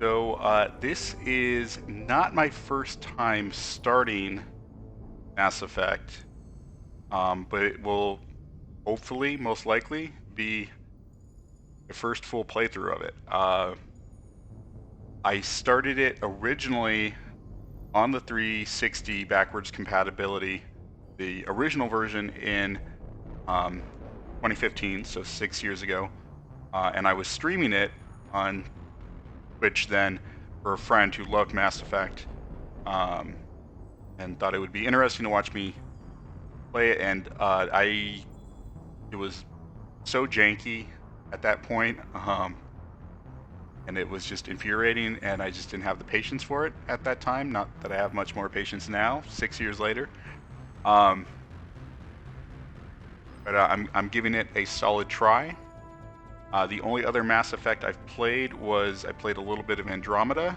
So this is not my first time starting Mass Effect, but it will hopefully, most likely, be the first full playthrough of it. I started it originally on the 360 backwards compatibility, the original version in 2015, so 6 years ago, and I was streaming it on Twitch then for a friend who loved Mass Effect, and thought it would be interesting to watch me play it. And it was so janky at that point, and it was just infuriating, and I just didn't have the patience for it at that time. Not that I have much more patience now, 6 years later. But I'm giving it a solid try. The only other Mass Effect I've played was I played a little bit of Andromeda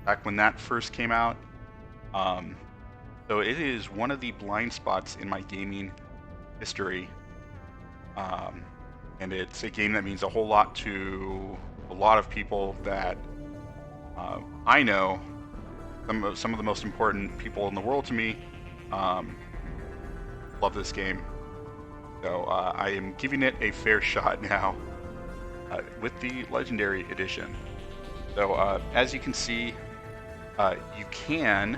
back when that first came out. So it is one of the blind spots in my gaming history, and it's a game that means a whole lot to a lot of people that I know. Some of the most important people in the world to me love this game. So I am giving it a fair shot now with the Legendary Edition. So as you can see, you can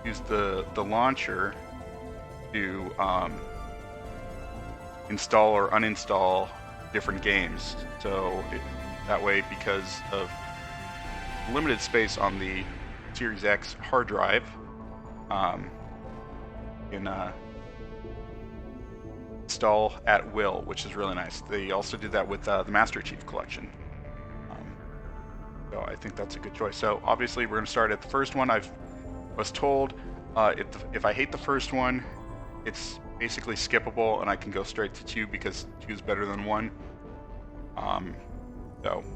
use the launcher to install or uninstall different games. So that way, because of limited space on the Series X hard drive, you can install at will, which is really nice. They also did that with the Master Chief Collection. So I think that's a good choice. So obviously we're going to start at the first one. I was told if I hate the first one, it's basically skippable, and I can go straight to 2 because 2 is better than 1.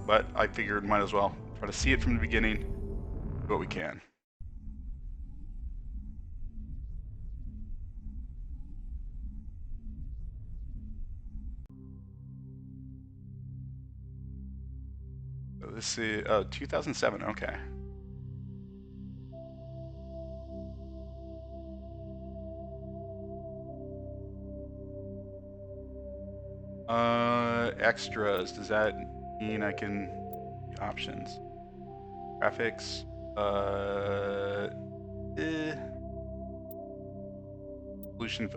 But I figured might as well try to see it from the beginning, do what we can. So this is 2007. Okay. Extras. Does that mean I can options? Graphics. Solution.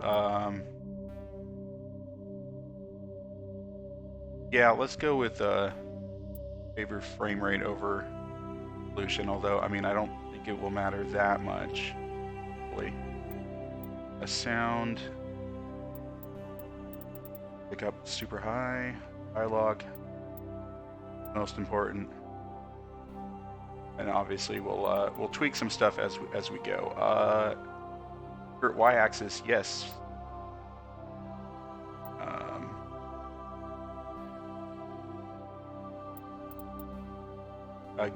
Yeah, let's go with favor frame rate over resolution. Although I mean I don't think it will matter that much. Really. A sound. Pick up super high. Dialogue. Most important. And obviously we'll tweak some stuff as we go. Y-axis, yes.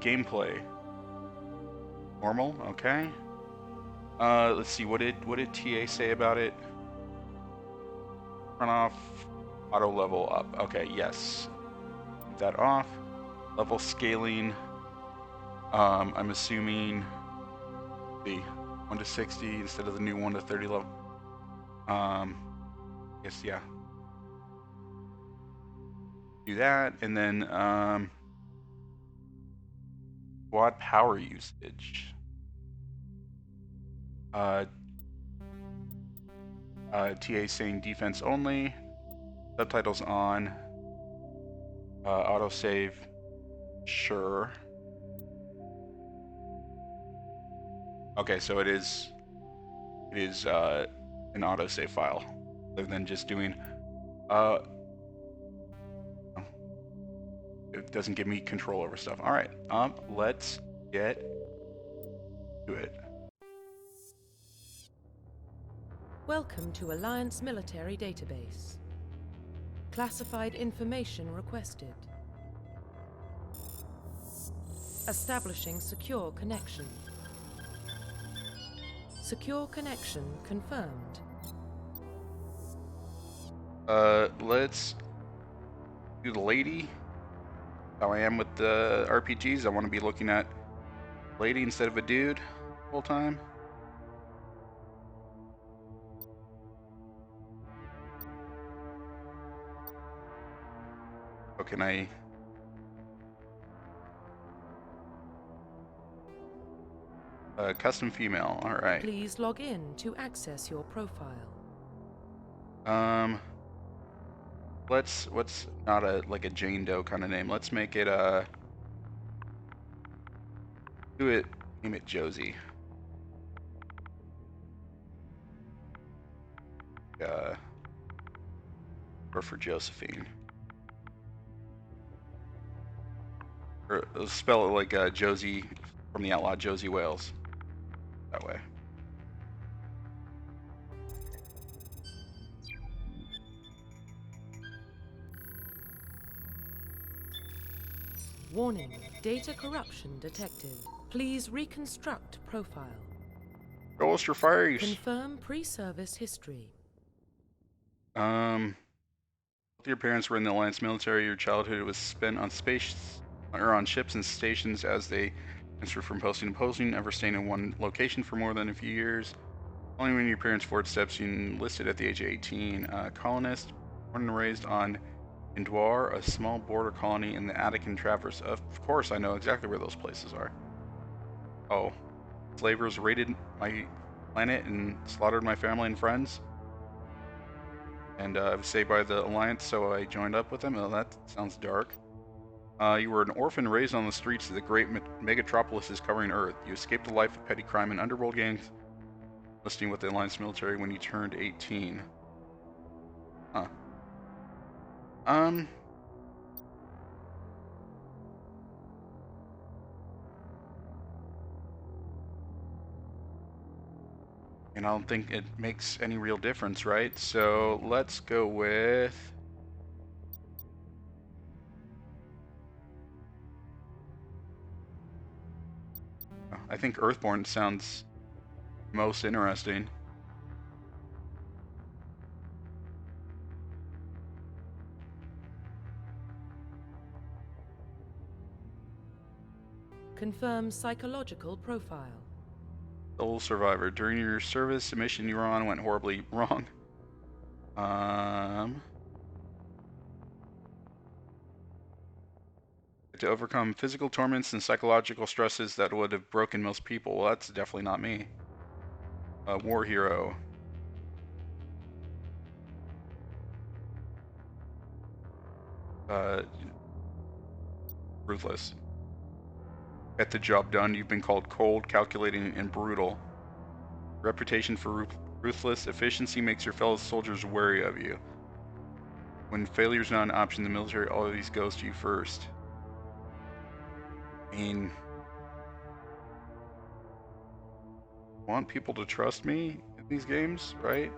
Gameplay. Normal, okay. Let's see, what did TA say about it? Turn off auto level up. Okay, yes. Keep that off. Level scaling. I'm assuming the 1 to 60 instead of the new 1 to 30 level. Yes, yeah. Do that, and then squad power usage. TA saying defense only. Subtitles on. Autosave. Sure. Okay, so it is an autosave file, other than just doing. It doesn't give me control over stuff. All right, let's get to it. Welcome to Alliance Military Database. Classified information requested. Establishing secure connection. Secure connection confirmed. Let's do the lady. how I am with the RPGs. I want to be looking at lady instead of a dude the whole time. How can I... custom female, alright. Please log in to access your profile. What's not like a Jane Doe kind of name. Let's make it, name it Josie. Or for Josephine. Or spell it like Josie from the Outlaw, Josie Wales. That way. Warning, data corruption detected. Please reconstruct profile. Roll your fires. Confirm pre-service history. Both your parents were in the Alliance military. Your childhood was spent on on ships and stations as they transferred from posting to posting, never staying in one location for more than a few years. Only when your parents' footsteps, you enlisted at the age of 18. Colonist, born and raised on Indwar, a small border colony in the Attican Traverse. Of course, I know exactly where those places are. Oh, slavers raided my planet and slaughtered my family and friends. And I was saved by the Alliance, so I joined up with them. Oh, that sounds dark. You were an orphan raised on the streets of the great megatropolises covering Earth. You escaped a life of petty crime and underworld gangs, enlisting with the Alliance military when you turned 18. Huh. And I don't think it makes any real difference, right? So let's go with... I think Earthborn sounds most interesting. Confirm psychological profile. Sole survivor. During your service, the mission you were on went horribly wrong. To overcome physical torments and psychological stresses that would have broken most people. Well, that's definitely not me. War hero. Ruthless. Get the job done. You've been called cold, calculating, and brutal. Reputation for ruthless efficiency makes your fellow soldiers wary of you. When failure's not an option, the military always goes to you first. I mean, want people to trust me in these games, right?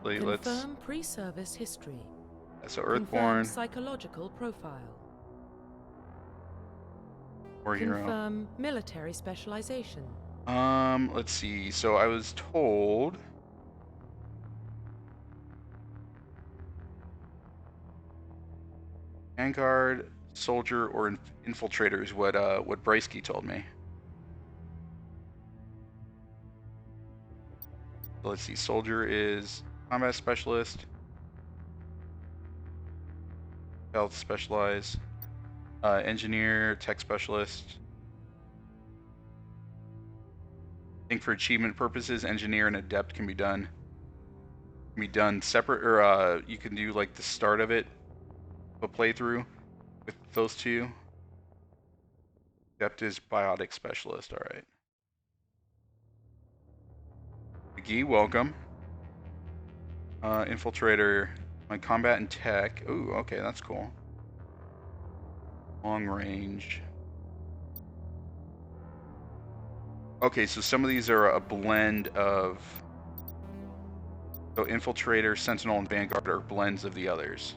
Confirm pre-service history. So Confirm Earthborn. psychological profile. War hero. Confirm military specialization. Let's see. So I was told Vanguard, soldier, or infiltrator is what Brysky told me. So let's see. Soldier is combat specialist, health specialized, engineer, tech specialist. I think for achievement purposes, engineer and adept can be done separate, or you can do like the start of it, a playthrough with those two. Adept is biotic specialist. All right. McGee, welcome. Infiltrator, my combat and tech. Ooh, okay, that's cool. Long range. Okay, so some of these are a blend of... So Infiltrator, Sentinel, and Vanguard are blends of the others.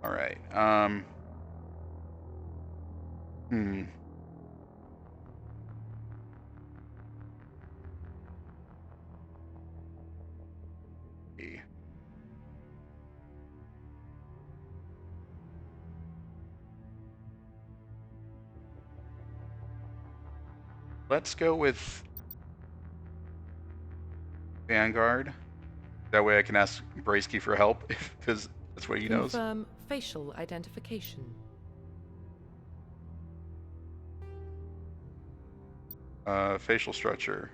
All right. Hmm. Let's go with Vanguard. That way I can ask Bracey for help, because that's what he knows. Confirm facial identification. Facial structure.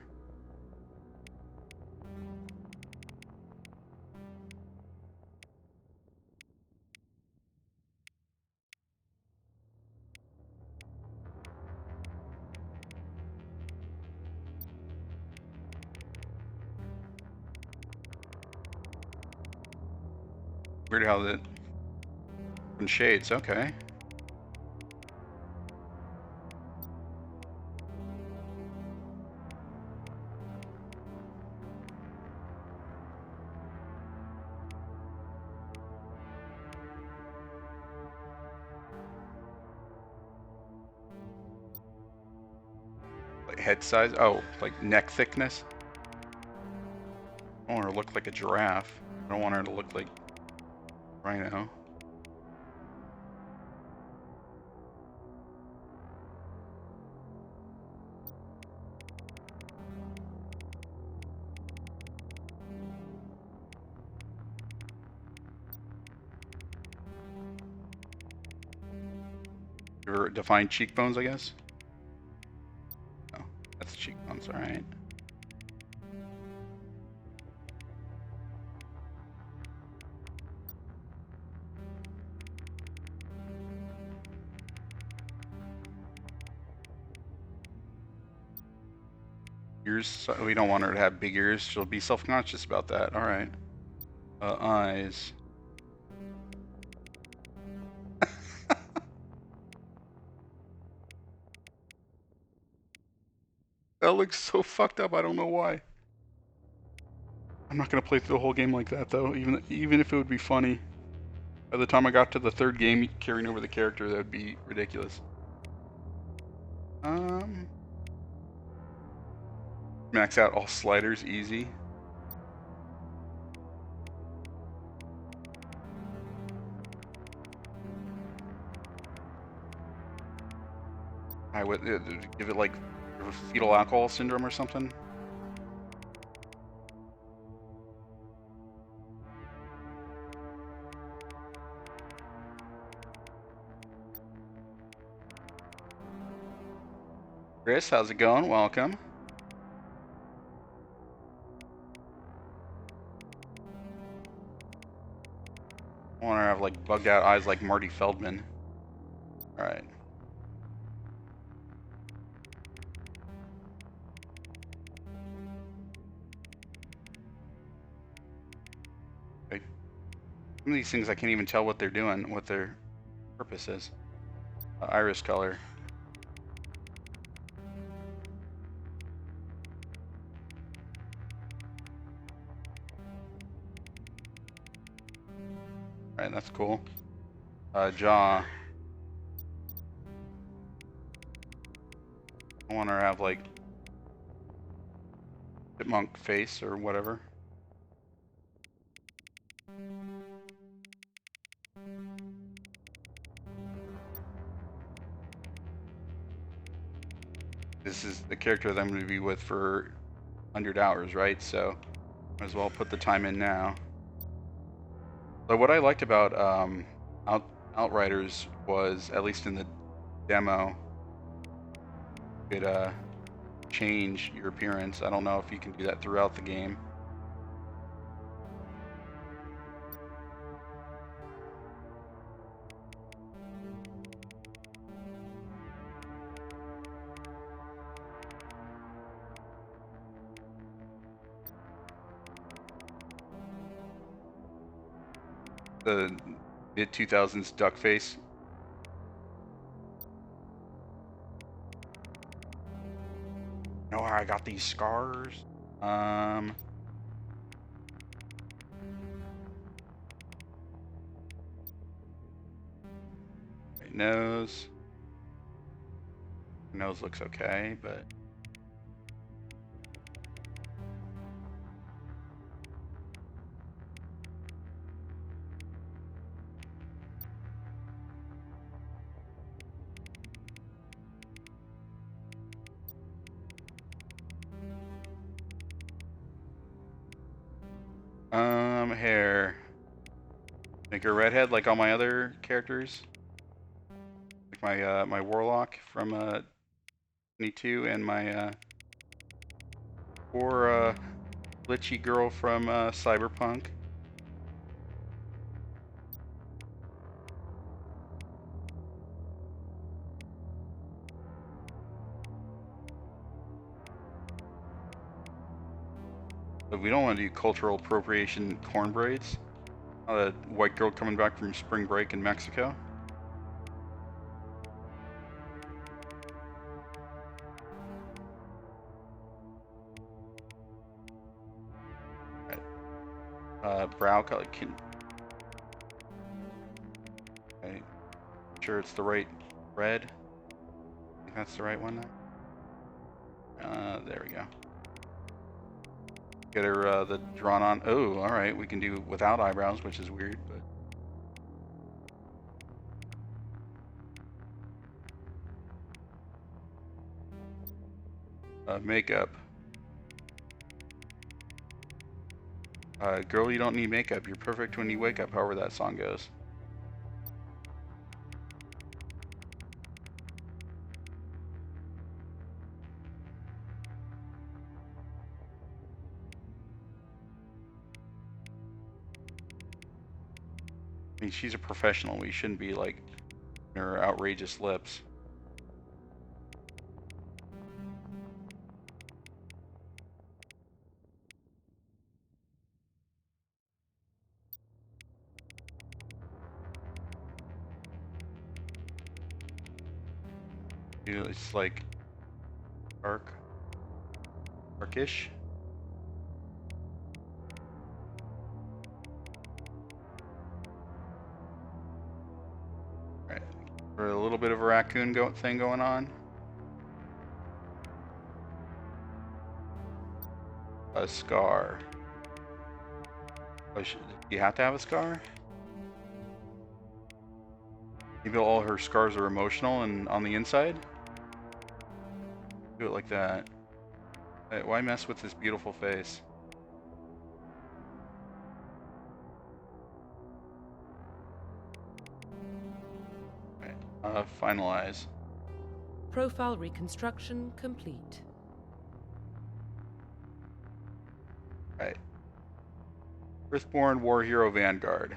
Weird how that... in shades, okay. Like head size? Oh, like neck thickness? I want her to look like a giraffe. I don't want her to look like rhino. Or define cheekbones, I guess? Oh, that's cheekbones, alright. Ears, we don't want her to have big ears. She'll be self-conscious about that. Alright. Eyes. That looks so fucked up, I don't know why. I'm not gonna play through the whole game like that though, even if it would be funny. By the time I got to the third game, carrying over the character, that would be ridiculous. Max out all sliders, easy. I would give it like fetal alcohol syndrome or something. Chris, how's it going? Welcome. I want to have like bugged out eyes like Marty Feldman. Alright. Some of these things I can't even tell what they're doing, what their purpose is. Iris color. Alright, that's cool. Jaw. I want her to have like chipmunk face or whatever. This is the character that I'm going to be with for 100 hours, right? So might as well put the time in now. So what I liked about Outriders was, at least in the demo, you could change your appearance. I don't know if you can do that throughout the game. The mid-2000s duck face. You know where I got these scars? nose. Nose looks okay, but hair. Make her redhead like all my other characters. Like my warlock from 22 and my poor glitchy girl from Cyberpunk. But we don't want to do cultural appropriation corn braids. A white girl coming back from spring break in Mexico. Brow color. Okay. Sure it's the right red. I think that's the right one there. There we go. Get her the drawn on. Oh, all right. We can do without eyebrows, which is weird, but makeup. Girl, you don't need makeup. You're perfect when you wake up. However that song goes. I mean, she's a professional. We shouldn't be like her outrageous lips. It's like darkish. Right, for a little bit of a raccoon thing going on. A scar. Oh, you have to have a scar? Maybe all her scars are emotional and on the inside? Do it like that. Why mess with this beautiful face? Right. Finalize. Profile reconstruction complete. Right. Earthborn War Hero Vanguard.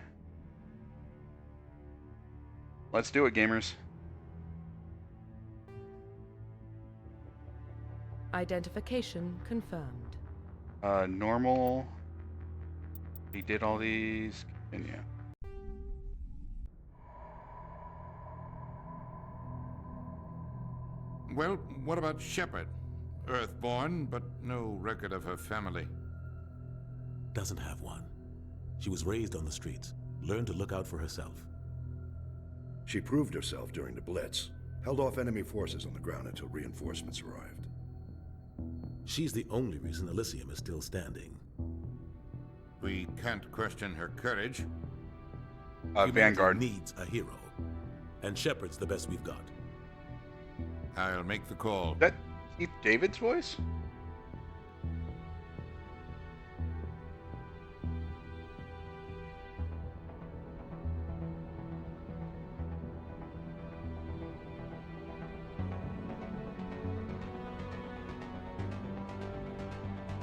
Let's do it, gamers. Identification confirmed. Normal. We did all these. Continue. Well, what about Shepard? Earthborn, but no record of her family. Doesn't have one. She was raised on the streets, learned to look out for herself. She proved herself during the Blitz, held off enemy forces on the ground until reinforcements arrived. She's the only reason Elysium is still standing. We can't question her courage. Vanguard needs a hero, and Shepard's the best we've got. I'll make the call. Is that Keith David's voice?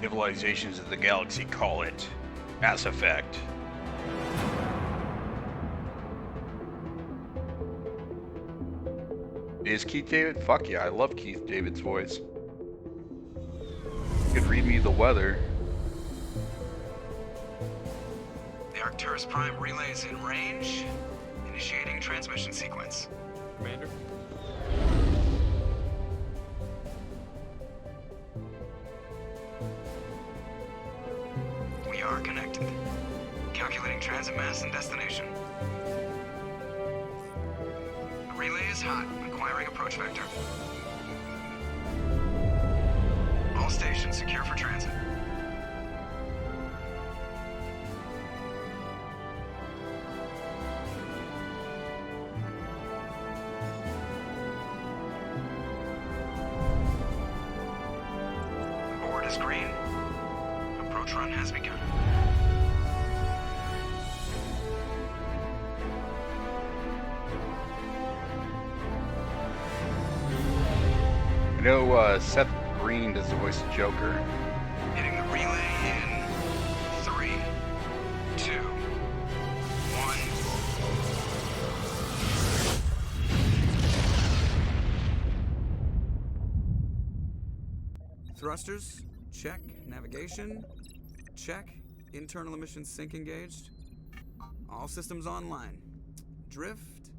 Civilizations of the galaxy call it Mass Effect. Is Keith David? Fuck yeah, I love Keith David's voice. You could read me the weather. The Arcturus Prime relay is in range. Initiating transmission sequence. Commander? We are connected. Calculating transit mass and destination. The relay is hot. Acquiring approach vector. All stations secure for transit. Board is green. Approach run has begun. I know Seth Green does the voice of Joker. Hitting the relay in 3, 2, 1. Thrusters, check. Navigation, check. Internal emissions sync engaged. All systems online. Drift,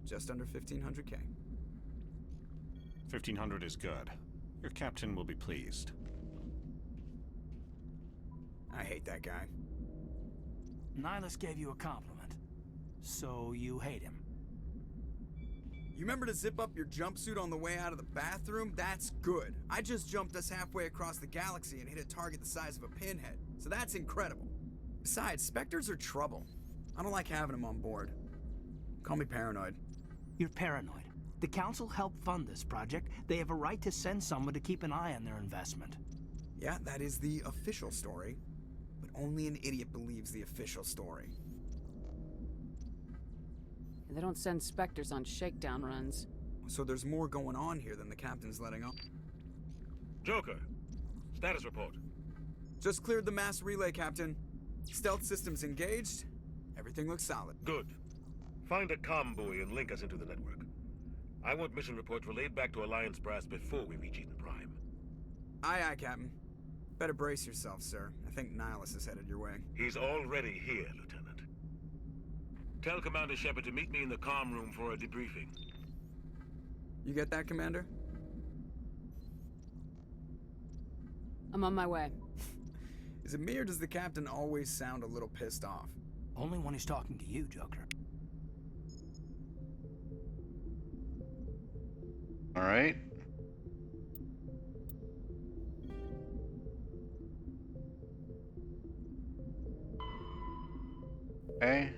just under 1500K. 1500 is good. Your captain will be pleased. I hate that guy. Nihilus gave you a compliment. So you hate him. You remember to zip up your jumpsuit on the way out of the bathroom? That's good. I just jumped us halfway across the galaxy and hit a target the size of a pinhead. So that's incredible. Besides, Spectres are trouble. I don't like having them on board. Call me paranoid. You're paranoid. The Council helped fund this project. They have a right to send someone to keep an eye on their investment. Yeah, that is the official story. But only an idiot believes the official story. They don't send Spectres on shakedown runs. So there's more going on here than the captain's letting on. Joker, status report. Just cleared the mass relay, Captain. Stealth systems engaged. Everything looks solid. Good. Find a comm buoy and link us into the network. I want mission reports relayed back to Alliance brass before we reach Eden Prime. Aye, aye, Captain. Better brace yourself, sir. I think Nihilus is headed your way. He's already here, Lieutenant. Tell Commander Shepard to meet me in the comm room for a debriefing. You get that, Commander? I'm on my way. Is it me or does the Captain always sound a little pissed off? Only when he's talking to you, Joker. All right. Okay.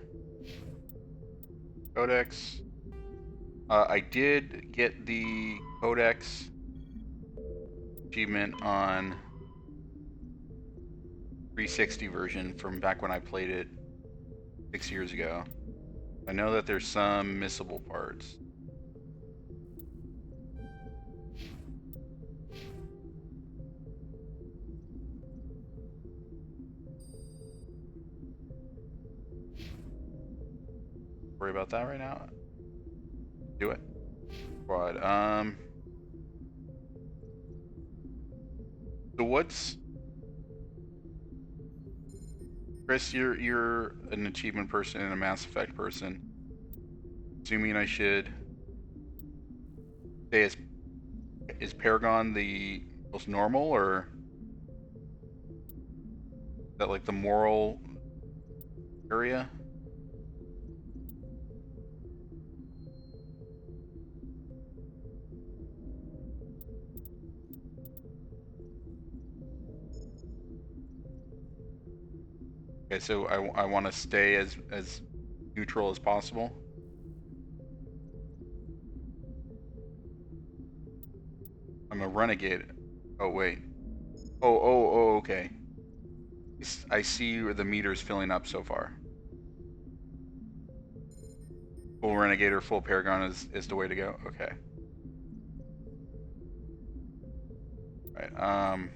Codex. I did get the Codex achievement on 360 version from back when I played it 6 years ago. I know that there's some missable parts. Worry about that right now. Do it. Squad. So what's Chris, you're an achievement person and a Mass Effect person. Assuming I should say is Paragon the most normal, or is that like the moral area? Okay, so I want to stay as neutral as possible. I'm a renegade. Oh wait. Oh, okay. I see where the meter's filling up so far. Full renegade or full paragon is the way to go. Okay. All right.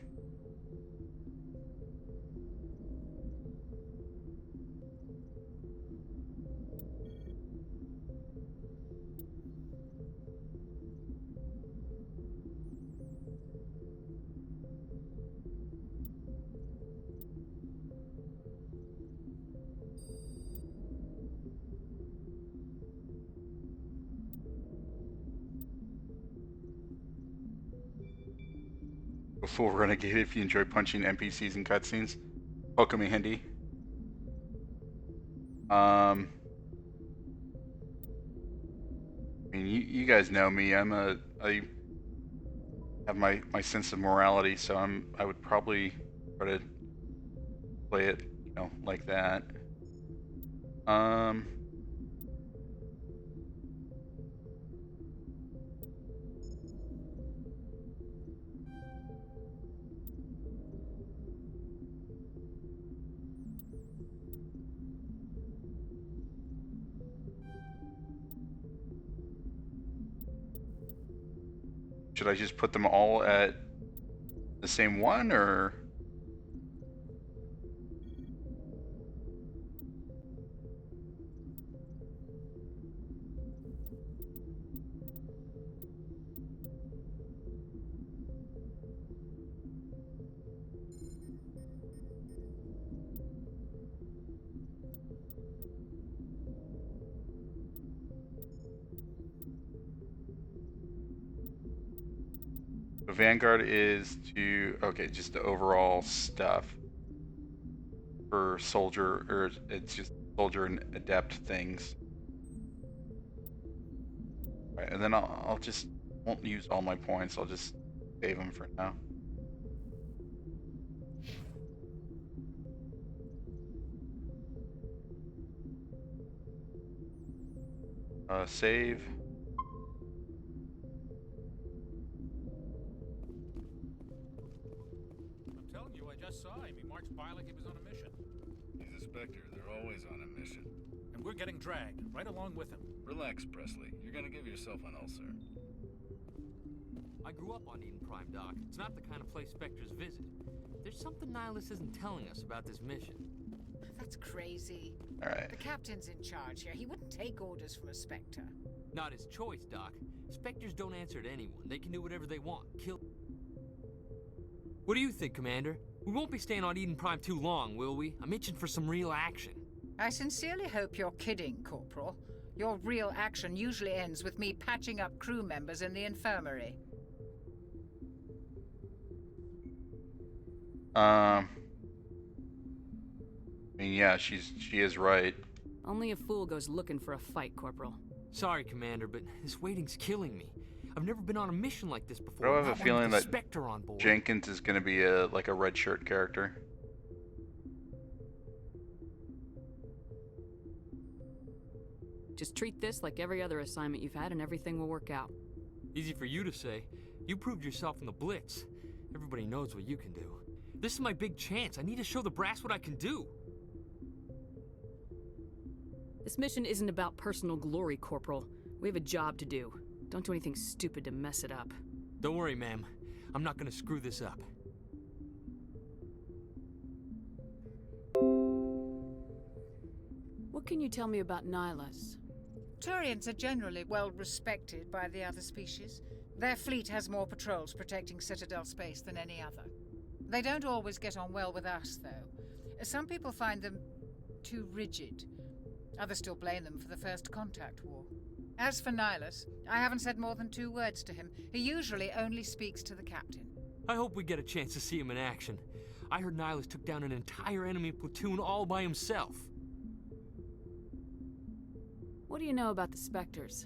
Full renegade if you enjoy punching NPCs and cutscenes. Welcome me handy. I mean, you guys know me. I have my sense of morality, so I would probably try to play it, like that. Should I just put them all at the same one, or? The Vanguard is okay, just the overall stuff for soldier, or it's just soldier and adept things. Right, and then I'll just won't use all my points. I'll just save them for now. Save. I'm telling you, I just saw him. He marched by like he was on a mission. He's a Spectre. They're always on a mission. And we're getting dragged, right along with him. Relax, Presley. You're gonna give yourself an ulcer. I grew up on Eden Prime, Doc. It's not the kind of place Spectres visit. There's something Nihilus isn't telling us about this mission. That's crazy. All right. The captain's in charge here. He wouldn't take orders from a Spectre. Not his choice, Doc. Spectres don't answer to anyone. They can do whatever they want. Kill... What do you think, Commander? We won't be staying on Eden Prime too long, will we? I'm itching for some real action. I sincerely hope you're kidding, Corporal. Your real action usually ends with me patching up crew members in the infirmary. I mean, yeah, she is right. Only a fool goes looking for a fight, Corporal. Sorry, Commander, but this waiting's killing me. I've never been on a mission like this before. I have a feeling that Spectre on board. Jenkins is going to be like a red shirt character. Just treat this like every other assignment you've had and everything will work out. Easy for you to say. You proved yourself in the Blitz. Everybody knows what you can do. This is my big chance. I need to show the brass what I can do. This mission isn't about personal glory, Corporal. We have a job to do. Don't do anything stupid to mess it up. Don't worry, ma'am. I'm not gonna screw this up. What can you tell me about Nihilus? Turians are generally well respected by the other species. Their fleet has more patrols protecting Citadel space than any other. They don't always get on well with us, though. Some people find them too rigid. Others still blame them for the First Contact War. As for Nihilus, I haven't said more than 2 words to him. He usually only speaks to the captain. I hope we get a chance to see him in action. I heard Nihilus took down an entire enemy platoon all by himself. What do you know about the Spectres?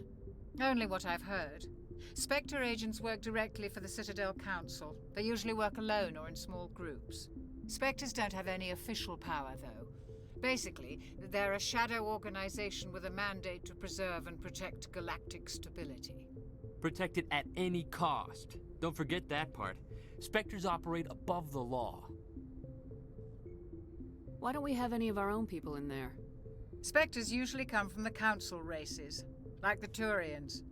Only what I've heard. Spectre agents work directly for the Citadel Council. They usually work alone or in small groups. Spectres don't have any official power, though. Basically, they're a shadow organization with a mandate to preserve and protect galactic stability. Protect it at any cost. Don't forget that part. Spectres operate above the law. Why don't we have any of our own people in there? Spectres usually come from the Council races, like the Turians.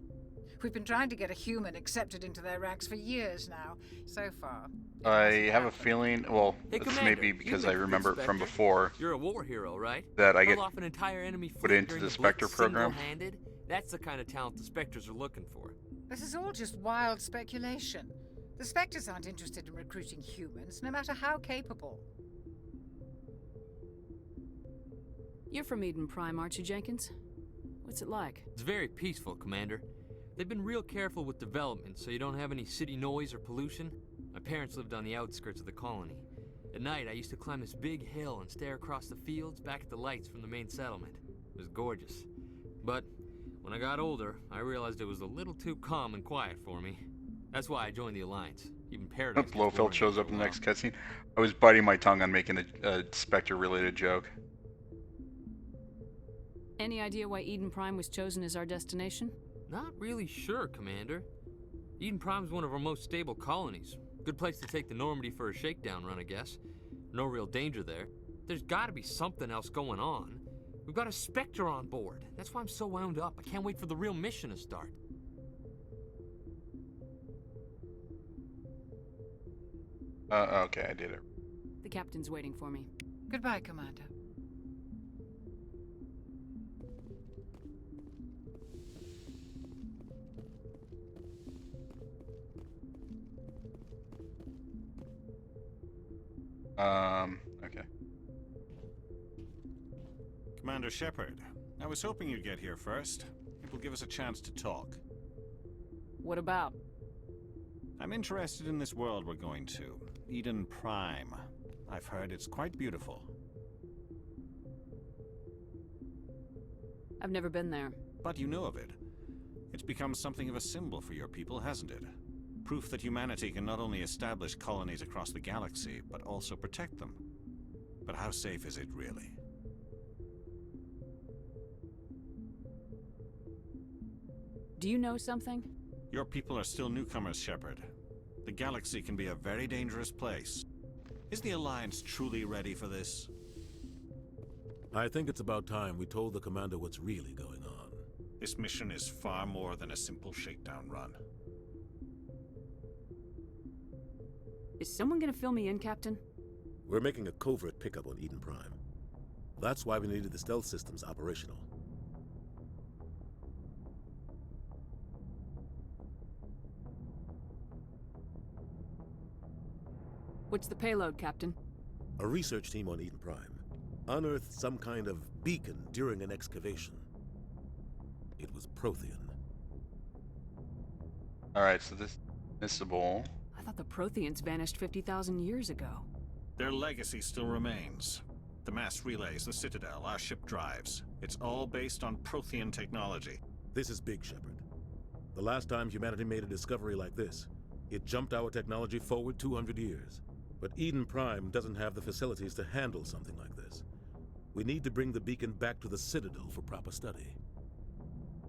We've been trying to get a human accepted into their ranks for years now. So far, I have a feeling, well, Hey, it's Commander, maybe because you've I been remember it from Spectre. before You're a war hero, right? that I get Pull off an entire enemy put fleet into during the Blitz Spectre program. single-handed? That's the kind of talent the Spectres are looking for. this is all just wild speculation. The Spectres aren't interested in recruiting humans, no matter how capable. You're from Eden Prime, aren't you, Jenkins? What's it like? It's very peaceful, Commander. They've been real careful with development, so you don't have any city noise or pollution. My parents lived on the outskirts of the colony. At night, I used to climb this big hill and stare across the fields back at the lights from the main settlement. It was gorgeous. But When I got older, I realized it was a little too calm and quiet for me. That's why I joined the Alliance. Even Paradise gets Blofeld boring shows after up in a the while. next cutscene. I was biting my tongue on making a Spectre-related joke. Any idea why Eden Prime was chosen as our destination? Not really sure, Commander. Eden Prime's one of our most stable colonies. Good place to take the Normandy for a shakedown run, I guess. No real danger there. There's gotta be something else going on. We've got a Spectre on board. That's why I'm so wound up. I can't wait for the real mission to start. Okay, I did it. The captain's waiting for me. Goodbye, Commander. Okay. Commander Shepard, I was hoping you'd get here first. It will give us a chance to talk. What about? I'm interested in this world we're going to, Eden Prime. I've heard it's quite beautiful. I've never been there. But you know of it. It's become something of a symbol for your people, hasn't it? Proof that humanity can not only establish colonies across the galaxy, but also protect them. But how safe is it really? Do you know something? Your people are still newcomers, Shepard. The galaxy can be a very dangerous place. Is the Alliance truly ready for this? I think it's about time we told the commander what's really going on. This mission is far more than a simple shakedown run. Is someone gonna fill me in, Captain? We're making a covert pickup on Eden Prime. That's why we needed the stealth systems operational. What's the payload, Captain? A research team on Eden Prime unearthed some kind of beacon during an excavation. It was Prothean. Alright, so this is missable. I thought the Protheans vanished 50,000 years ago. Their legacy still remains. The mass relays, the Citadel, our ship drives. It's all based on Prothean technology. This is big, Shepard. The last time humanity made a discovery like this, it jumped our technology forward 200 years. But Eden Prime doesn't have the facilities to handle something like this. We need to bring the beacon back to the Citadel for proper study.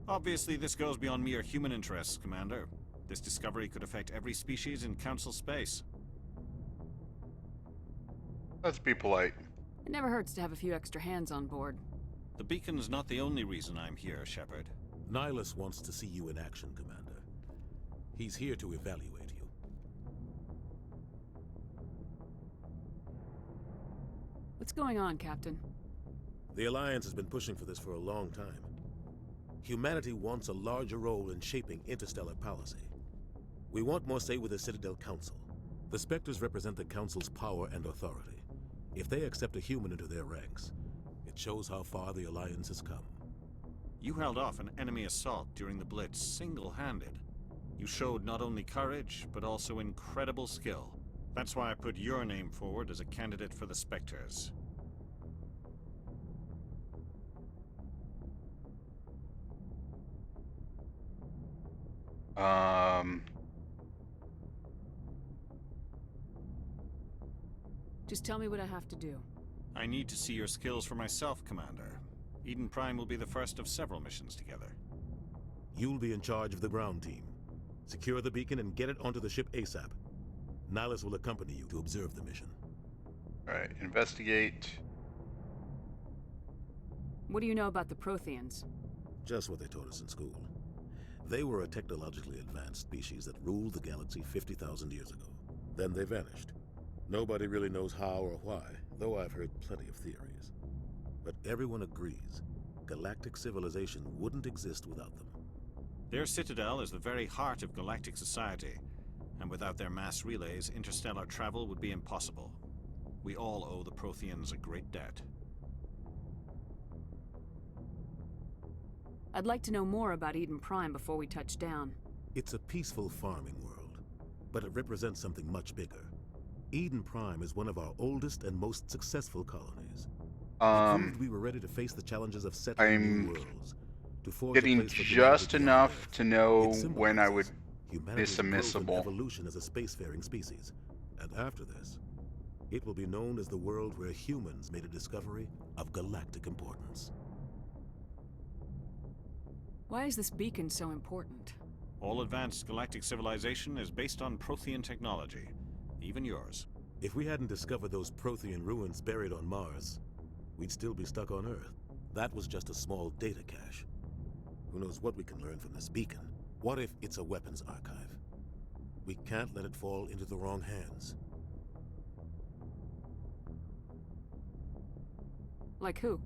Obviously, this goes beyond mere human interests, Commander. This discovery could affect every species in Council space. Let's be polite. It never hurts to have a few extra hands on board. The beacon's not the only reason I'm here, Shepard. Nihilus wants to see you in action, Commander. He's here to evaluate you. What's going on, Captain? The Alliance has been pushing for this for a long time. Humanity wants a larger role in shaping interstellar policy. We want more say with the Citadel Council. The Spectres represent the Council's power and authority. If they accept a human into their ranks, it shows how far the Alliance has come. You held off an enemy assault during the Blitz single-handed. You showed not only courage, but also incredible skill. That's why I put your name forward as a candidate for the Spectres. Just tell me what I have to do. I need to see your skills for myself, Commander. Eden Prime will be the first of several missions together. You'll be in charge of the ground team. Secure the beacon and get it onto the ship ASAP. Nihilus will accompany you to observe the mission. Alright, investigate. What do you know about the Protheans? Just what they taught us in school. They were a technologically advanced species that ruled the galaxy 50,000 years ago. Then they vanished. Nobody really knows how or why, though I've heard plenty of theories. But everyone agrees, galactic civilization wouldn't exist without them. Their citadel is the very heart of galactic society, and without their mass relays, interstellar travel would be impossible. We all owe the Protheans a great debt. I'd like to know more about Eden Prime before we touch down. It's a peaceful farming world, but it represents something much bigger. Eden Prime is one of our oldest and most successful colonies. It proved we were ready to face the challenges of settling new worlds. to forge a Getting place for just humanity on enough Earth. to know It when I would symbolizes miss a humanity's growth and missable. evolution as a spacefaring species. And after this, it will be known as the world where humans made a discovery of galactic importance. Why is this beacon so important? All advanced galactic civilization is based on Prothean technology, even yours. If we hadn't discovered those Prothean ruins buried on Mars, we'd still be stuck on Earth. That was just a small data cache. Who knows what we can learn from this beacon? What if it's a weapons archive? We can't let it fall into the wrong hands. Like who?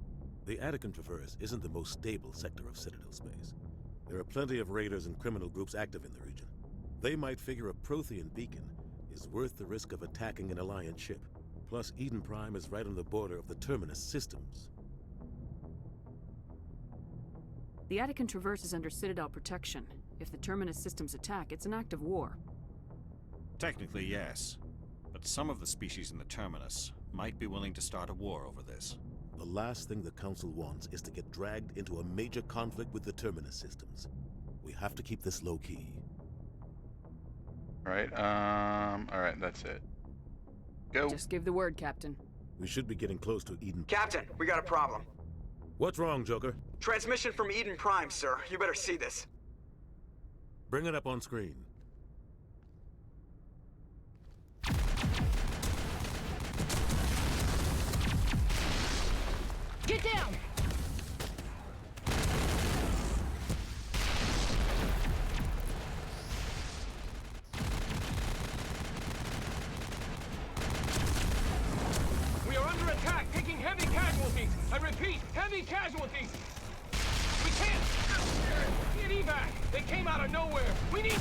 The Attican Traverse isn't the most stable sector of Citadel space. There are plenty of raiders and criminal groups active in the region. They might figure a Prothean beacon is worth the risk of attacking an Alliance ship. Plus, Eden Prime is right on the border of the Terminus systems. The Attican Traverse is under Citadel protection. If the Terminus systems attack, it's an act of war. Technically, yes. But some of the species in the Terminus might be willing to start a war over this. The last thing the Council wants is to get dragged into a major conflict with the Terminus systems. We have to keep this low-key. Alright, that's it. Go. Just give the word, Captain. We should be getting close to Eden. Captain, we got a problem. What's wrong, Joker? Transmission from Eden Prime, sir. You better see this. Bring it up on screen. Get down! We are under attack, taking heavy casualties. I repeat, heavy casualties. We can't get evac. They came out of nowhere. We need...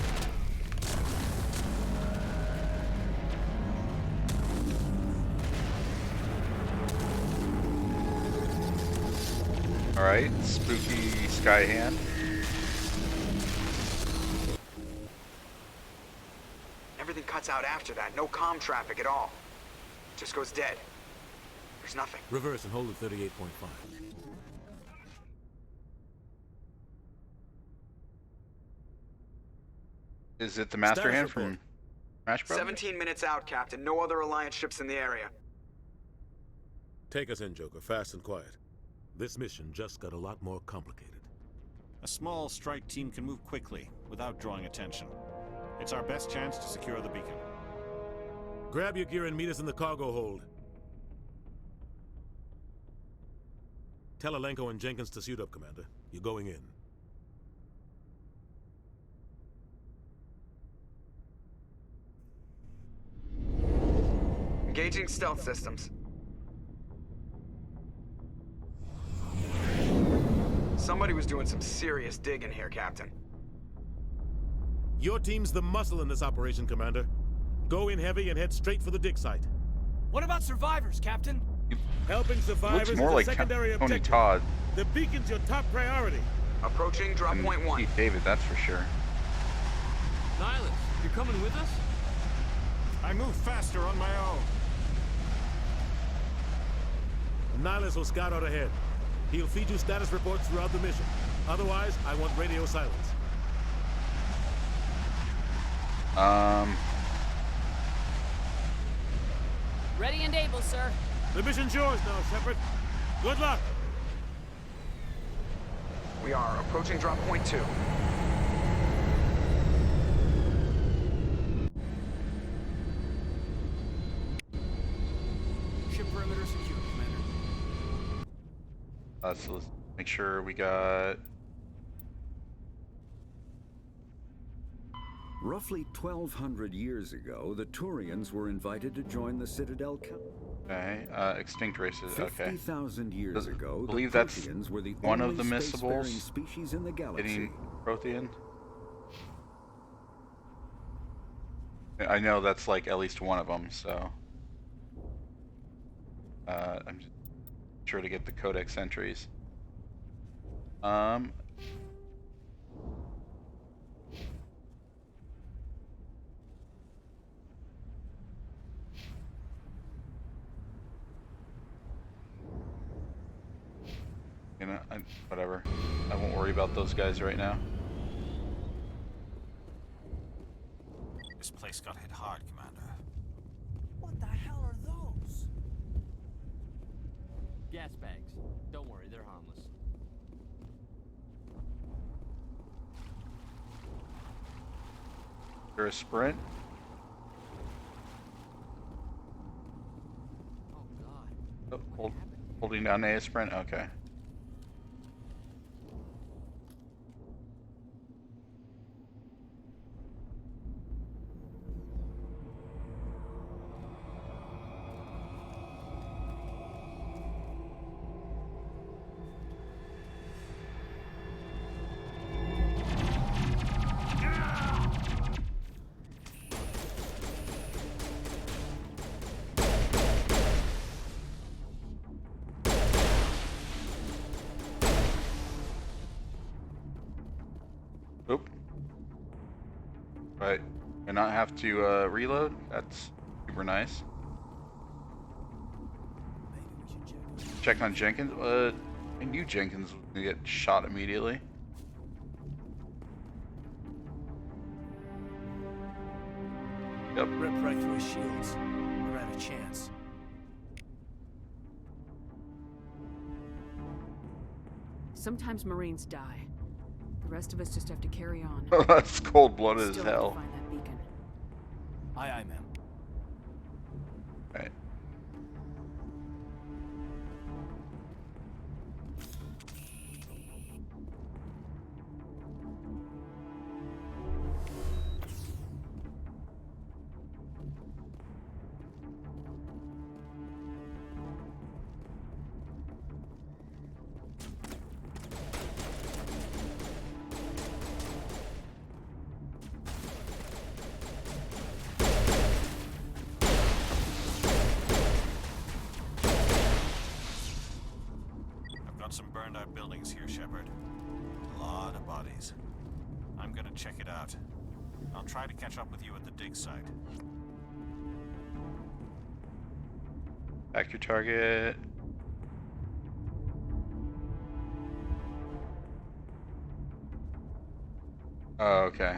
Alright, spooky sky hand. Everything cuts out after that. No comm traffic at all. Just goes dead. There's nothing. Reverse and hold at 38.5. Is it the Master Status Hand report. from Smash Bros? 17 minutes out, Captain. No other Alliance ships in the area. Take us in, Joker, fast and quiet. This mission just got a lot more complicated. A small strike team can move quickly, without drawing attention. It's our best chance to secure the beacon. Grab your gear and meet us in the cargo hold. Tell Alenko and Jenkins to suit up, Commander. You're going in. Engaging stealth systems. Somebody was doing some serious digging here, Captain. Your team's the muscle in this operation, Commander. Go in heavy and head straight for the dig site. What about survivors, Captain? Helping survivors Looks more is a like secondary Tony objective. Todd The beacon's your top priority. Approaching drop and point 1. Keith David, that's for sure. Nihilus, you're coming with us? I move faster on my own. Nihilus will scout out ahead. He'll feed you status reports throughout the mission. Otherwise, I want radio silence. Ready and able, sir. The mission's yours now, Shepard. Good luck. We are approaching drop point 2. Ship perimeter secure, Commander. So let's make sure we got... Roughly 1,200 years ago, the Turians were invited to join the Citadel Council. Okay, extinct races, okay. 50,000 years ago, I believe the that's Protheans were the one only of the spacefaring missables species in the galaxy. getting Prothean. I know that's like at least one of them, so... I'm just sure to get the codex entries. Whatever. I won't worry about those guys right now. This place got hit hard, Commander. What the hell are those? Gas bags. Don't worry, they're harmless. Is there a sprint? Oh, God. Holding down A sprint? Okay. Oop. Right. And not have to reload? That's super nice. Check on Jenkins? I knew Jenkins was gonna get shot immediately. Yep. Ripped right through his shields. Never had a chance. Sometimes Marines die. The rest of us just have to carry on. That's cold-blooded as Still have to hell. find that beacon. Aye, aye, ma'am. Right. Got some burned out buildings here, Shepard. A lot of bodies. I'm gonna check it out. I'll try to catch up with you at the dig site. Back your target. Oh, okay.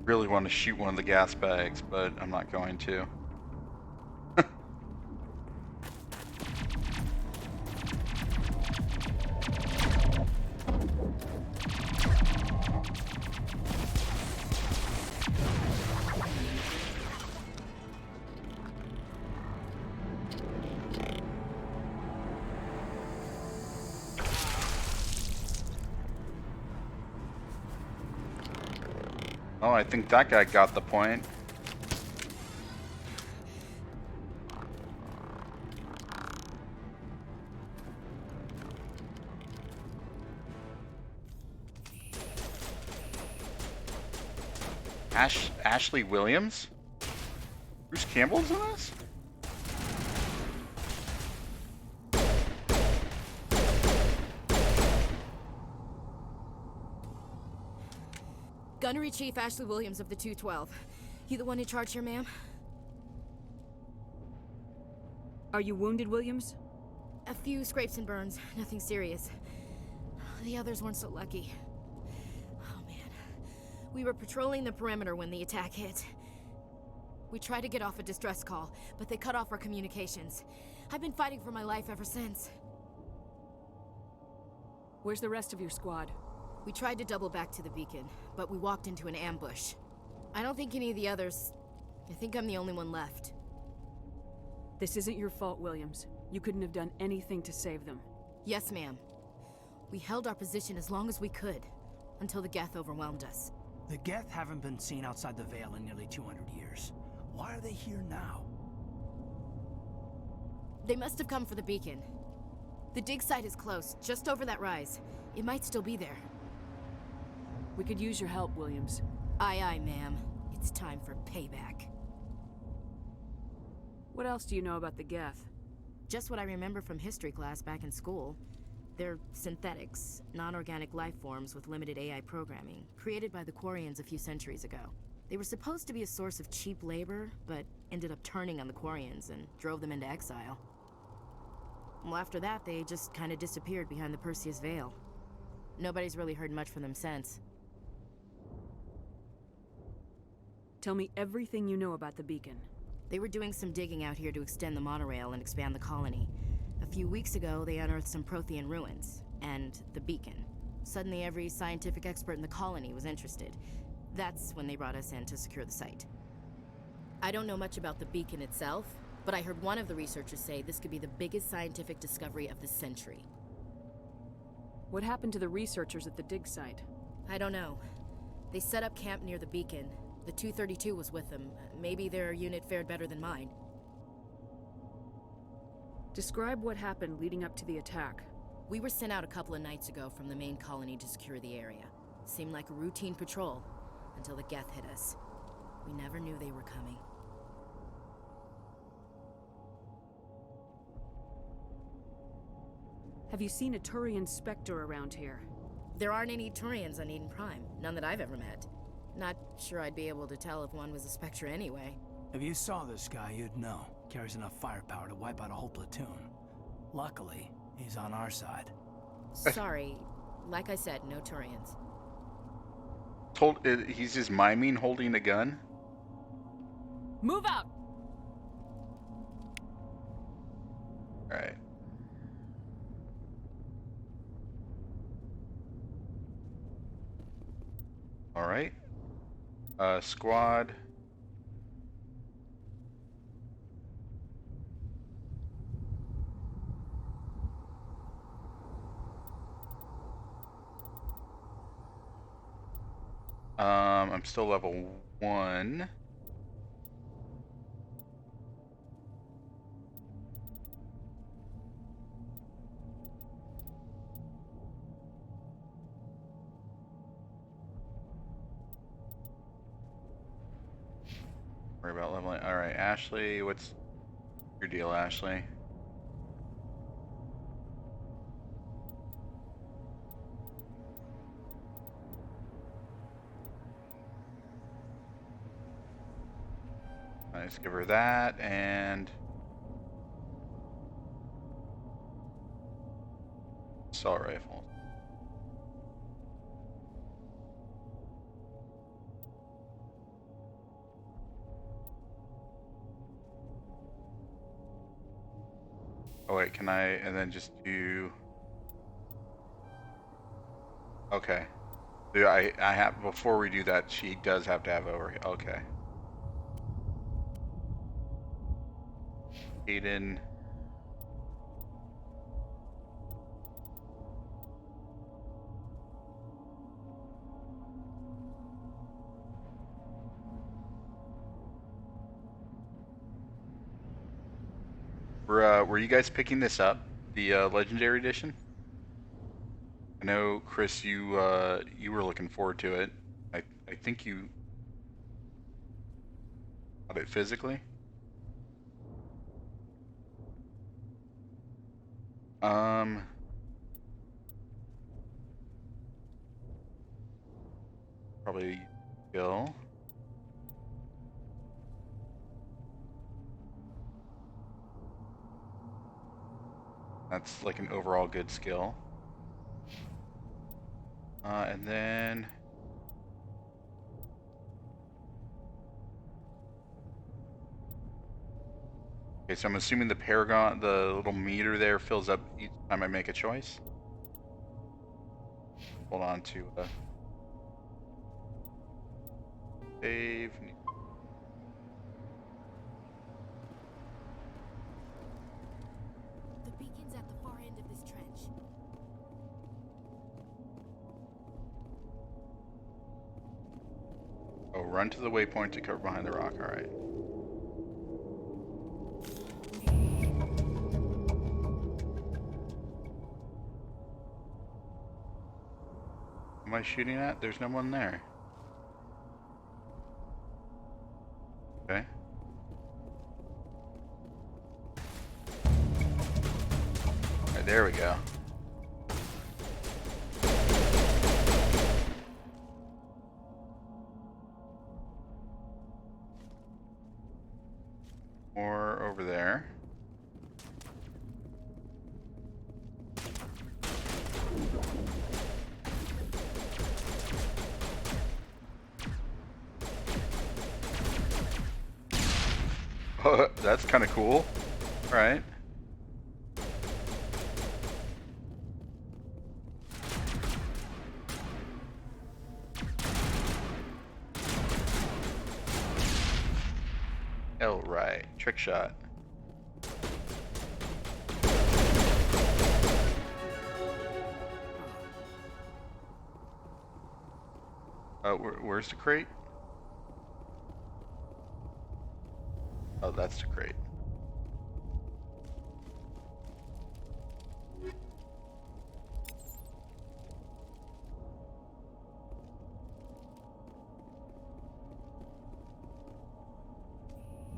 Really want to shoot one of the gas bags, but I'm not going to. Oh, I think that guy got the point. Ashley Williams? Bruce Campbell's in this? Gunnery Chief Ashley Williams of the 212. You the one in charge here, ma'am? Are you wounded, Williams? A few scrapes and burns, nothing serious. The others weren't so lucky. Oh man. We were patrolling the perimeter when the attack hit. We tried to get off a distress call, but they cut off our communications. I've been fighting for my life ever since. Where's the rest of your squad? We tried to double back to the beacon, but we walked into an ambush. I don't think any of the others... I think I'm the only one left. This isn't your fault, Williams. You couldn't have done anything to save them. Yes, ma'am. We held our position as long as we could, until the Geth overwhelmed us. The Geth haven't been seen outside the Veil in nearly 200 years. Why are they here now? They must have come for the beacon. The dig site is close, just over that rise. It might still be there. We could use your help, Williams. Aye, aye, ma'am. It's time for payback. What else do you know about the Geth? Just what I remember from history class back in school. They're synthetics, non-organic life forms with limited AI programming, created by the Quarians a few centuries ago. They were supposed to be a source of cheap labor, but ended up turning on the Quarians and drove them into exile. Well, after that, they just kind of disappeared behind the Perseus Veil. Nobody's really heard much from them since. Tell me everything you know about the beacon. They were doing some digging out here to extend the monorail and expand the colony. A few weeks ago, they unearthed some Prothean ruins, and the beacon. Suddenly, every scientific expert in the colony was interested. That's when they brought us in to secure the site. I don't know much about the beacon itself, but I heard one of the researchers say this could be the biggest scientific discovery of the century. What happened to the researchers at the dig site? I don't know. They set up camp near the beacon. The 232 was with them. Maybe their unit fared better than mine. Describe what happened leading up to the attack. We were sent out a couple of nights ago from the main colony to secure the area. Seemed like a routine patrol, until the Geth hit us. We never knew they were coming. Have you seen a Turian Spectre around here? There aren't any Turians on Eden Prime. None that I've ever met. Not sure I'd be able to tell if one was a Spectre anyway. If you saw this guy, you'd know. Carries enough firepower to wipe out a whole platoon. Luckily, he's on our side. Sorry. Like I said, no Turians. He's just miming holding a gun? Move out! Alright. Alright. Squad. I'm still level 1. Worry about leveling. All right, Ashley, what's your deal, Ashley? Let's give her that and assault rifle. Oh wait, can I, and then just do, okay. Do I have, before we do that, she does have to have over, okay. Aiden. Were you guys picking this up, the Legendary Edition? I know, Chris, you were looking forward to it. I think you got it physically. Probably skill. That's like an overall good skill. And then okay, so I'm assuming the Paragon, the little meter there fills up each time I make a choice. Hold on to save. The beacon's at the far end of this trench. Oh, run to the waypoint to cover behind the rock. All right. am I shooting at? There's no one there. Okay. Alright, there we go. More over there. Oh, that's kind of cool. All right. Oh, right. Trick shot. Where's the crate? Oh, that's the crate.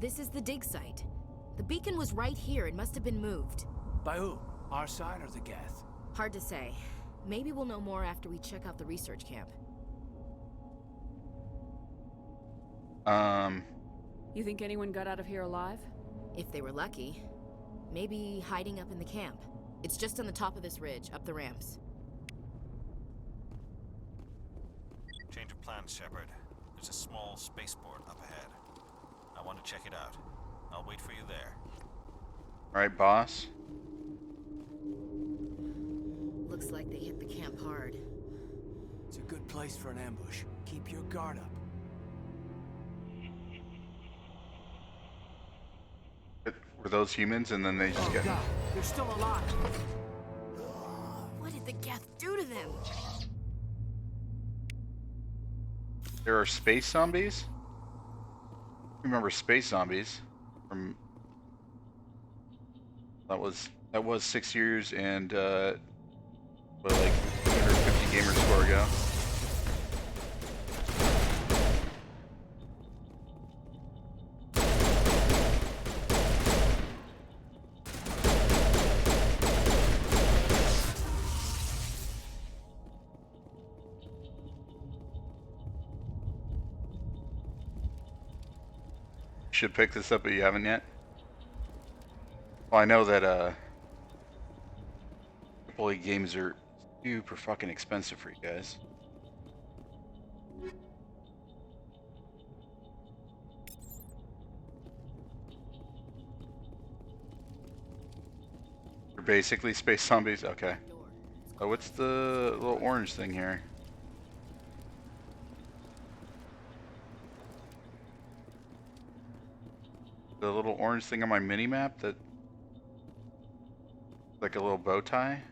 This is the dig site. The beacon was right here. It must have been moved. By who? Our side or the Geth? Hard to say. Maybe we'll know more after we check out the research camp. You think anyone got out of here alive? If they were lucky. Maybe hiding up in the camp. It's just on the top of this ridge, up the ramps. Change of plans, Shepard. There's a small spaceport up ahead. I want to check it out. I'll wait for you there. Alright, boss. Looks like they hit the camp hard. It's a good place for an ambush. Keep your guard up. Were those humans and then they just get... God, they're still alive. What did the Geth do to them? There are space zombies? Remember space zombies from... That was 6 years and what, like 250 gamer score ago. Should pick this up, but you haven't yet. Well, I know that AAA games are super fucking expensive for you guys. You're basically space zombies? Okay. Oh, what's the little orange thing here? The little orange thing on my mini-map that... like a little bow tie?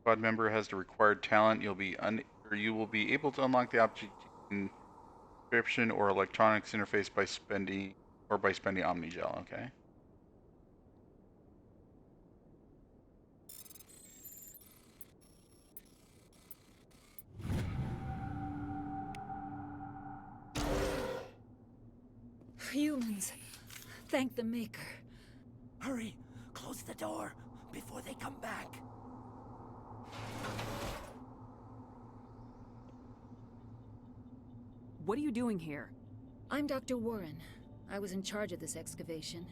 Squad member has the required talent. You will be able to unlock the object encryption or electronics interface by spending Omnigel. Okay. Humans. Thank the Maker. Hurry! Close the door before they come back. What are you doing here? I'm Dr. Warren. I was in charge of this excavation.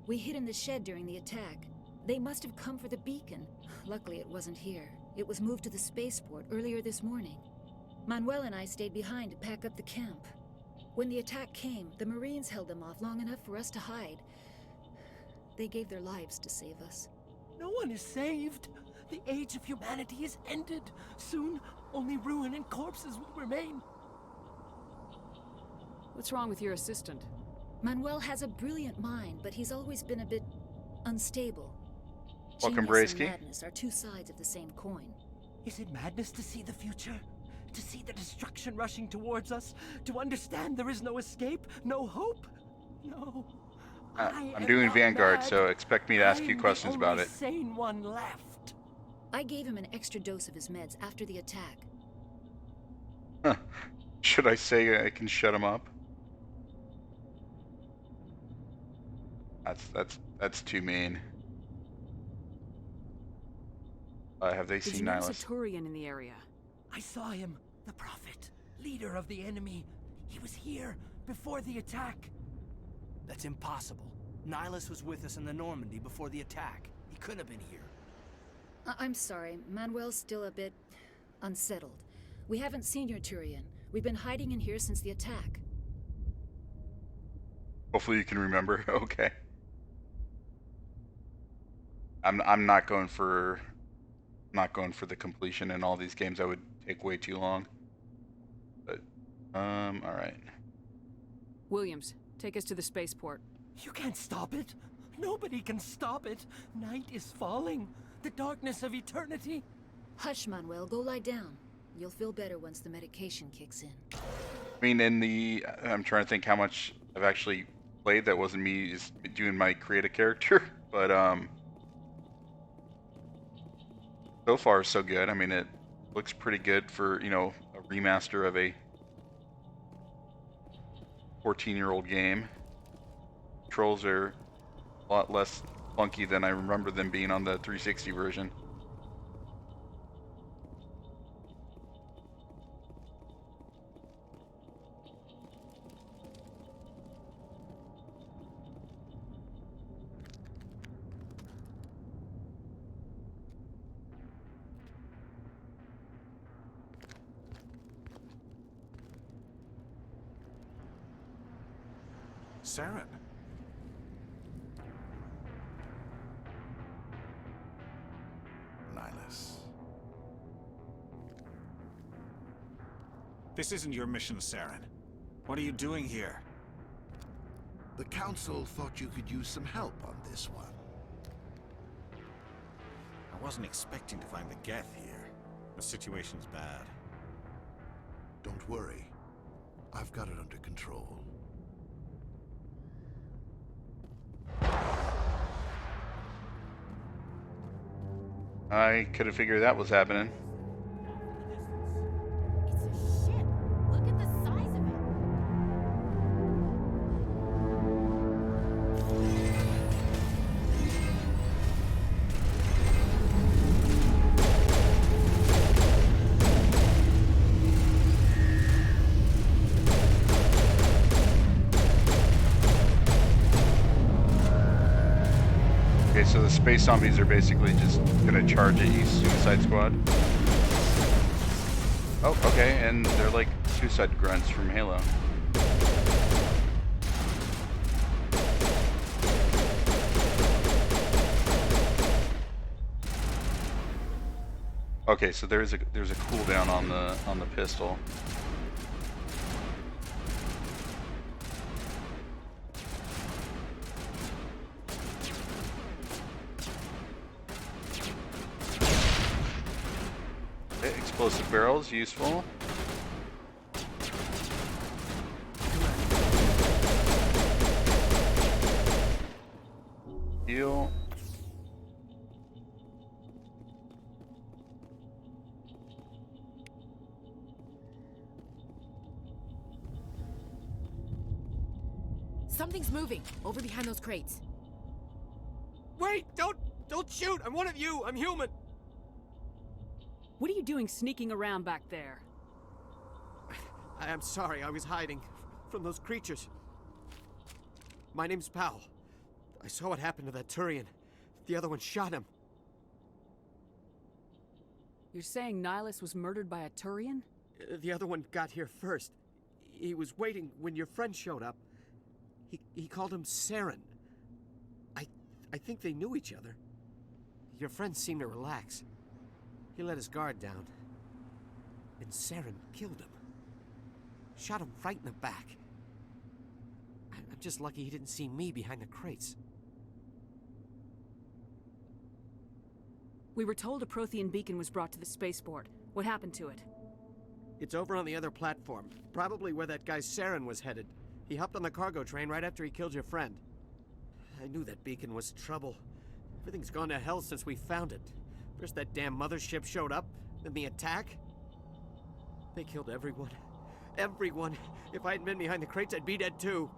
We hid in the shed during the attack. They must have come for the beacon. Luckily, it wasn't here. It was moved to the spaceport earlier this morning. Manuel and I stayed behind to pack up the camp. When the attack came, the Marines held them off long enough for us to hide. They gave their lives to save us. No one is saved. The age of humanity is ended. Soon, only ruin and corpses will remain. What's wrong with your assistant? Manuel has a brilliant mind, but he's always been a bit unstable. Welcome, Genius Braysky. and madness are two sides of the same coin. Is it madness to see the future? To see the destruction rushing towards us? To understand there is no escape? No hope? No. I'm doing Vanguard, so expect me to ask you questions about it. Sane one left. I gave him an extra dose of his meds after the attack. Huh. Should I say I can shut him up? That's too mean. Have they Did seen you notice Nihilus? a Turian in the area? I saw him. The Prophet. Leader of the enemy. He was here before the attack. That's impossible. Nihilus was with us in the Normandy before the attack. He couldn't have been here. I'm sorry. Manuel's still a bit unsettled. We haven't seen your Turian. We've been hiding in here since the attack. Hopefully you can remember. Okay. I'm not going for the completion in all these games. That would take way too long. But all right. Williams, take us to the spaceport. You can't stop it. Nobody can stop it. Night is falling. The darkness of eternity. Hush, Manuel. Go lie down. You'll feel better once the medication kicks in. I mean, I'm trying to think how much I've actually played that wasn't me just doing my create a character, but so far so good. I mean, it looks pretty good for, you know, a remaster of a 14-year-old game. Controls are a lot less funky than I remember them being on the 360 version. Saren. Nihilus. This isn't your mission, Saren. What are you doing here? The Council thought you could use some help on this one. I wasn't expecting to find the Geth here. The situation's bad. Don't worry. I've got it under control. I could have figured that was happening. Okay, so the space zombies are basically just gonna charge at you, Suicide Squad. Oh, okay, and they're like suicide grunts from Halo. Okay, so there's a cooldown on the pistol. Explosive barrels, useful. Heal. Something's moving over behind those crates. Wait! Don't shoot! I'm one of you! I'm human! What are you doing sneaking around back there? I'm sorry, I was hiding from those creatures. My name's Powell. I saw what happened to that Turian. The other one shot him. You're saying Nihilus was murdered by a Turian? The other one got here first. He was waiting when your friend showed up. He called him Saren. I think they knew each other. Your friend seemed to relax. He let his guard down. And Saren killed him. Shot him right in the back. I'm just lucky he didn't see me behind the crates. We were told a Prothean beacon was brought to the spaceport. What happened to it? It's over on the other platform, probably where that guy Saren was headed. He hopped on the cargo train right after he killed your friend. I knew that beacon was trouble. Everything's gone to hell since we found it. First that damn mothership showed up, then the attack. They killed everyone. Everyone. If I hadn't been behind the crates, I'd be dead too.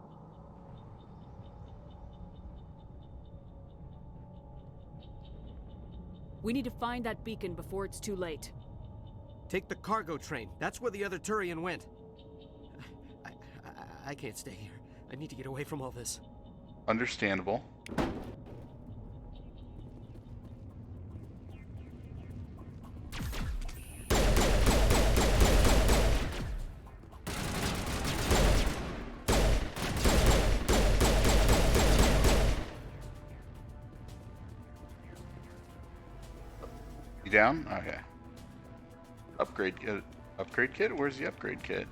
We need to find that beacon before it's too late. Take the cargo train. That's where the other Turian went. I can't stay here. I need to get away from all this. Understandable. You down? Okay. Upgrade kit. Upgrade kit? Where's the upgrade kit?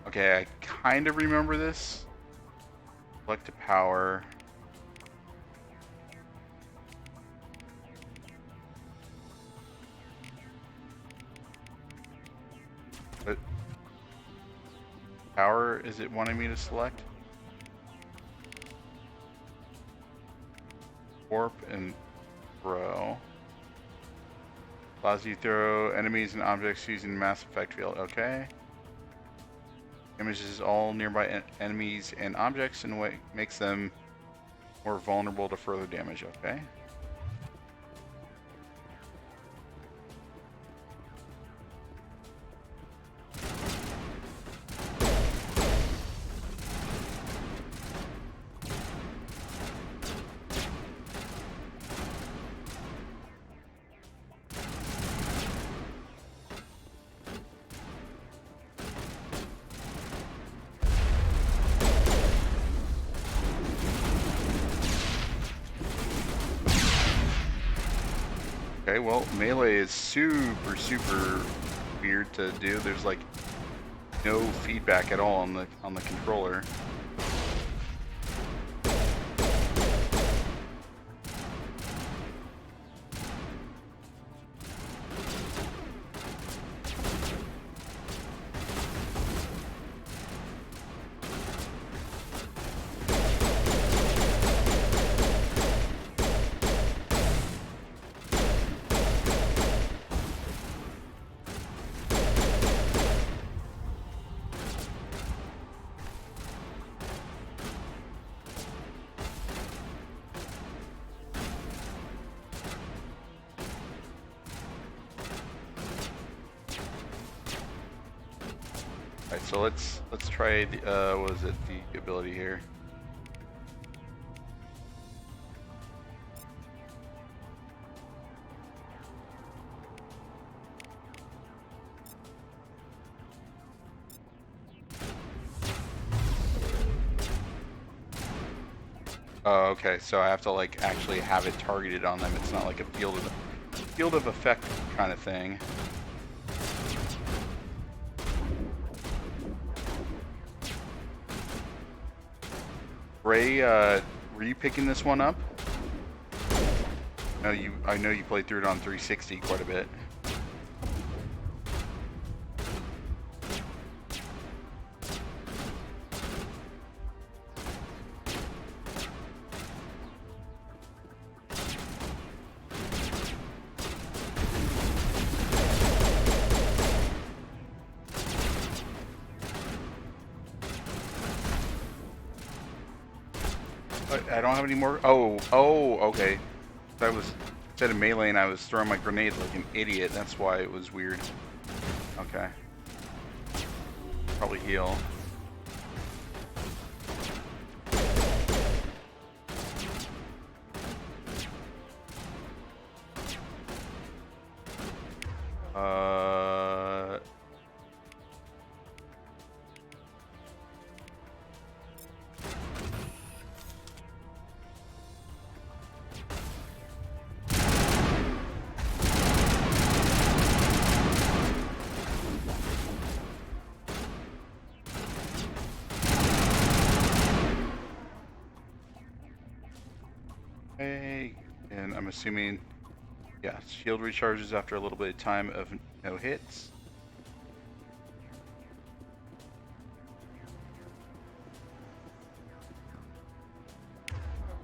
Okay, I kind of remember this. Select to power. But power, is it wanting me to select? Warp and throw. Allows you to throw enemies and objects using mass effect field. Okay. Damages all nearby enemies and objects in a way makes them more vulnerable to further damage. Okay. Okay, well, melee is super weird to do. There's like no feedback at all on the controller. Alright, so let's try the what is it, the ability here. Oh, okay, so I have to like actually have it targeted on them. It's not like a field of effect kind of thing. Ray, were you picking this one up? No, I know you played through it on 360 quite a bit. I don't have any more. Oh, okay. I was, instead of melee, and I was throwing my grenade like an idiot. That's why it was weird. Okay. Probably heal. I'm assuming, yeah, shield recharges after a little bit of time of no hits.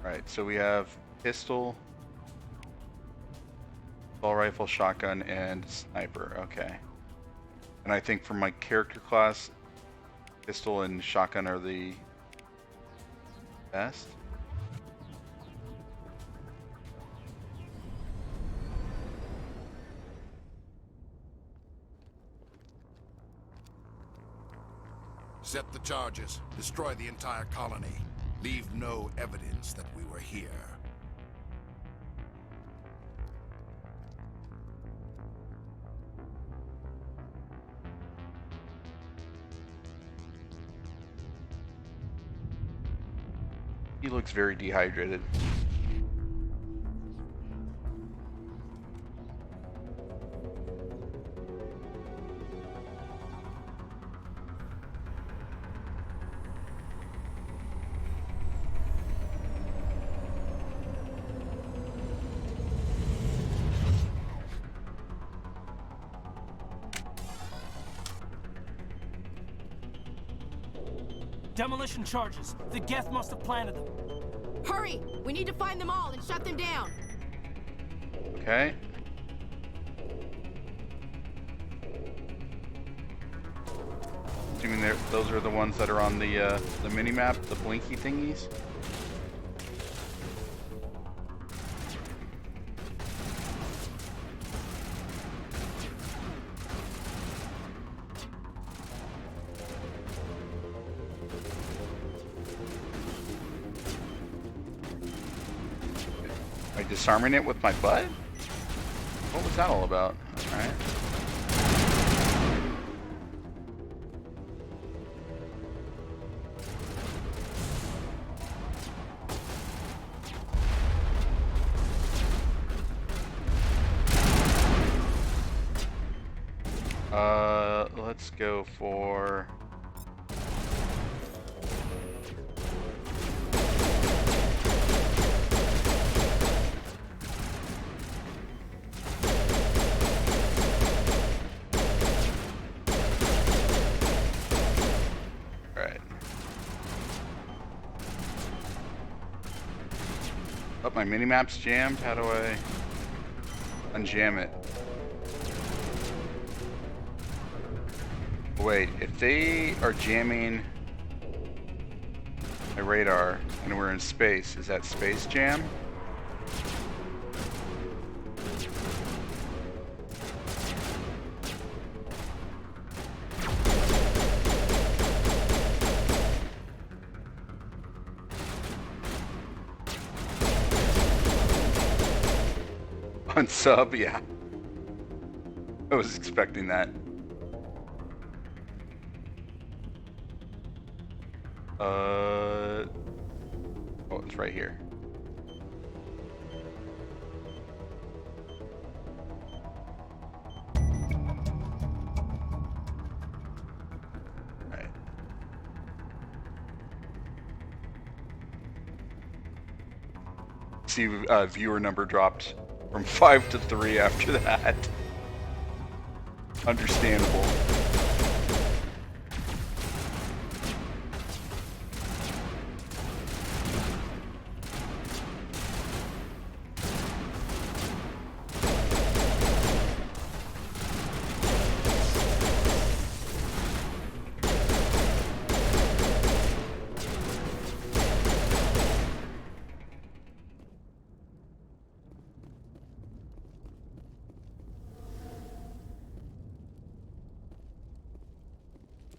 Alright, so we have pistol, assault rifle, shotgun, and sniper. Okay. And I think for my character class, pistol and shotgun are the best. Set the charges. Destroy the entire colony. Leave no evidence that we were here. He looks very dehydrated. Demolition charges. The Geth must have planted them. Hurry! We need to find them all and shut them down. Okay. Assuming those are the ones that are on the mini map, the blinky thingies. Am I disarming it with my butt? What was that all about? Alright. Let's go for... Oh, my mini-map's jammed. How do I unjam it? Wait, if they are jamming my radar and we're in space, is that space jam? Unsub, yeah. I was expecting that. Oh, it's right here. Right. See, viewer number dropped from 5 to 3 after that. Understandable.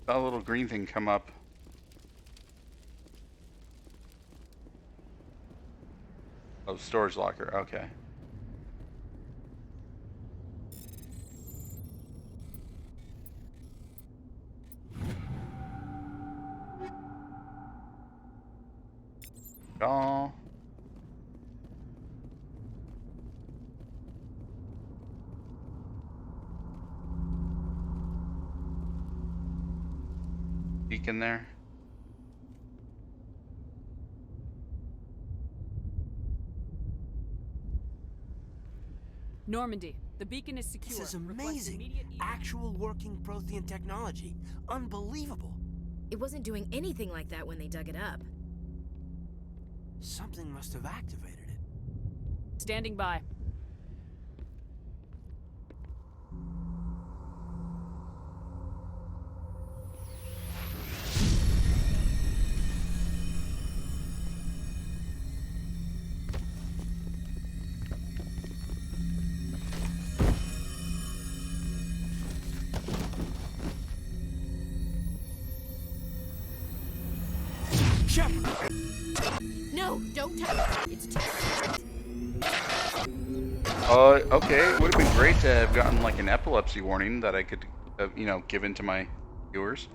Saw a little green thing come up. Oh, storage locker. Okay. Oh. Beacon there. Normandy, the beacon is secure. This is Request amazing. immediate Actual working Prothean technology. Unbelievable. It wasn't doing anything like that when they dug it up. Something must have activated it. Standing by. Shepard! No, don't touch it. It's too Okay, it would have been great to have gotten like an epilepsy warning that I could, you know, give in to my viewers.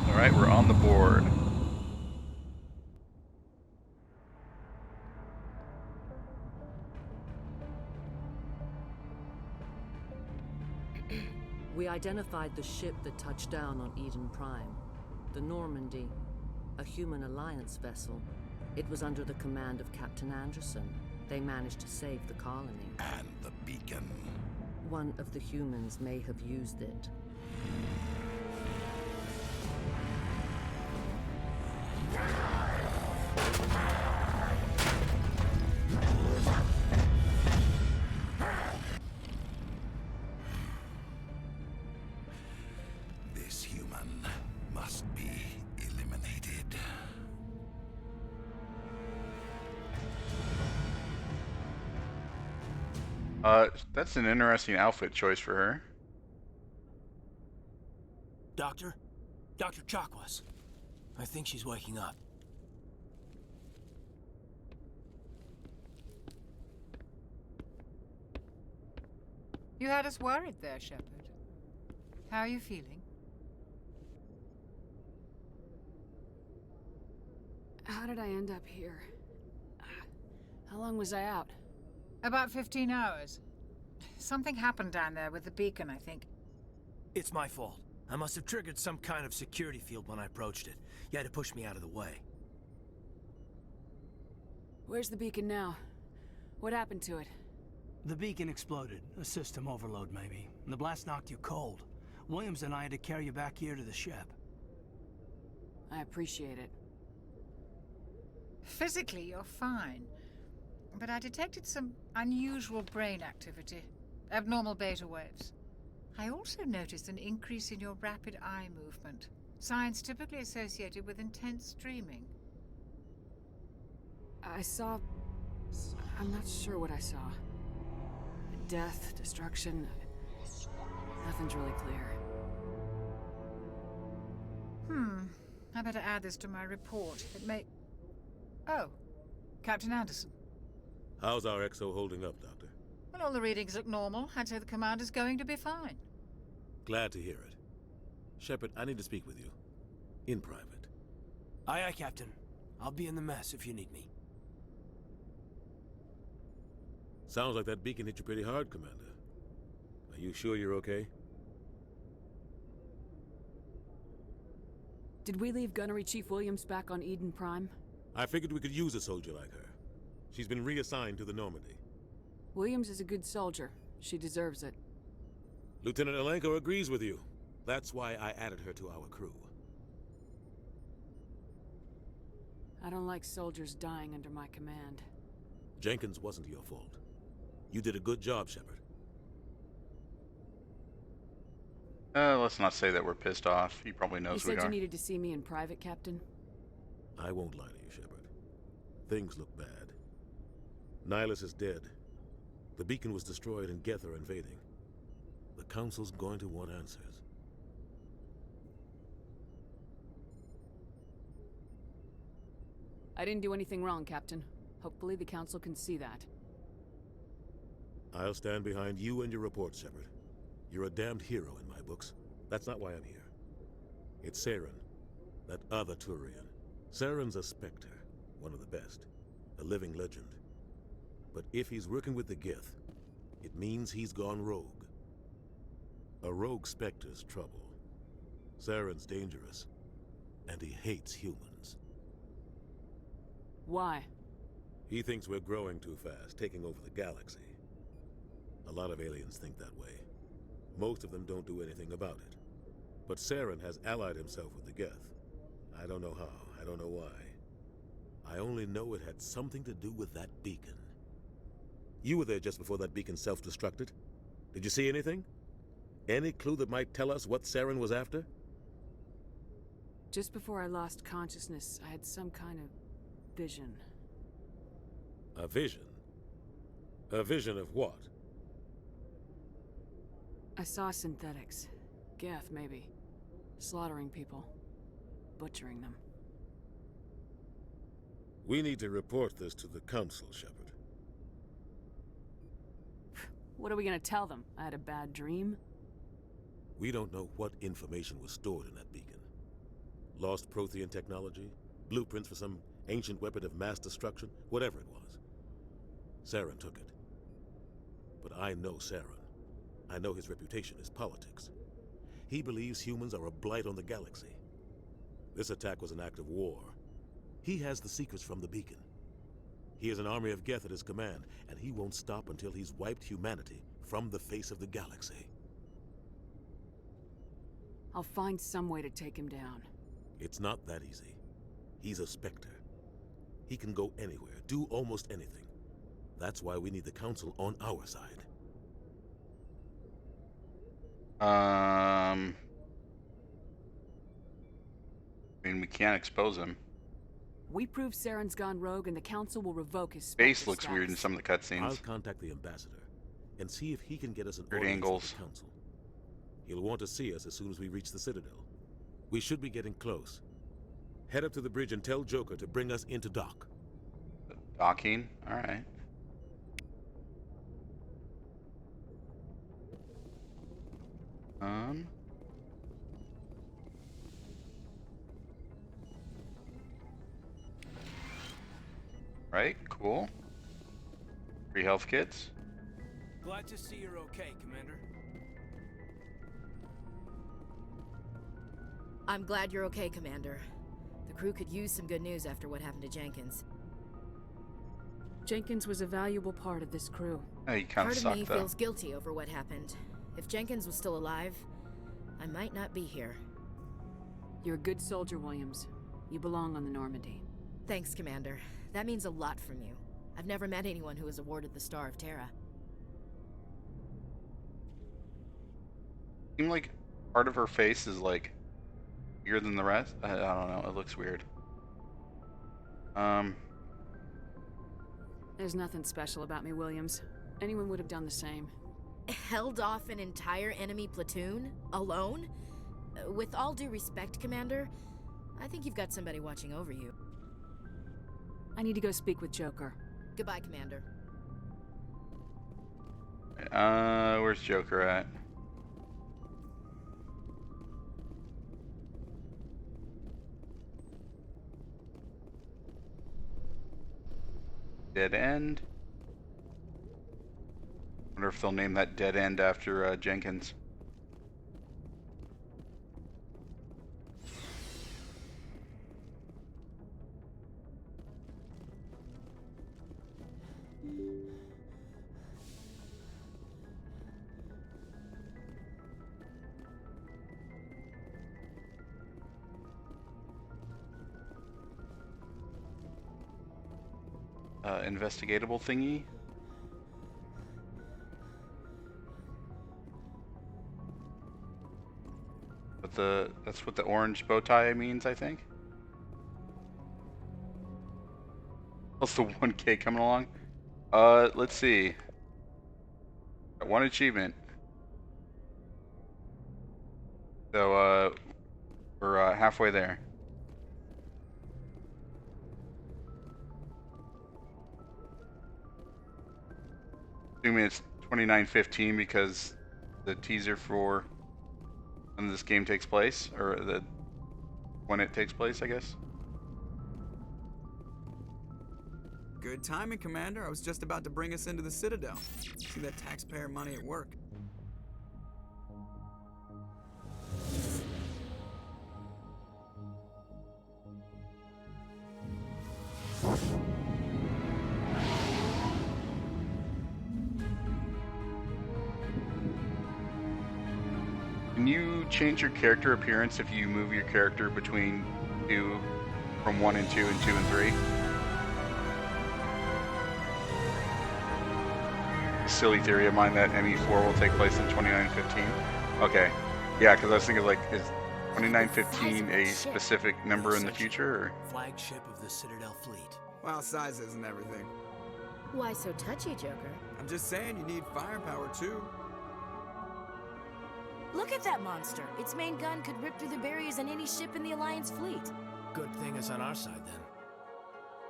All right, we're on the board. We identified the ship that touched down on Eden Prime. The Normandy, a human alliance vessel. It was under the command of Captain Anderson. They managed to save the colony. And the beacon. One of the humans may have used it. This human must be eliminated. That's an interesting outfit choice for her. Doctor? Dr. Chakwas. I think she's waking up. You had us worried there, Shepard. How are you feeling? How did I end up here? How long was I out? About 15 hours. Something happened down there with the beacon, I think. It's my fault. I must have triggered some kind of security field when I approached it. You had to push me out of the way. Where's the beacon now? What happened to it? The beacon exploded. A system overload, maybe. The blast knocked you cold. Williams and I had to carry you back here to the ship. I appreciate it. Physically, you're fine. But I detected some unusual brain activity. Abnormal beta waves. I also noticed an increase in your rapid eye movement. Signs typically associated with intense dreaming. I saw... I'm not sure what I saw. Death, destruction... Nothing's really clear. I better add this to my report. It may... Oh, Captain Anderson. How's our XO holding up, Doctor? Well, all the readings look normal. I'd say the commander's going to be fine. Glad to hear it. Shepard, I need to speak with you. In private. Aye, aye, Captain. I'll be in the mess if you need me. Sounds like that beacon hit you pretty hard, Commander. Are you sure you're okay? Did we leave Gunnery Chief Williams back on Eden Prime? I figured we could use a soldier like her. She's been reassigned to the Normandy. Williams is a good soldier. She deserves it. Lieutenant Alenko agrees with you. That's why I added her to our crew. I don't like soldiers dying under my command. Jenkins wasn't your fault. You did a good job, Shepard. Let's not say that we're pissed off. He probably knows You we said are. you needed to see me in private, Captain? I won't lie to you, Shepard. Things look bad. Nihilus is dead. The beacon was destroyed and Geth are invading. The Council's going to want answers. I didn't do anything wrong, Captain. Hopefully the Council can see that. I'll stand behind you and your report, Shepard. You're a damned hero in my books. That's not why I'm here. It's Saren, that other Turian. Saren's a Spectre, one of the best. A living legend. But if he's working with the Geth, It means he's gone rogue. A rogue Spectre's trouble. Saren's dangerous, and he hates humans. Why? He thinks we're growing too fast, taking over the galaxy. A lot of aliens think that way. Most of them don't do anything about it. But Saren has allied himself with the Geth. I don't know how, I don't know why. I only know it had something to do with that beacon. You were there just before that beacon self-destructed. Did you see anything? Any clue that might tell us what Saren was after? Just before I lost consciousness, I had some kind of vision. A vision? A vision of what? I saw synthetics. Geth, maybe. Slaughtering people. Butchering them. We need to report this to the Council, Shepard. What are we gonna tell them? I had a bad dream? We don't know what information was stored in that beacon. Lost Prothean technology? Blueprints for some ancient weapon of mass destruction? Whatever it was. Saren took it. But I know Saren. I know his reputation is politics. He believes humans are a blight on the galaxy. This attack was an act of war. He has the secrets from the beacon. He has an army of Geth at his command, and he won't stop until he's wiped humanity from the face of the galaxy. I'll find some way to take him down. It's not that easy. He's a Spectre. He can go anywhere, do almost anything. That's why we need the Council on our side. I mean, we can't expose him. We prove Saren's gone rogue and the Council will revoke his Face Spectre looks weird in status. some of the cutscenes. I'll contact the ambassador and see if he can get us an Weird audience angles. with the Council. He'll want to see us as soon as we reach the Citadel. We should be getting close. Head up to the bridge and tell Joker to bring us into dock. Docking? Alright. Right, cool. Free health kits. Glad to see you're okay, Commander. I'm glad you're okay, Commander. The crew could use some good news after what happened to Jenkins. Jenkins was a valuable part of this crew. Oh, he kind Part of of sucked, me though. feels guilty over what happened. If Jenkins was still alive, I might not be here. You're a good soldier, Williams. You belong on the Normandy. Thanks, Commander. That means a lot from you. I've never met anyone who was awarded the Star of Terra. Seemed like part of her face is like bigger than the rest. I don't know. It looks weird. There's nothing special about me, Williams. Anyone would have done the same. Held off an entire enemy platoon? Alone? With all due respect, Commander, I think you've got somebody watching over you. I need to go speak with Joker. Goodbye, Commander. Where's Joker at? Dead end. Wonder if they'll name that dead end after Jenkins. Investigatable thingy. But that's what the orange bow tie means, I think. What's the 1K coming along? Let's see. Got one achievement. So we're halfway there. Assuming it's 29:15 because the teaser for when this game takes place, or when it takes place, I guess. Good timing, Commander. I was just about to bring us into the Citadel. See that taxpayer money at work. Can you change your character appearance if you move your character between from 1 and 2 and 2 and 3? Silly theory of mine that ME4 will take place in 2915. Okay. Yeah, because I was thinking, like, is 2915 a specific number in the future? Or? Flagship of the Citadel fleet. Well, size isn't everything. Why so touchy, Joker? I'm just saying you need firepower, too. Look at that monster. Its main gun could rip through the barriers in any ship in the Alliance fleet. Good thing it's on our side, then.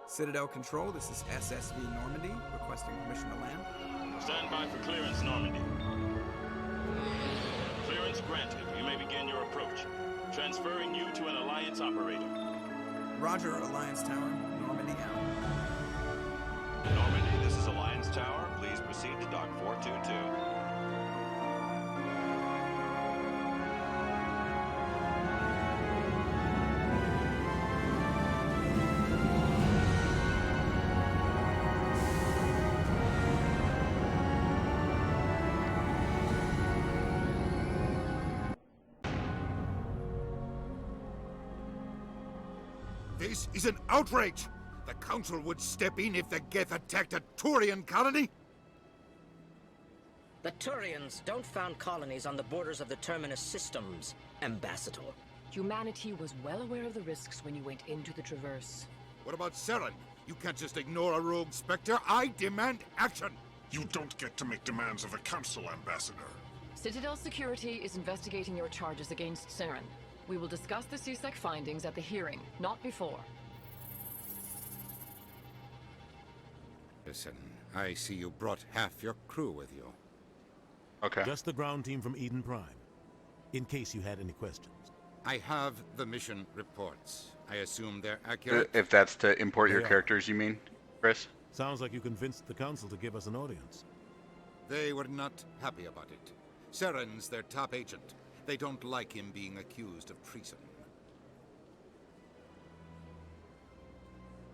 Citadel Control, this is SSV Normandy, requesting permission to land. Stand by for clearance, Normandy. Clearance granted. You may begin your approach. Transferring you to an Alliance operator. Roger, Alliance Tower. Normandy out. Normandy, this is Alliance Tower. Please proceed to Dock 422. This is an outrage! The Council would step in if the Geth attacked a Turian colony? The Turians don't found colonies on the borders of the Terminus systems, Ambassador. Humanity was well aware of the risks when you went into the Traverse. What about Saren? You can't just ignore a rogue Spectre. I demand action! You don't get to make demands of a Council, Ambassador. Citadel Security is investigating your charges against Saren. We will discuss the CSEC findings at the hearing, not before. Listen, I see you brought half your crew with you. Okay. Just the ground team from Eden Prime, in case you had any questions. I have the mission reports. I assume they're accurate? If that's to import your characters, you mean, Chris? Sounds like you convinced the Council to give us an audience. They were not happy about it. Saren's their top agent. They don't like him being accused of treason.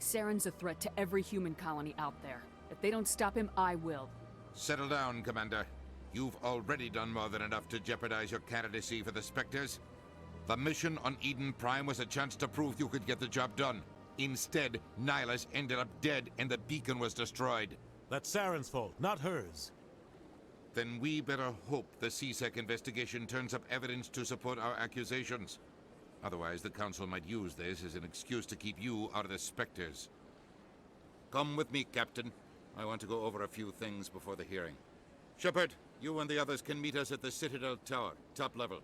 Saren's a threat to every human colony out there. If they don't stop him, I will. Settle down, Commander. You've already done more than enough to jeopardize your candidacy for the Spectres. The mission on Eden Prime was a chance to prove you could get the job done. Instead, Nihilus ended up dead and the beacon was destroyed. That's Saren's fault, not hers. Then we better hope the CSEC investigation turns up evidence to support our accusations. Otherwise, the Council might use this as an excuse to keep you out of the Spectres. Come with me, Captain. I want to go over a few things before the hearing. Shepard, you and the others can meet us at the Citadel Tower, top level.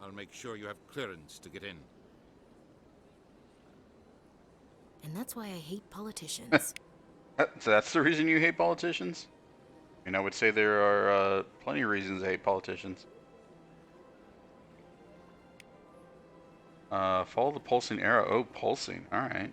I'll make sure you have clearance to get in. And that's why I hate politicians. So that's the reason you hate politicians? I mean, I would say there are plenty of reasons I hate politicians. Follow the pulsing arrow. Oh, pulsing. Alright.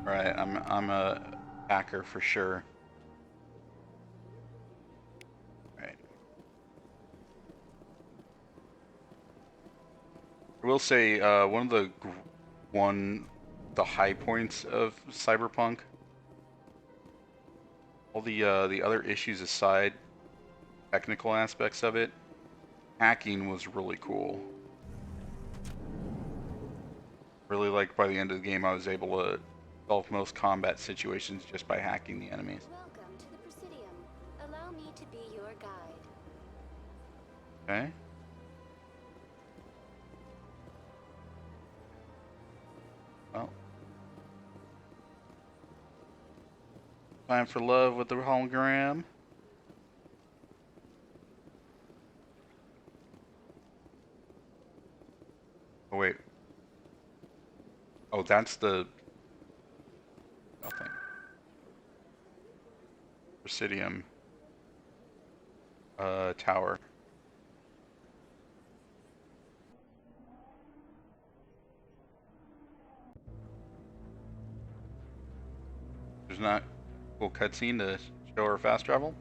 Right, I'm a hacker for sure. Right. I will say one of the high points of Cyberpunk. All the other issues aside, technical aspects of it, hacking was really cool. Really, like, by the end of the game, I was able to solve most combat situations just by hacking the enemies. Welcome to the Presidium. Allow me to be your guide. Okay. Well. Time for love with the hologram. Oh, wait. Oh, that's the Presidium tower. There's not a cool cutscene to show her fast travel.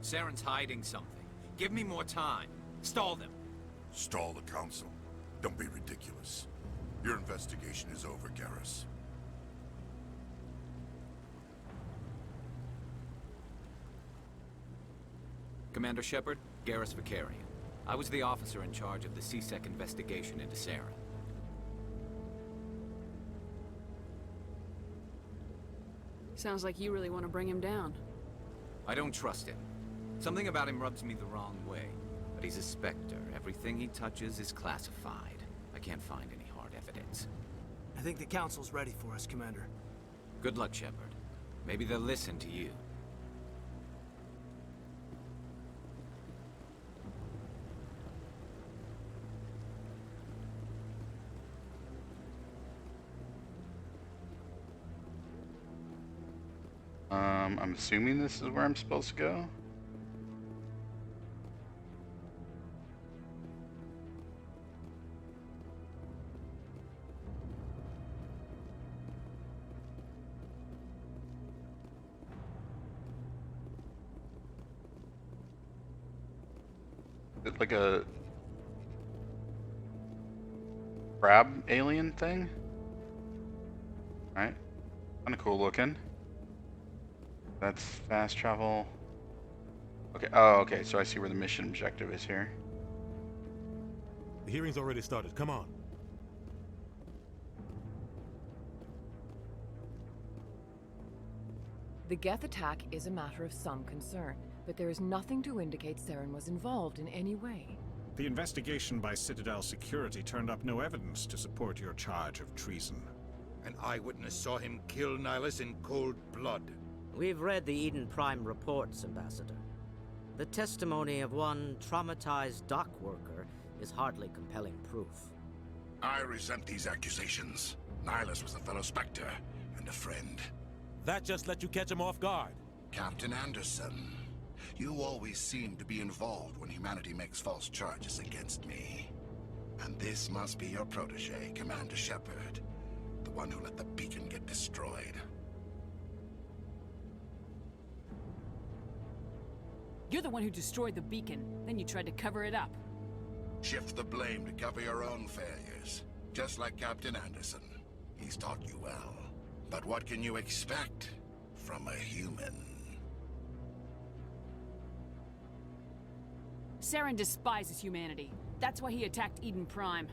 Saren's hiding something. Give me more time. Stall them. Stall the Council? Don't be ridiculous. Your investigation is over, Garrus. Commander Shepard, Garrus Vicarian. I was the officer in charge of the C-Sec investigation into Saren. Sounds like you really want to bring him down. I don't trust him. Something about him rubs me the wrong way. But he's a Spectre. Everything he touches is classified. I can't find any hard evidence. I think the Council's ready for us, Commander. Good luck, Shepard. Maybe they'll listen to you. I'm assuming this is where I'm supposed to go. Is it like a crab alien thing? Right? Kinda cool looking. That's fast travel. Okay, oh, okay, so I see where the mission objective is here. The hearing's already started. Come on. The Geth attack is a matter of some concern, but there is nothing to indicate Saren was involved in any way. The investigation by Citadel Security turned up no evidence to support your charge of treason. An eyewitness saw him kill Nihilus in cold blood. We've read the Eden Prime reports, Ambassador. The testimony of one traumatized dock worker is hardly compelling proof. I resent these accusations. Nihilus was a fellow Spectre and a friend. That just let you catch him off guard. Captain Anderson, you always seem to be involved when humanity makes false charges against me. And this must be your protege, Commander Shepard, the one who let the beacon get destroyed. You're the one who destroyed the beacon, then you tried to cover it up. Shift the blame to cover your own failures, just like Captain Anderson. He's taught you well. But what can you expect from a human? Saren despises humanity. That's why he attacked Eden Prime.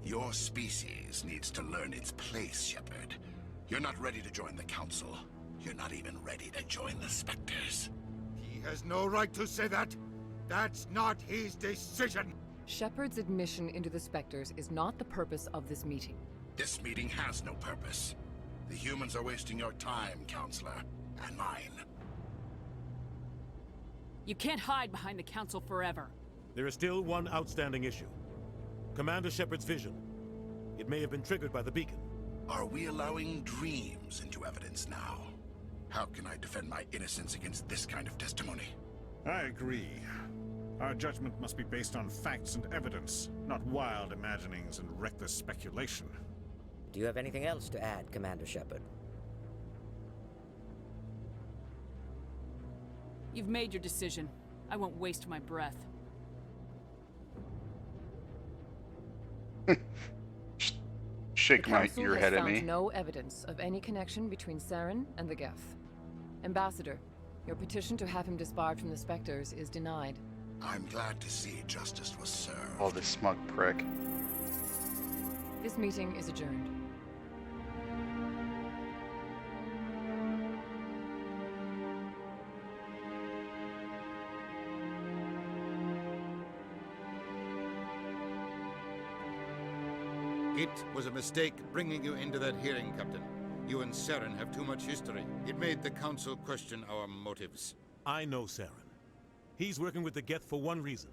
Your species needs to learn its place, Shepard. You're not ready to join the Council. You're not even ready to join the Spectres. He has no right to say that. That's not his decision. Shepard's admission into the Spectres is not the purpose of this meeting. This meeting has no purpose. The humans are wasting your time, Counselor, and mine. You can't hide behind the Council forever. There is still one outstanding issue. Commander Shepard's vision. It may have been triggered by the beacon. Are we allowing dreams into evidence now? How can I defend my innocence against this kind of testimony? I agree. Our judgment must be based on facts and evidence, not wild imaginings and reckless speculation. Do you have anything else to add, Commander Shepard? You've made your decision. I won't waste my breath. Shake your head at me. Found no evidence of any connection between Saren and the Geth. Ambassador, your petition to have him disbarred from the Spectres is denied. I'm glad to see justice was served. Oh, this smug prick. This meeting is adjourned. It was a mistake bringing you into that hearing, Captain. You and Saren have too much history. It made the Council question our motives. I know Saren. He's working with the Geth for one reason.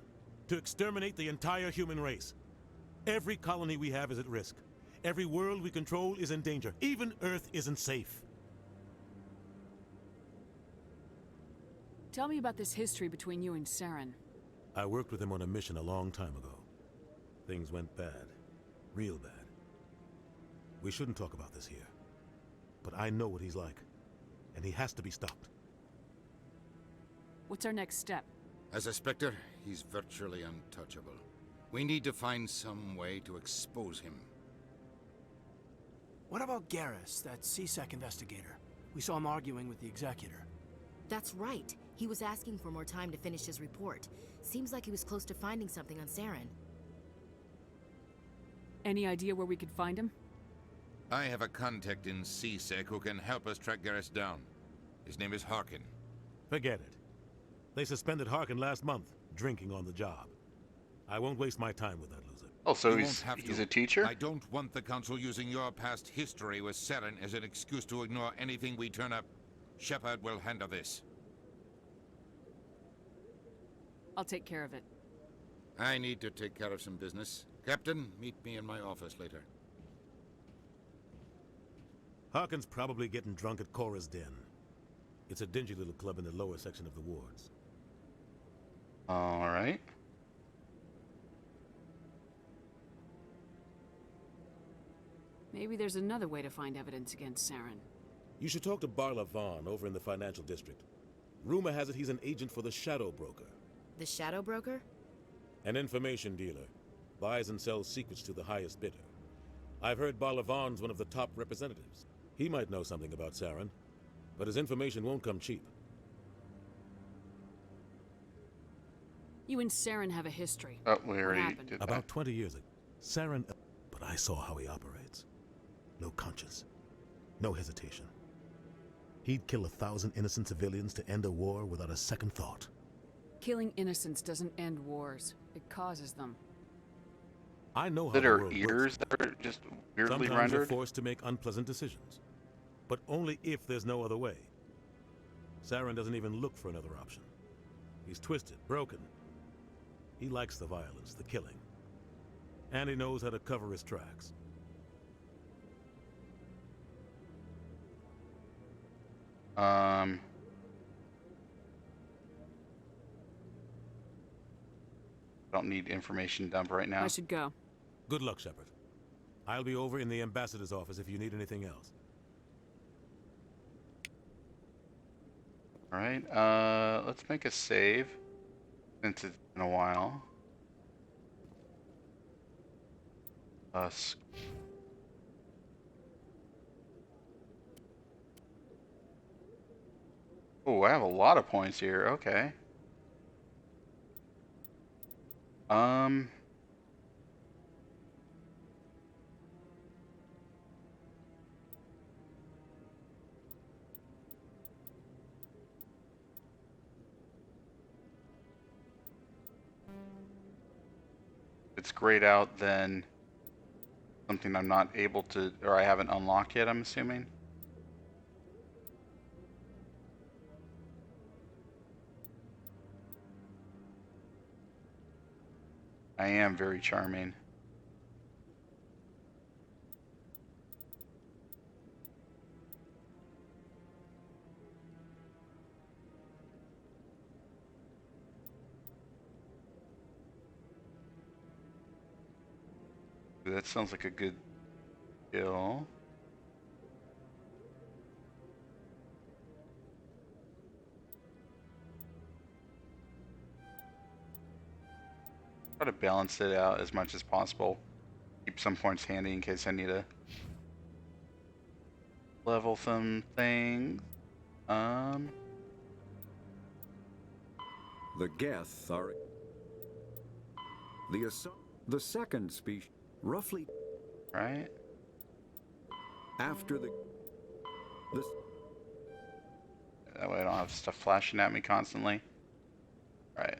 To exterminate the entire human race. Every colony we have is at risk. Every world we control is in danger. Even Earth isn't safe. Tell me about this history between you and Saren. I worked with him on a mission a long time ago. Things went bad. Real bad. We shouldn't talk about this here. But I know what he's like. And he has to be stopped. What's our next step? As a Spectre, he's virtually untouchable. We need to find some way to expose him. What about Garrus, that CSEC investigator? We saw him arguing with the Executor. That's right. He was asking for more time to finish his report. Seems like he was close to finding something on Saren. Any idea where we could find him? I have a contact in CSEC who can help us track Garrus down. His name is Harkin. Forget it. They suspended Harkin last month, drinking on the job. I won't waste my time with that loser. Oh, so You he's won't have he's to. a teacher? I don't want the Council using your past history with Saren as an excuse to ignore anything we turn up. Shepard will handle this. I'll take care of it. I need to take care of some business. Captain, meet me in my office later. Harkin's probably getting drunk at Cora's Den. It's a dingy little club in the lower section of the wards. All right. Maybe there's another way to find evidence against Saren. You should talk to Barla Vaughn over in the financial district. Rumor has it he's an agent for the Shadow Broker. The Shadow Broker? An information dealer. Buys and sells secrets to the highest bidder. I've heard Barla Vaughn's one of the top representatives. He might know something about Saren, but his information won't come cheap. You and Saren have a history. Oh, we What already happened? did that. About 20 years ago, Saren... But I saw how he operates. No conscience. No hesitation. He'd kill 1,000 innocent civilians to end a war without a second thought. Killing innocents doesn't end wars. It causes them. I know how That the are world ears works. that are just weirdly Sometimes rendered? you're forced to make unpleasant decisions. But only if there's no other way. Saren doesn't even look for another option. He's twisted, broken. He likes the violence, the killing. And he knows how to cover his tracks. Don't need information dump right now. I should go. Good luck, Shepard. I'll be over in the ambassador's office if you need anything else. All right. Let's make a save since it's been a while. Us. Oh, I have a lot of points here. Okay. It's grayed out, then something I'm not able to, or I haven't unlocked yet, I'm assuming. I am very charming. That sounds like a good deal. Try to balance it out as much as possible. Keep some points handy in case I need to level some things. The Geth are the second species, roughly right after the that way I don't have stuff flashing at me constantly. Right.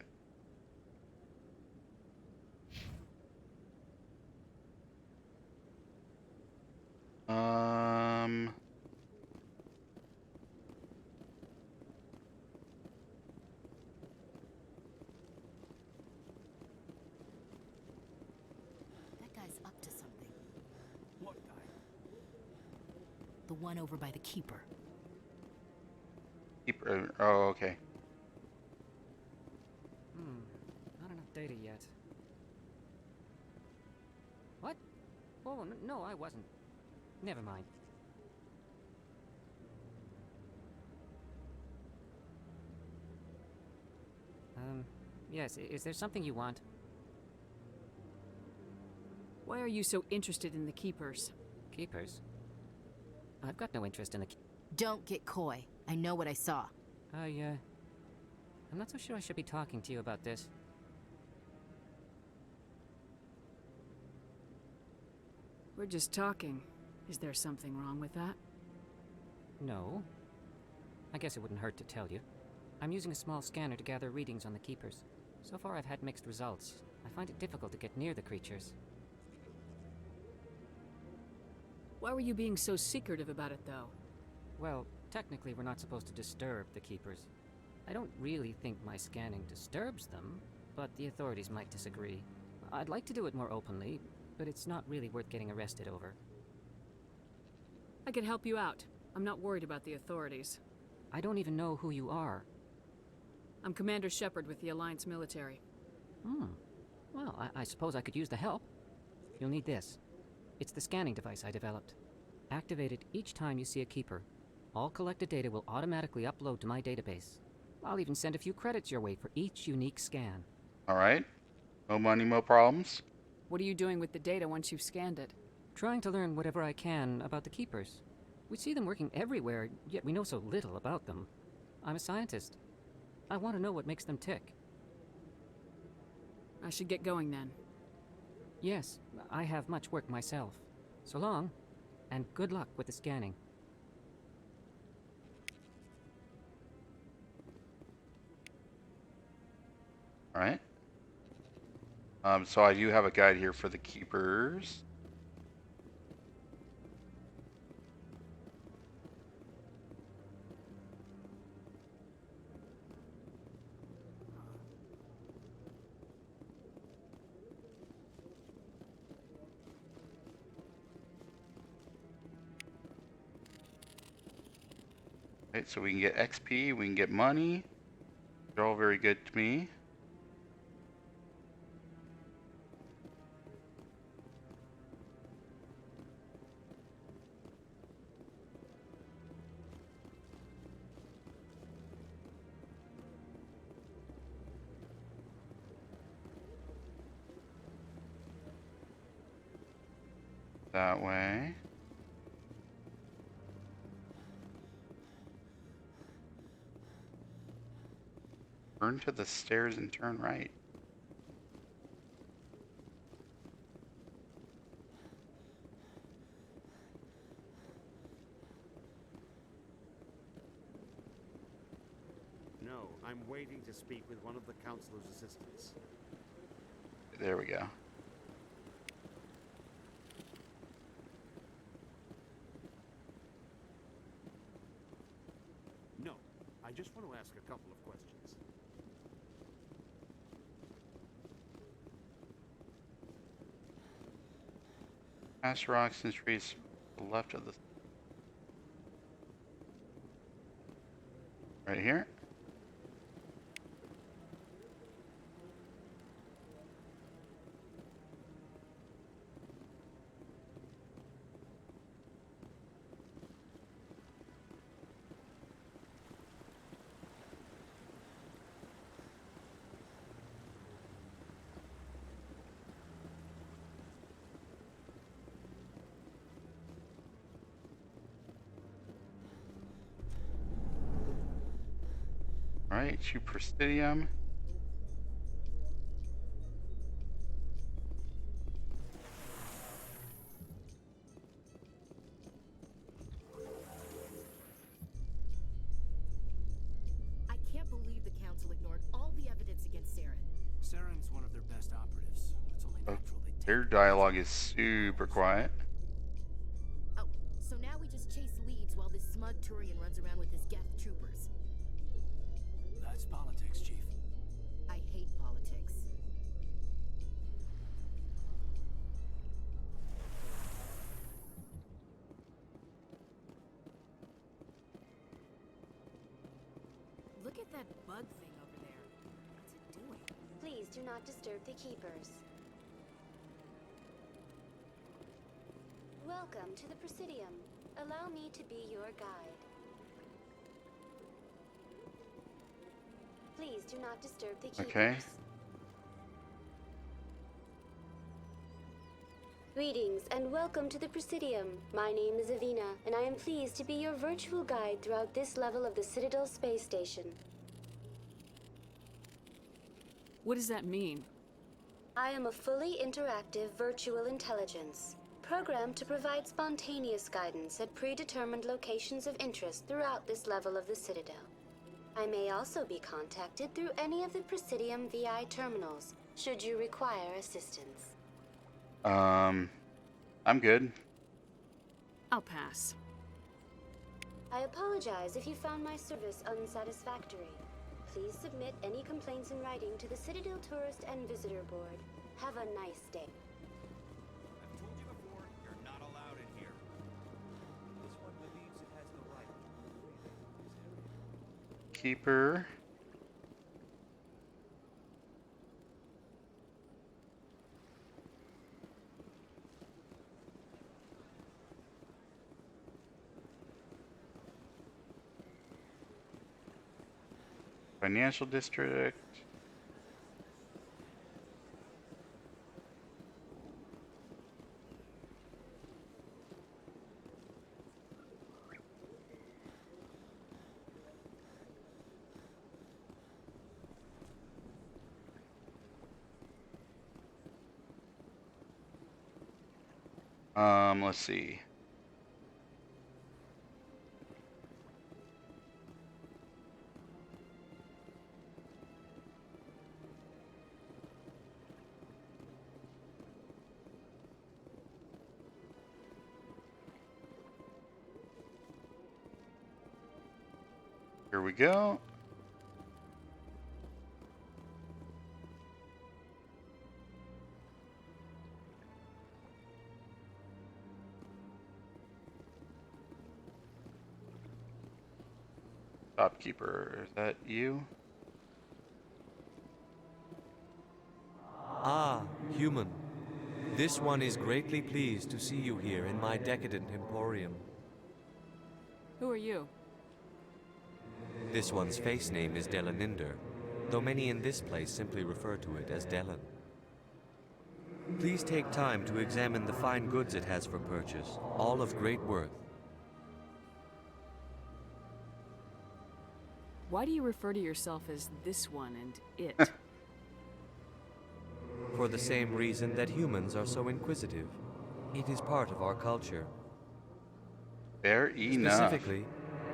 The one over by the Keeper. Keeper. Oh, okay. Not enough data yet. What? Oh, no, I wasn't. Never mind. Yes, is there something you want? Why are you so interested in the Keepers? Keepers? I've got no interest in the... Don't get coy. I know what I saw. I'm not so sure I should be talking to you about this. We're just talking. Is there something wrong with that? No. I guess it wouldn't hurt to tell you. I'm using a small scanner to gather readings on the Keepers. So far I've had mixed results. I find it difficult to get near the creatures. Why were you being so secretive about it, though? Well, technically we're not supposed to disturb the Keepers. I don't really think my scanning disturbs them, but the authorities might disagree. I'd like to do it more openly, but it's not really worth getting arrested over. I could help you out. I'm not worried about the authorities. I don't even know who you are. I'm Commander Shepard with the Alliance military. Well, I suppose I could use the help. You'll need this. It's the scanning device I developed. Activate it each time you see a Keeper. All collected data will automatically upload to my database. I'll even send a few credits your way for each unique scan. Alright. No money, no problems. What are you doing with the data once you've scanned it? Trying to learn whatever I can about the Keepers. We see them working everywhere, yet we know so little about them. I'm a scientist. I want to know what makes them tick. I should get going then. Yes, I have much work myself. So long, and good luck with the scanning. Alright. So I do have a guide here for the Keepers. Right, so we can get XP, we can get money. They're all very good to me. That way. Turn to the stairs and turn right. No, I'm waiting to speak with one of the Councilor's assistants. There we go. No, I just want to ask a couple of questions. Past rocks and trees to the left of the... Right here. Alright, Superstidium. I can't believe the Council ignored all the evidence against Saren. Saren's one of their best operatives. It's only natural they take. Their dialogue is super quiet. Oh, so now we just chase leads while this smug Turian runs around with his Geth troopers. That's politics, Chief. I hate politics. that bug thing over there? What's it doing? Please do not disturb the keepers. Welcome to the Presidium. Allow me to be your guide. Please do not disturb the keepers. Okay. Greetings and welcome to the Presidium. My name is Avina, and I am pleased to be your virtual guide throughout this level of the Citadel space station. What does that mean? I am a fully interactive virtual intelligence, programmed to provide spontaneous guidance at predetermined locations of interest throughout this level of the Citadel. I may also be contacted through any of the Presidium VI terminals, should you require assistance. I'm good. I'll pass. I apologize if you found my service unsatisfactory. Please submit any complaints in writing to the Citadel Tourist and Visitor Board. Have a nice day. I've told you before, you're not allowed in here. This one believes it has the right. Keeper. Financial district. Let's see. Here we go. Shopkeeper, is that you? Ah, human. This one is greatly pleased to see you here in my decadent emporium. Who are you? This one's face name is Delaninder, though many in this place simply refer to it as Delan. Please take time to examine the fine goods it has for purchase, all of great worth. Why do you refer to yourself as this one and it? For the same reason that humans are so inquisitive. It is part of our culture. Fair enough. Specifically,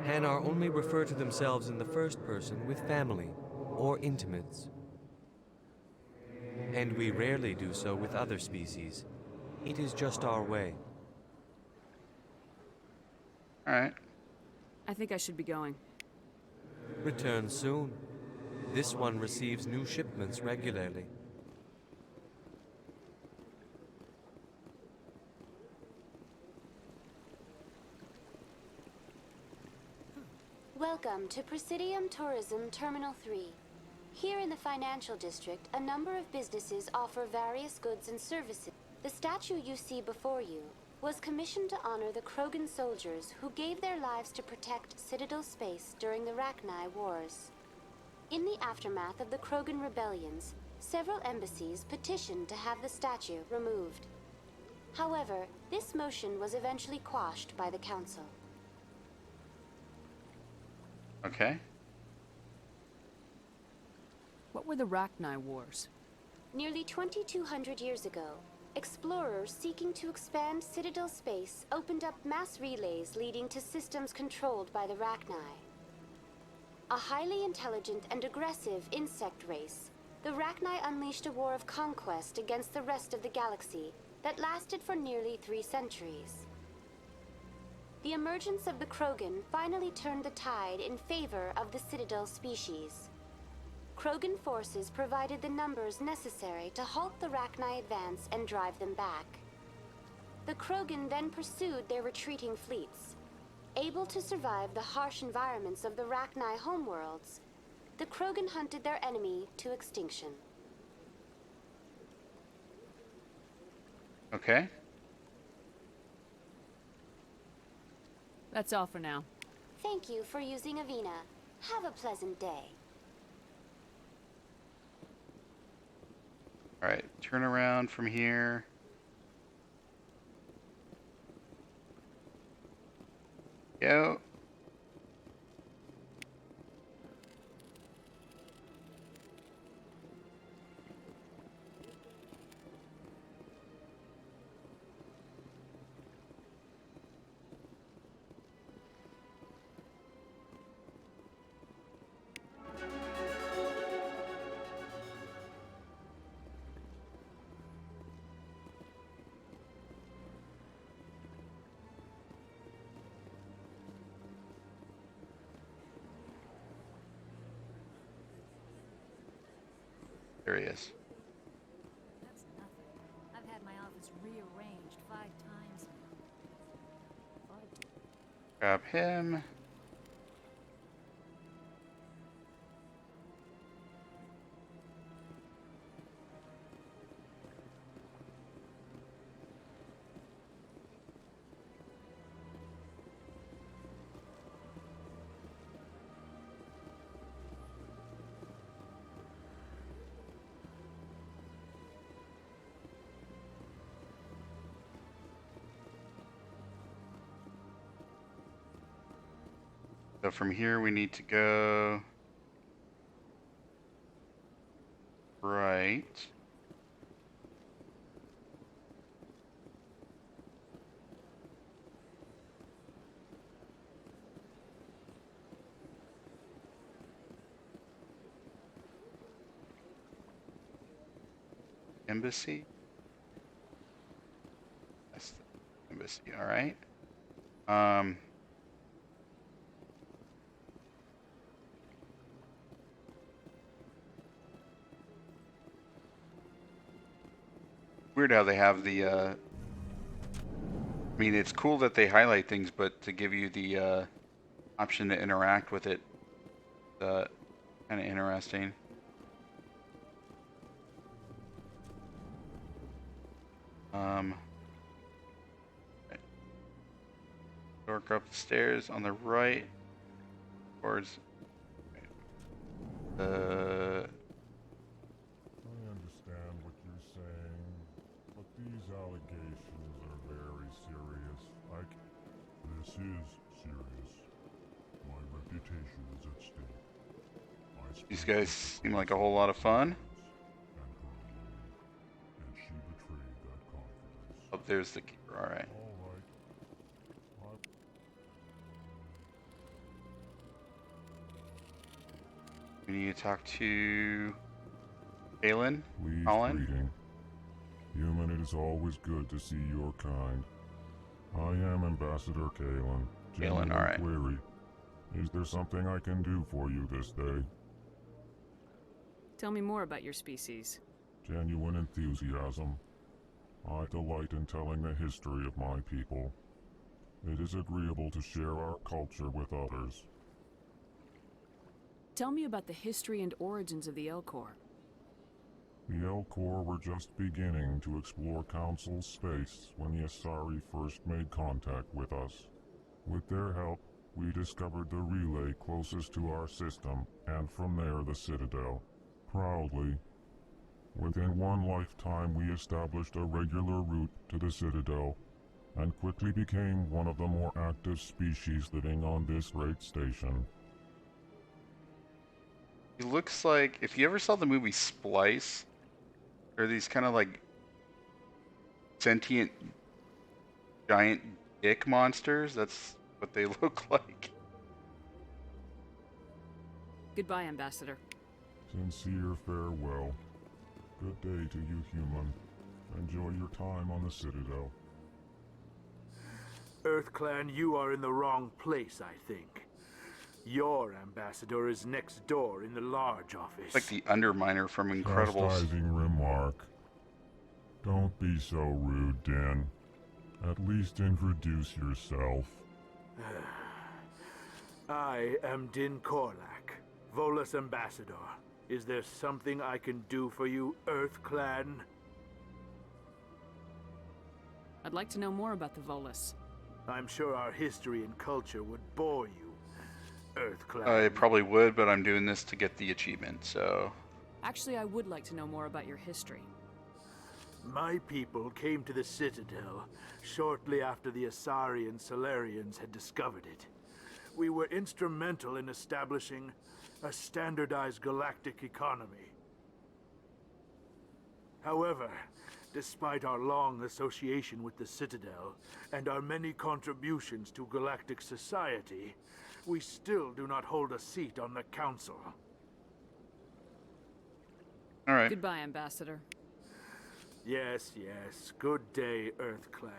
Hanar only refer to themselves in the first person with family or intimates. And we rarely do so with other species. It is just our way. Alright. I think I should be going. Return soon. This one receives new shipments regularly. Welcome to Presidium Tourism Terminal 3. Here in the financial district, a number of businesses offer various goods and services. The statue you see before you was commissioned to honor the Krogan soldiers who gave their lives to protect Citadel space during the Rachni Wars. In the aftermath of the Krogan rebellions, several embassies petitioned to have the statue removed. However, this motion was eventually quashed by the Council. Okay. What were the Rachni Wars? Nearly 2,200 years ago, explorers seeking to expand Citadel space opened up mass relays leading to systems controlled by the Rachni. A highly intelligent and aggressive insect race, the Rachni unleashed a war of conquest against the rest of the galaxy that lasted for nearly 3 centuries. The emergence of the Krogan finally turned the tide in favor of the Citadel species. Krogan forces provided the numbers necessary to halt the Rachni advance and drive them back. The Krogan then pursued their retreating fleets. Able to survive the harsh environments of the Rachni homeworlds, the Krogan hunted their enemy to extinction. Okay. That's all for now. Thank you for using Avina. Have a pleasant day. Alright, turn around from here. Go. There he is. That's nothing. I've had my office rearranged 5 times now. Grab him. So from here we need to go right. Embassy? That's the embassy, alright. Weird how they have the, I mean, it's cool that they highlight things, but to give you the option to interact with it, kind of interesting. Work up the stairs on the right towards I understand what you're saying, but these allegations are very serious. This is serious. My reputation is at stake. These guys seem like a whole lot of fun. And she betrayed that confidence. Oh, there's the keeper. All right. We need to talk to Galen. Please, Colin. greeting. Human, it is always good to see your kind. I am Ambassador Kalen. Galen, all right. Query. Is there something I can do for you this day? Tell me more about your species. Genuine enthusiasm. I delight in telling the history of my people. It is agreeable to share our culture with others. Tell me about the history and origins of the Elcor. The Elcor were just beginning to explore Council space when the Asari first made contact with us. With their help, we discovered the relay closest to our system, and from there the Citadel. Proudly, within one lifetime we established a regular route to the Citadel, and quickly became one of the more active species living on this great station. He looks like, if you ever saw the movie Splice, there are these kind of like sentient giant dick monsters. That's what they look like. Goodbye, Ambassador. Sincere farewell. Good day to you, human. Enjoy your time on the Citadel. EarthClan, you are in the wrong place, I think. Your ambassador is next door in the large office. Like the Underminer from Incredibles. Chastising remark. Don't be so rude, Din. At least introduce yourself. I am Din Korlak, Volus Ambassador, is there something I can do for you, Earth Clan? I'd like to know more about the Volus. I'm sure our history and culture would bore you, Earth Clan. I probably would, but I'm doing this to get the achievement, so... Actually, I would like to know more about your history. My people came to the Citadel shortly after the Asari and Solarians had discovered it. We were instrumental in establishing a standardized galactic economy. However, despite our long association with the Citadel and our many contributions to galactic society, we still do not hold a seat on the Council. All right. Goodbye, Ambassador. Yes, yes. Good day, Earth Clan.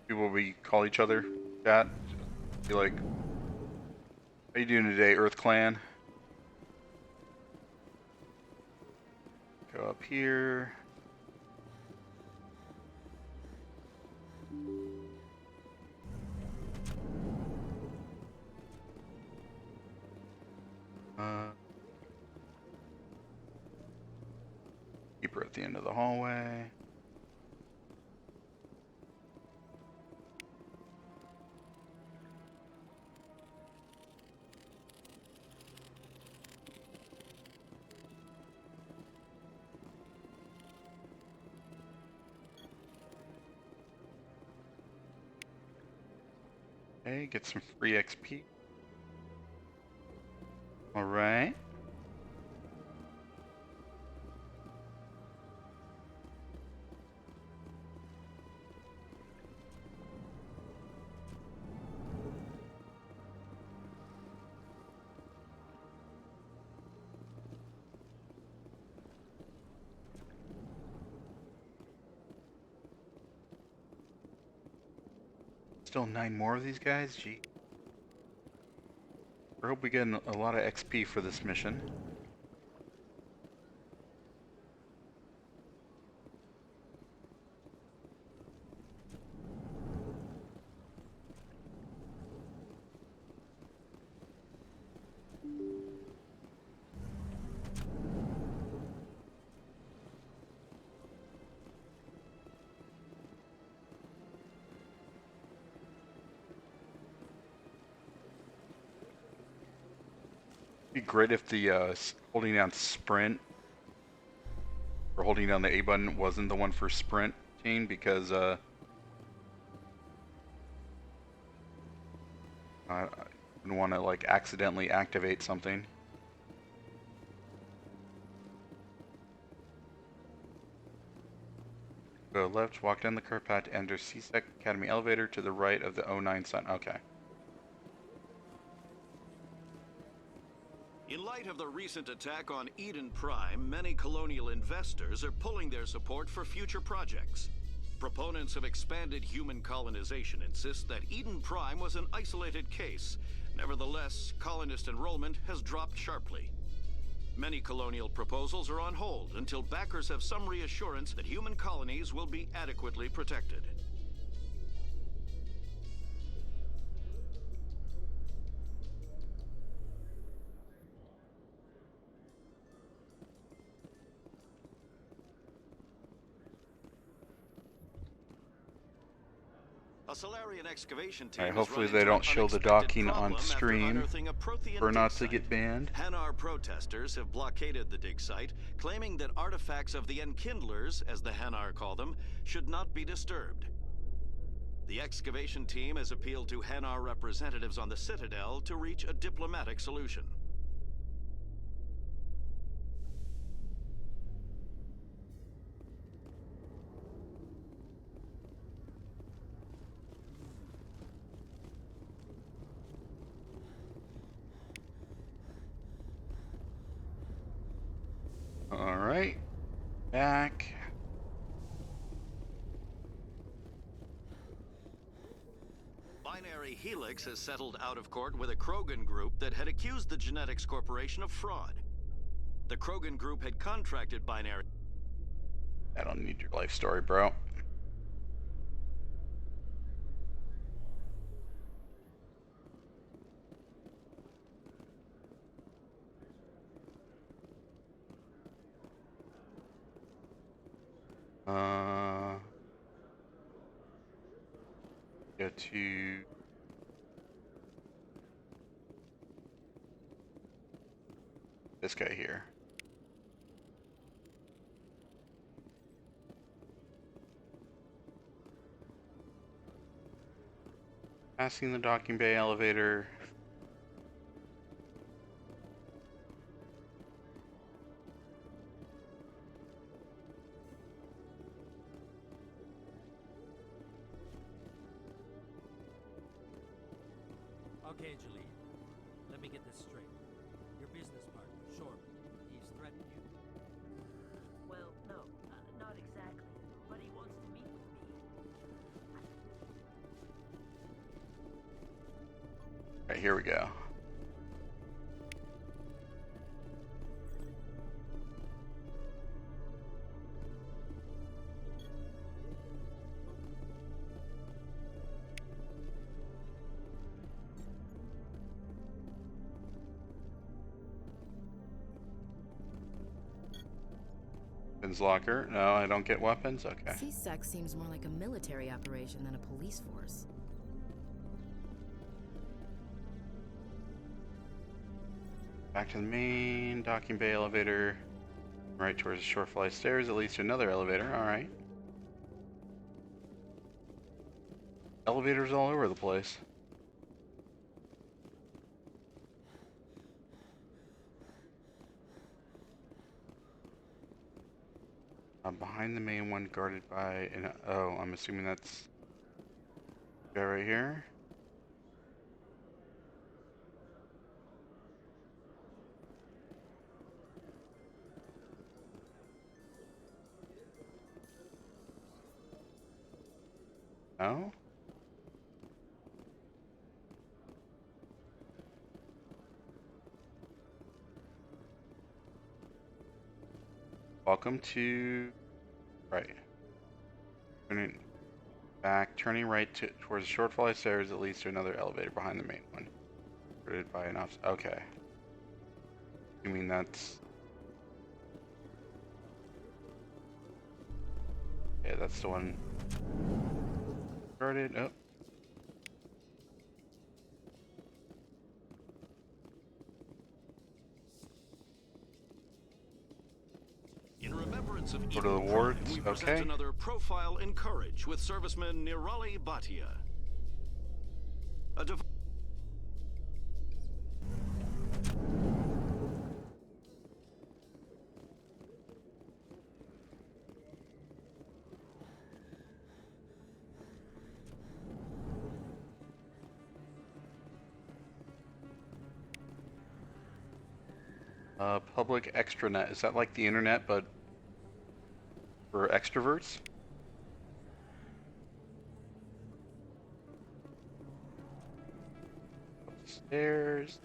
People we call each other that. Be like, how you doing today, Earth Clan? Go up here. Keep her at the end of the hallway. Okay, get some free XP. All right. Still 9 more of these guys? Gee. I hope we get a lot of XP for this mission. It'd be great if the holding down sprint or holding down the A button wasn't the one for sprinting, because I wouldn't want to like accidentally activate something. Go left, walk down the curb path to enter CSEC Academy elevator to the right of the 09 sign. Okay. In light of the recent attack on Eden Prime, many colonial investors are pulling their support for future projects. Proponents of expanded human colonization insist that Eden Prime was an isolated case. Nevertheless, colonist enrollment has dropped sharply. Many colonial proposals are on hold until backers have some reassurance that human colonies will be adequately protected. A Solarian excavation team hopefully they don't show the docking on stream for not to get banned. Hanar protesters have blockaded the dig site, claiming that artifacts of the Enkindlers, as the Hanar call them, should not be disturbed. The excavation team has appealed to Hanar representatives on the Citadel to reach a diplomatic solution. Alright, back. Binary Helix has settled out of court with a Krogan group that had accused the Genetics Corporation of fraud. The Krogan group had contracted Binary... I don't need your life story, bro. Go to this guy here. Passing the docking bay elevator. Okay, Julie. Let me get this straight. Your business partner, Shepard, he's threatened you? Well, no, not exactly. But he wants to meet with me. Alright, here we go. Weapons locker. No, I don't get weapons? Okay. CSEC seems more like a military operation than a police force. Back to the main docking bay elevator. Right towards the short flight stairs. It leads to another elevator. Alright. Elevators all over the place. Behind the main one, guarded by an... Oh, I'm assuming that's... guy right here. No? Welcome to... Right. Turning back, turning right towards the short flight stairs that leads to another elevator behind the main one. Guarded by an officer. Okay. You mean that's... Yeah, that's the one. Guarded. Oh. In remembrance of Go to the Eden wards. Prime, we present Okay. another profile in courage with serviceman Nirali Bhatia. A Public extranet. Is that like the internet, but for extroverts? Upstairs.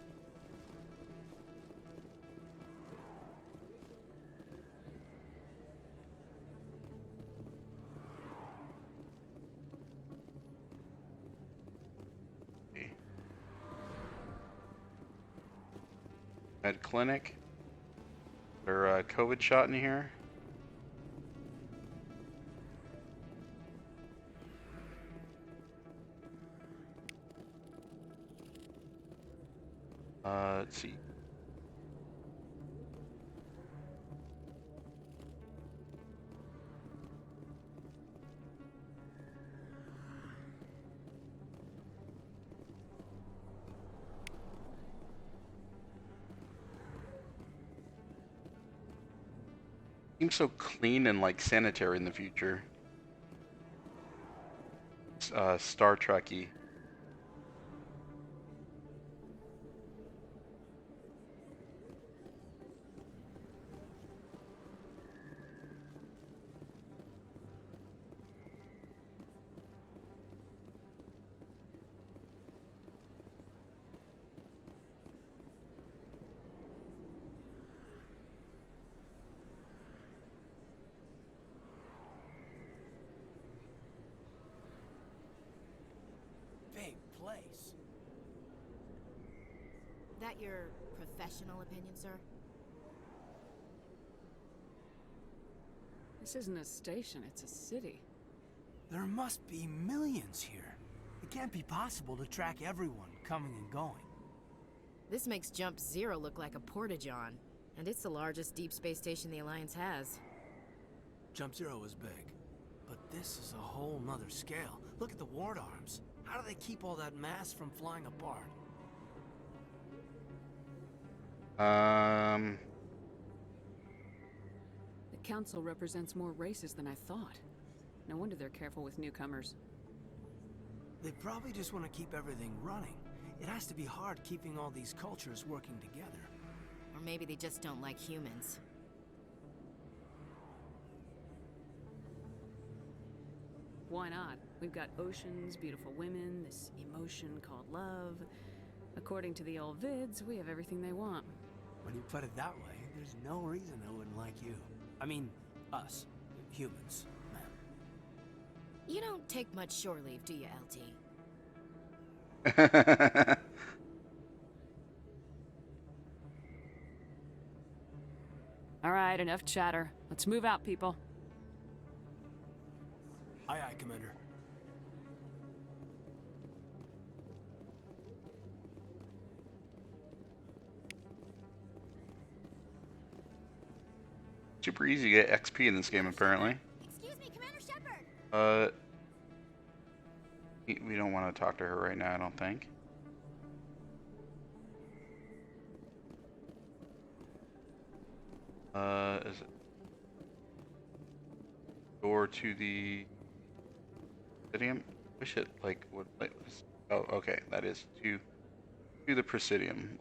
Med clinic. There a COVID shot in here? Let's see. Seems so clean and like sanitary in the future. Star Trek-y. Big place. That your professional opinion, sir? This isn't a station, it's a city. There must be millions here. It can't be possible to track everyone coming and going. This makes Jump Zero look like a porta-john, and it's the largest deep space station the Alliance has. Jump Zero is big, but this is a whole nother scale. Look at the ward arms. How do they keep all that mass from flying apart? The council represents more races than I thought. No wonder they're careful with newcomers. They probably just want to keep everything running. It has to be hard keeping all these cultures working together. Or maybe they just don't like humans. Why not? We've got oceans, beautiful women, this emotion called love. According to the old vids, we have everything they want. When you put it that way, there's no reason I wouldn't like you. I mean, us. Humans, man. You don't take much shore leave, do you, LT? All right, enough chatter. Let's move out, people. Aye, aye, Commander. Super easy to get XP in this game, apparently. Excuse me, Commander Shepard. We don't want to talk to her right now, I don't think. Is it door to the Presidium? Wish it like would like. Oh, okay, that is to the Presidium.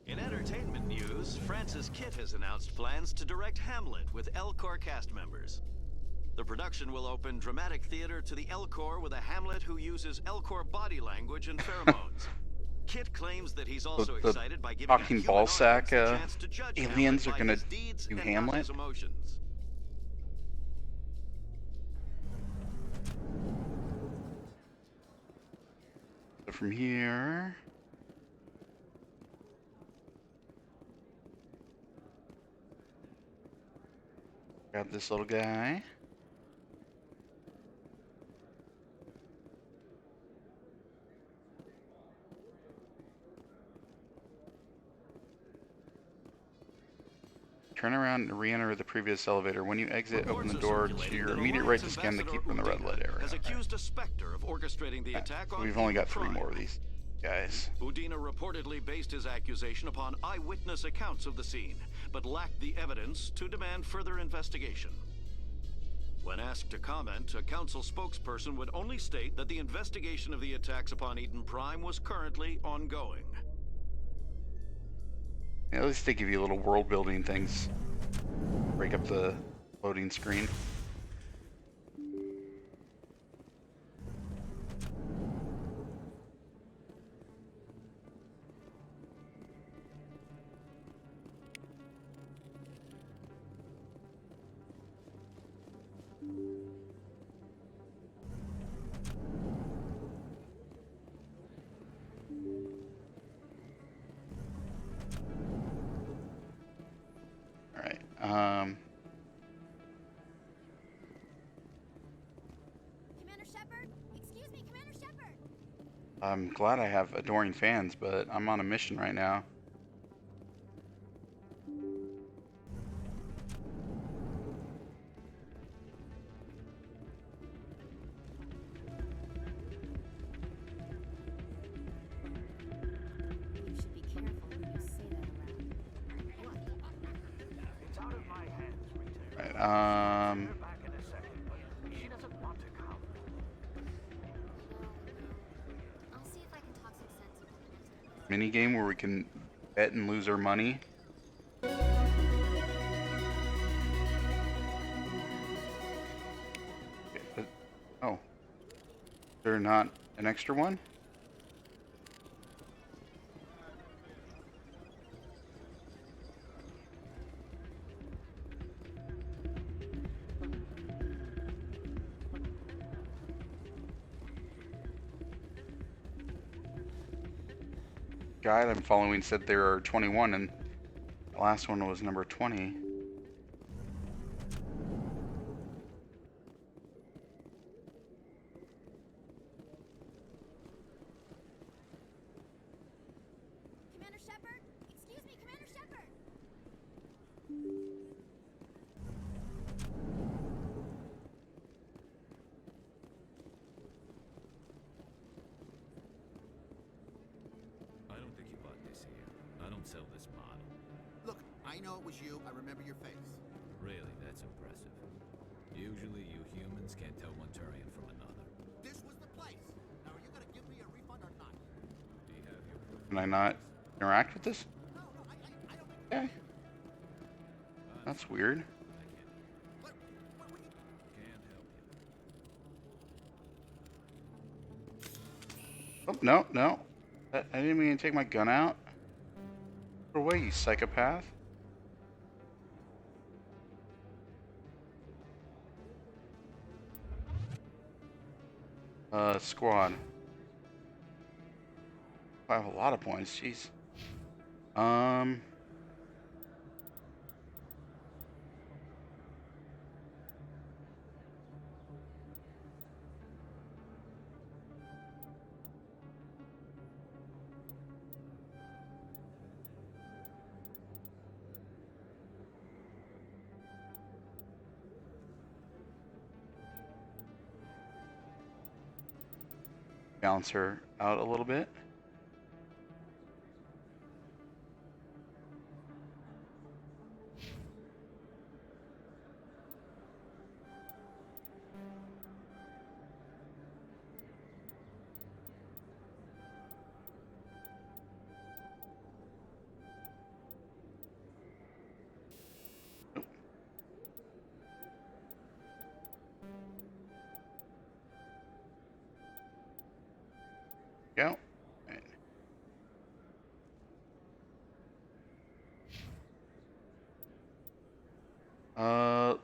In entertainment news, Francis Kitt has announced plans to direct Hamlet with Elcor cast members. The production will open dramatic theater to the Elcor with a Hamlet who uses Elcor body language and pheromones. Kitt claims that he's also excited by giving a talking human ballsack audience the chance to judge aliens are Hamlet by gonna his deeds do and not Hamlet. his emotions. So from here. Grab this little guy. Turn around and re-enter the previous elevator. When you exit, open the door to your immediate right to scan the keeper in the red light area. Has accused a Spectre of orchestrating the attack on We've only got Eden 3 Prime. more of these guys. Udina reportedly based his accusation upon eyewitness accounts of the scene, but lacked the evidence to demand further investigation. When asked to comment, a council spokesperson would only state that the investigation of the attacks upon Eden Prime was currently ongoing. Yeah, at least they give you little world building things. Break up the loading screen. Commander Shepard? Excuse me, Commander Shepard! I'm glad I have adoring fans, but I'm on a mission right now. You should be careful when you say that around. It's out of my hands, Rita. Right, We're back in a second, but she doesn't want to come. I'll see if I can talk some sense into the next one. mini game where we can bet and lose our money. Okay, but, oh, is there not an extra one? guide I'm following said there are 21, and the last one was number 20. Commander Shepard? Excuse me, Commander Shepard! I don't think you bought this here. I don't sell this model. Look, I know it was you. I remember your face. Really, that's impressive. Usually you humans can't tell one Turian from another. This was the place. Now, are you gonna give me a refund or not? Do you have your proof? Can I not interact with this? No, I don't. Okay. That's weird. Can't help you. Oh, no, no. I didn't mean to take my gun out. Go away, you psychopath. Squad. I have a lot of points, jeez. Balance her out a little bit. Go.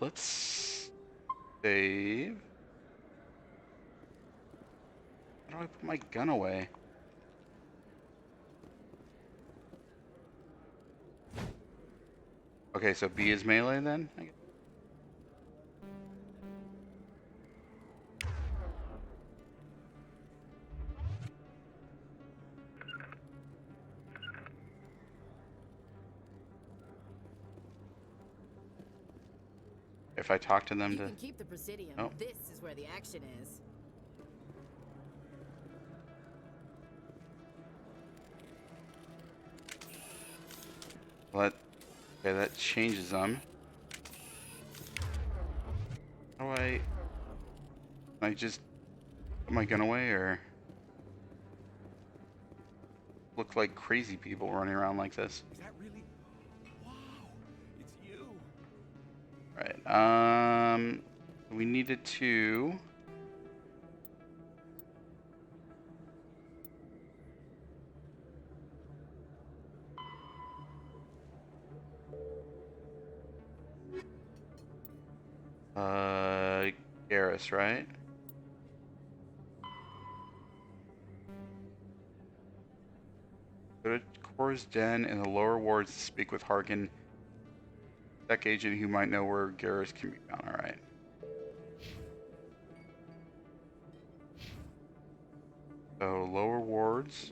Let's save. How do I put my gun away? Okay, so B is melee then? I guess. If I talk to them You to... can keep the Presidium. Oh. This is where the action is. Well, okay, that changes them. How do I... Can I just put my gun away, or... Look like crazy people running around like this? Is that really? Wow, it's you. Right, we needed to... Garrus, right? Go to Core's Den in the lower wards to speak with Harkin, tech agent who might know where Garrus can be found. Alright. So, lower wards.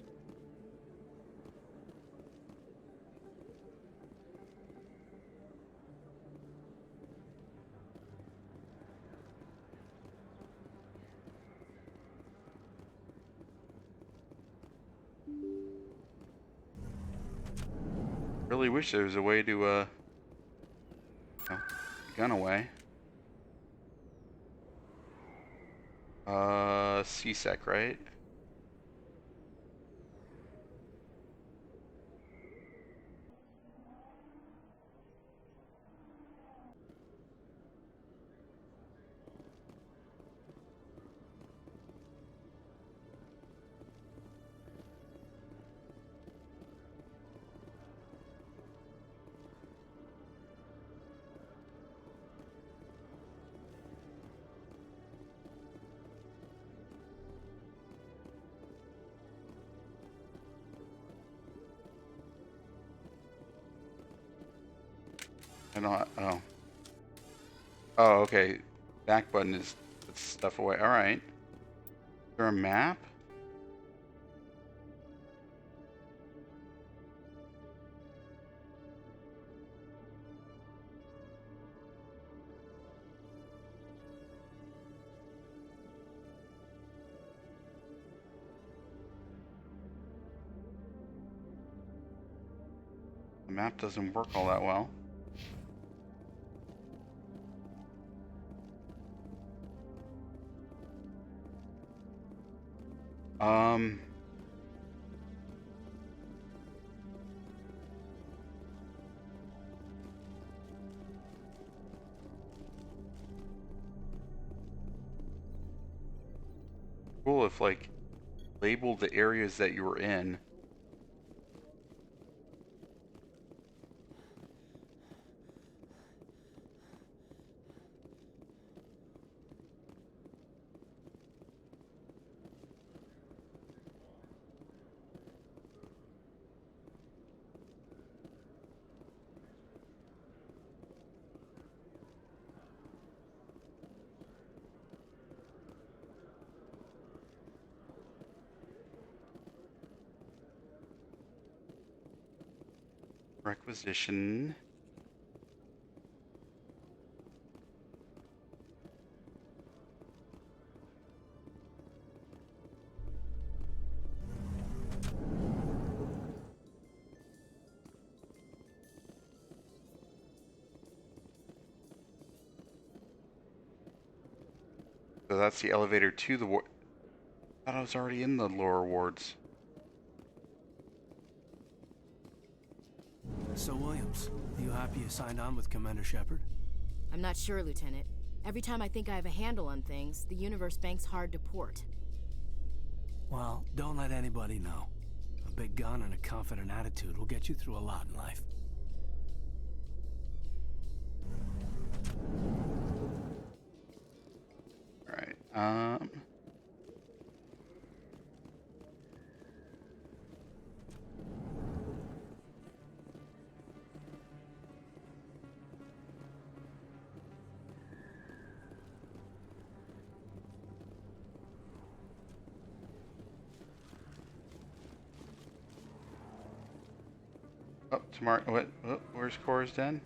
Really wish there was a way to, oh, gun away. C-Sec, right? I know. Oh. Oh, okay. Back button is puts stuff away. All right. Is there a map? The map doesn't work all that well. Cool if like labeled the areas that you were in. Requisition. So that's the elevator to the ward. I thought I was already in the lower wards. So, Williams, you happy you signed on with Commander Shepard? I'm not sure, Lieutenant. Every time I think I have a handle on things, the universe bank's hard to port. Well, don't let anybody know. A big gun and a confident attitude will get you through a lot in life. Alright, Oh, tomorrow. What? Oh, where's Cora's den?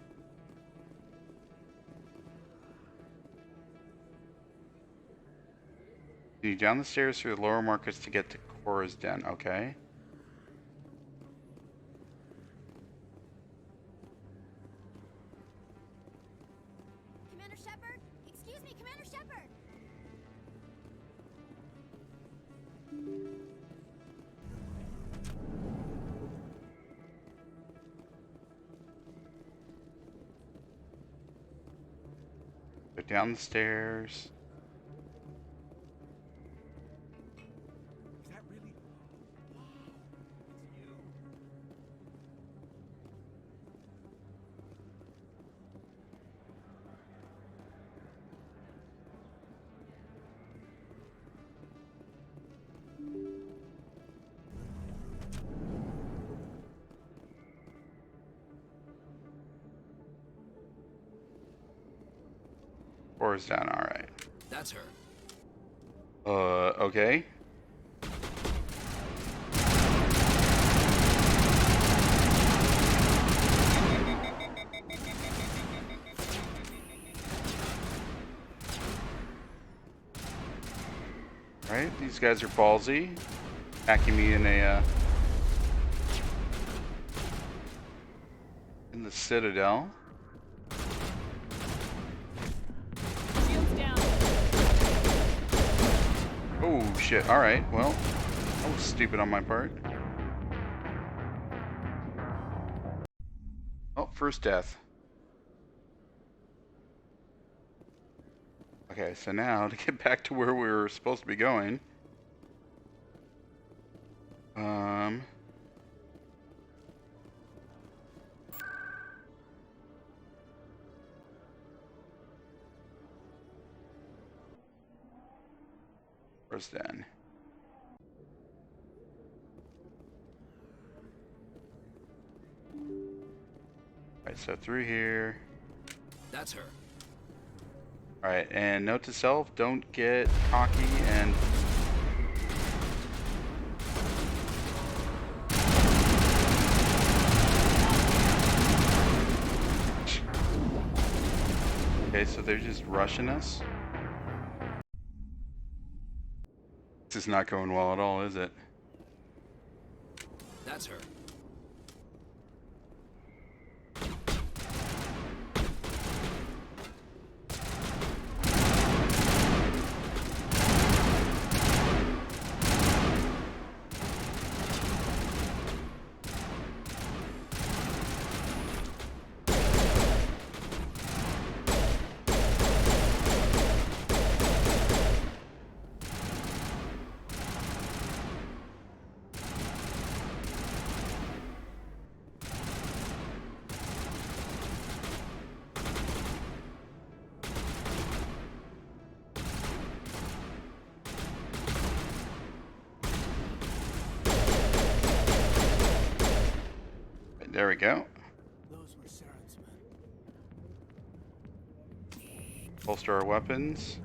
You down the stairs through the lower markets to get to Cora's den. Okay. Commander Shepard? Excuse me, Commander Shepard! Go down the stairs. Cora's down. All right. That's her. Okay. Right, these guys are ballsy, attacking me in a in the Citadel. Oh shit! All right, well, that was stupid on my part. Oh, first death. Okay, so now to get back to where we were supposed to be going. Where's then? Alright, so through here. That's her. Alright, and note to self, don't get cocky and... Okay, so they're just rushing us. This is not going well at all, is it? That's her. There we go. Those were Saren's men. Bolster our weapons.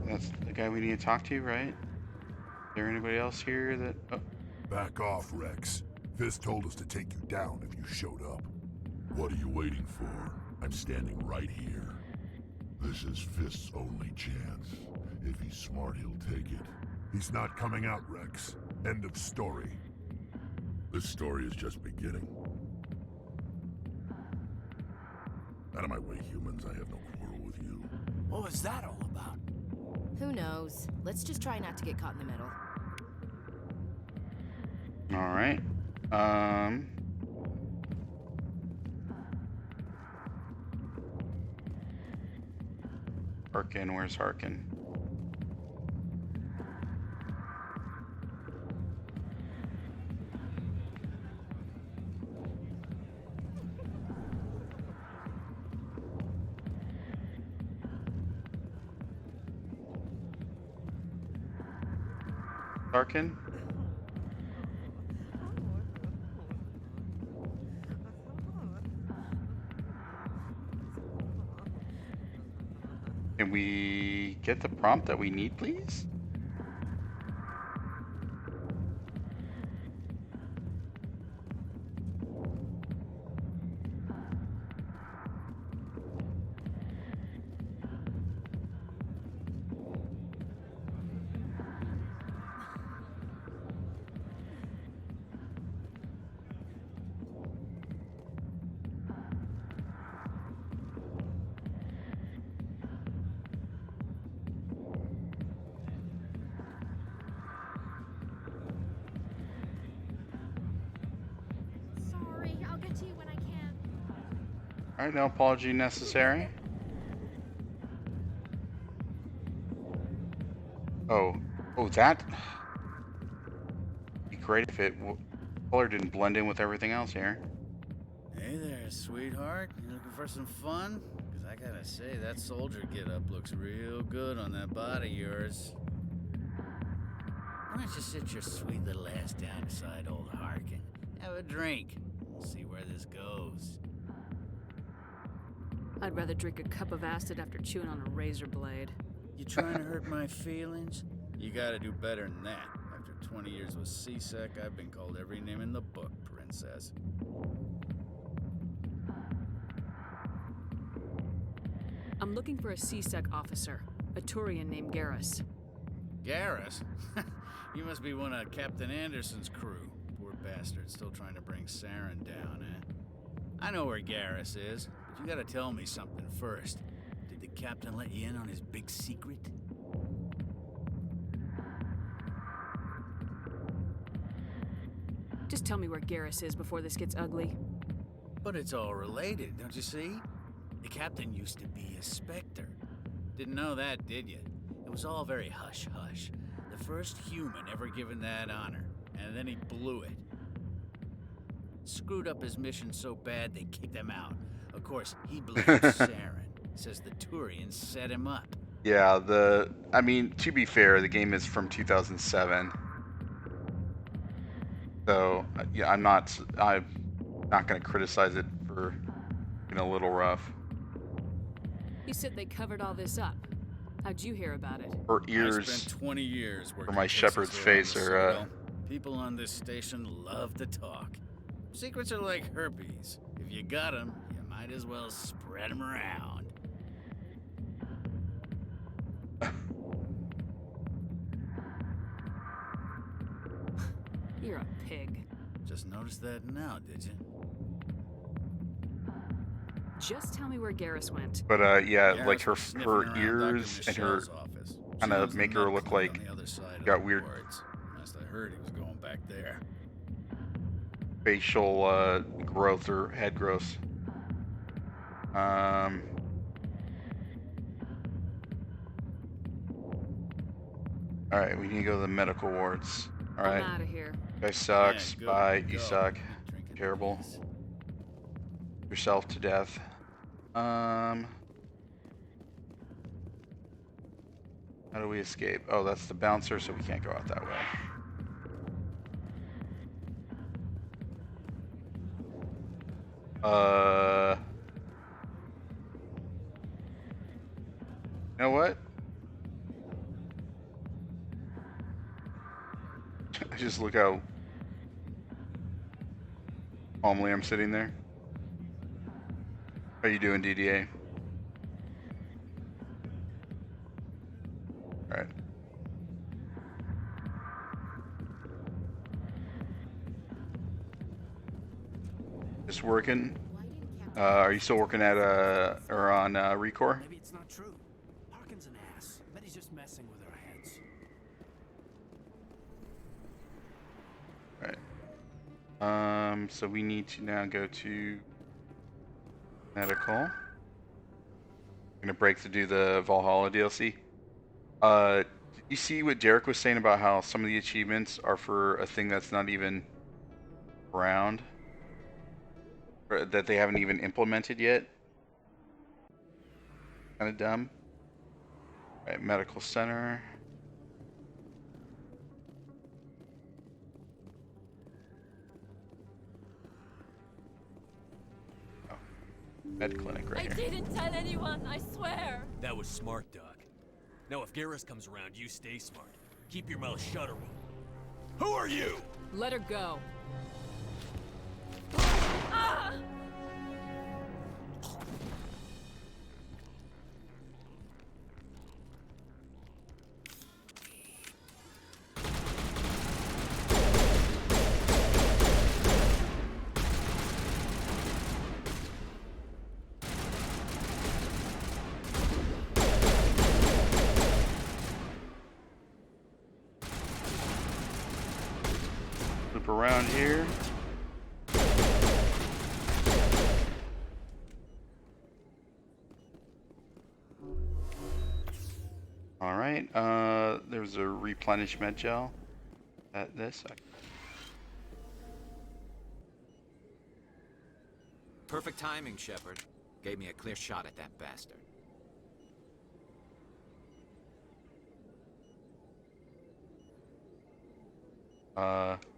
That's the guy we need to talk to, right? Is there anybody else here that... Oh. Back off, Rex. Fist told us to take you down if you showed up. What are you waiting for? I'm standing right here. This is Fist's only chance. If he's smart, he'll take it. He's not coming out, Rex. End of story. This story is just beginning. Out of my way, humans. I have no quarrel with you. What was that all about? Who knows? Let's just try not to get caught in the middle. Alright. Harkin, where's Harkin? Harkin? Can we get the prompt that we need, please? Alright, no apology necessary. Oh, that? Be great if it color didn't blend in with everything else here. Hey there, sweetheart. You looking for some fun? Because I gotta say, that soldier get-up looks real good on that body of yours. Why don't you sit your sweet little ass down beside old Harkin? Have a drink. We'll see where this goes. I'd rather drink a cup of acid after chewing on a razor blade. You trying to hurt my feelings? You gotta do better than that. After 20 years with C-Sec, I've been called every name in the book, princess. I'm looking for a C-Sec officer, a Turian named Garrus. Garrus? You must be one of Captain Anderson's crew. Poor bastard, still trying to bring Saren down, eh? I know where Garrus is, but you gotta tell me something first. Did the captain let you in on his big secret? Just tell me where Garrus is before this gets ugly. But it's all related, don't you see? The captain used to be a Spectre. Didn't know that, did you? It was all very hush-hush. The first human ever given that honor, and then he blew it. Screwed up his mission so bad they kicked him out. Of course, he blames Saren. Says the Turians set him up. Yeah, I mean, to be fair, the game is from 2007. So, yeah, I'm not going to criticize it for being a little rough. You said they covered all this up. How'd you hear about it? Her I ears spent 20 years for working my cases Shepard's here on face the are, Citadel. People on this station love to talk. Secrets are like herpes. If you got them, you might as well spread them around. You're a pig. Just noticed that now, did you? Just tell me where Garrus went. But yeah, Garrus like her was sniffing around Dr. ears and her Michelle's office. kind She of was the make her nut look clinic like on the other side of got the weird wards. Last I heard, he was going back there. facial growth or head growth. All right, we need to go to the medical wards. All right. I'm out of here. Guy sucks. Yeah, go, Bye. go. You suck. Drink it, Terrible. please. Yourself to death. How do we escape? Oh, that's the bouncer, so we can't go out that way. You know what? I just look how calmly I'm sitting there. How you doing, DDA? All right. Just working. Are you still working at or on Recor? Maybe it's not true. Harkin's an ass. Bet he's just messing with our heads. Right. So we need to now go to medical. I'm gonna break to do the Valhalla DLC. You see what Derek was saying about how some of the achievements are for a thing that's not even around, or that they haven't even implemented yet? Kind of dumb. Right, medical center. Oh, med clinic right I here. didn't tell anyone, I swear. That was smart, Doc. Now, if Garrus comes around, you stay smart. Keep your mouth shut, or who are you? Let her go. Ah! Loop around here. All right. There's a replenishment gel. This. Perfect timing, Shepard. Gave me a clear shot at that bastard.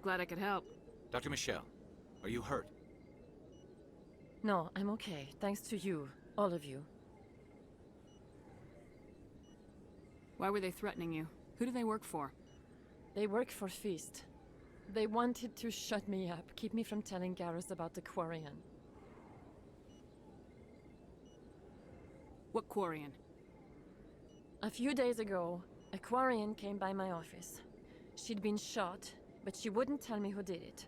Glad I could help. Dr. Michelle, are you hurt? No, I'm okay. Thanks to you. All of you. Why were they threatening you? Who do they work for? They work for Feast. They wanted to shut me up, keep me from telling Garrus about the Quarian. What Quarian? A few days ago, a Quarian came by my office. She'd been shot, but she wouldn't tell me who did it.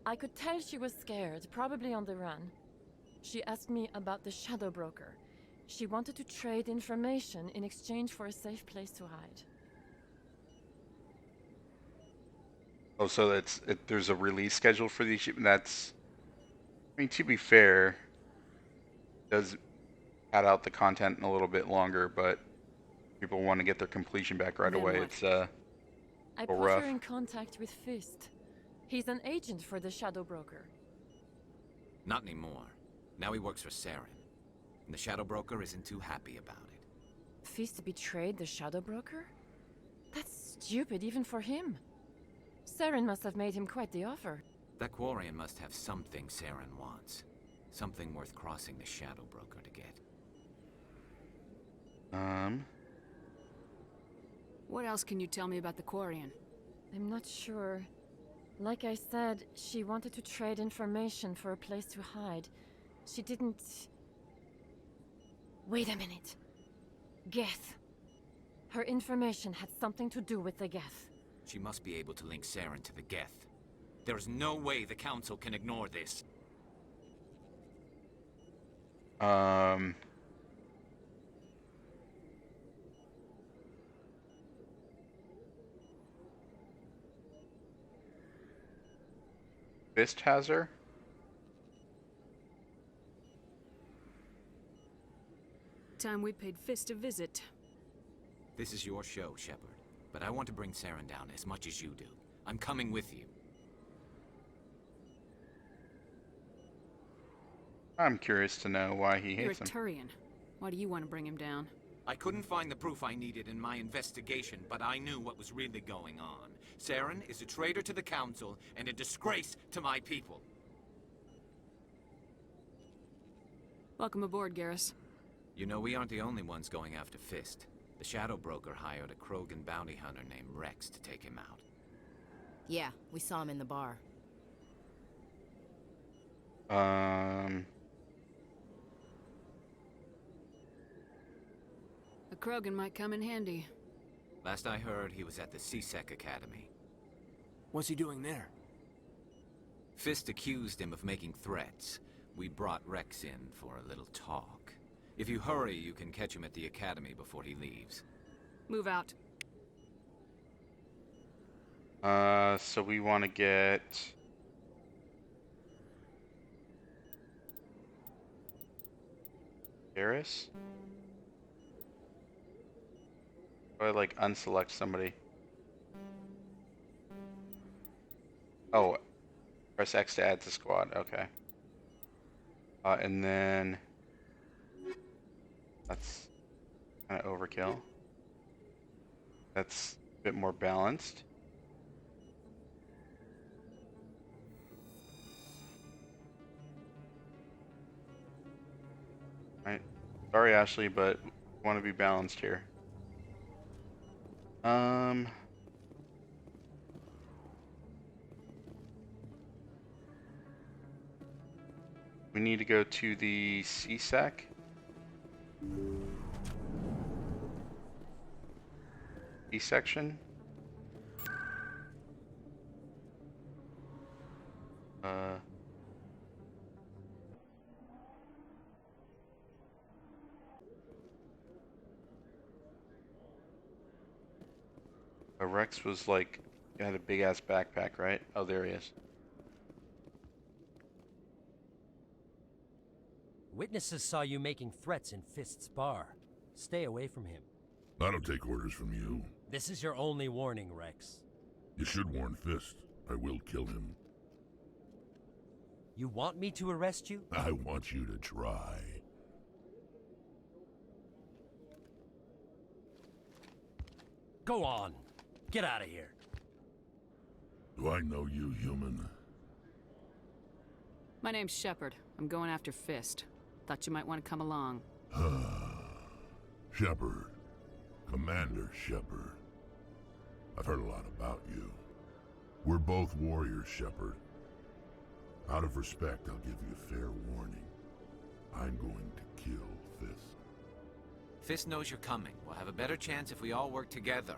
I could tell she was scared, probably on the run. She asked me about the Shadow Broker. She wanted to trade information in exchange for a safe place to hide. Oh, so there's a release schedule for the achievement. That's, I mean, to be fair, it does add out the content a little bit longer, but people want to get their completion back right Then away. what? It's I little put rough. her in contact with Fist. He's an agent for the Shadow Broker. Not anymore. Now he works for Saren. And the Shadow Broker isn't too happy about it. Fist betrayed the Shadow Broker? That's stupid even for him. Saren must have made him quite the offer. That Quarian must have something Saren wants. Something worth crossing the Shadow Broker to get. What else can you tell me about the Quarian? I'm not sure. Like I said, she wanted to trade information for a place to hide. She didn't... Wait a minute. Geth. Her information had something to do with the Geth. She must be able to link Saren to the Geth. There is no way the Council can ignore this. Fist has her? Time we paid Fist a visit. This is your show, Shepard. But I want to bring Saren down as much as you do. I'm coming with you. I'm curious to know why he You're a hates him. Turian. Why do you want to bring him down? I couldn't find the proof I needed in my investigation, but I knew what was really going on. Saren is a traitor to the Council and a disgrace to my people. Welcome aboard, Garrus. You know, we aren't the only ones going after Fist. The Shadow Broker hired a Krogan bounty hunter named Rex to take him out. Yeah, we saw him in the bar. A Krogan might come in handy. Last I heard, he was at the CSEC Academy. What's he doing there? Fist accused him of making threats. We brought Rex in for a little talk. If you hurry, you can catch him at the Academy before he leaves. Move out. So we want to get... Garrus? Or like unselect somebody? Oh, press X to add to squad, okay. And then... That's kind of overkill. That's a bit more balanced. Right. Sorry, Ashley, but I want to be balanced here. We need to go to the CSEC. Section. Rex was like, he had a big ass backpack, right? Oh, there he is. Witnesses saw you making threats in Fist's bar. Stay away from him. I don't take orders from you. This is your only warning, Rex. You should warn Fist. I will kill him. You want me to arrest you? I want you to try. Go on. Get out of here. Do I know you, human? My name's Shepard. I'm going after Fist. Thought you might want to come along. Shepard. Commander Shepard. I've heard a lot about you. We're both warriors, Shepard. Out of respect, I'll give you a fair warning. I'm going to kill Fist. Fist knows you're coming. We'll have a better chance if we all work together.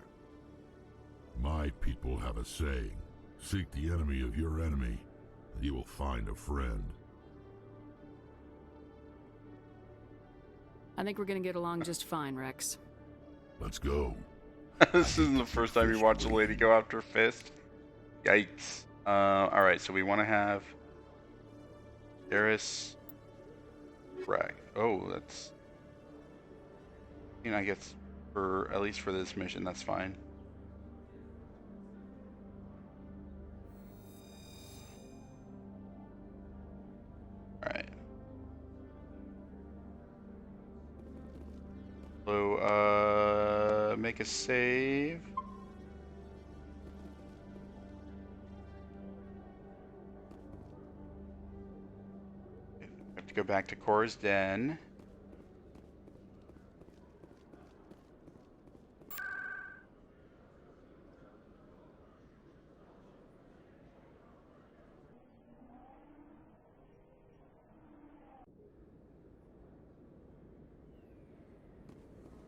My people have a saying. Seek the enemy of your enemy, and you will find a friend. I think we're gonna get along just fine, Rex. Let's go. This isn't the first time you watch a lady go after Fist. Yikes. Alright, so we want to have... Garrus... Frag. Oh, that's... I guess, for at least for this mission, that's fine. make a save. Have to go back to Cora's Den.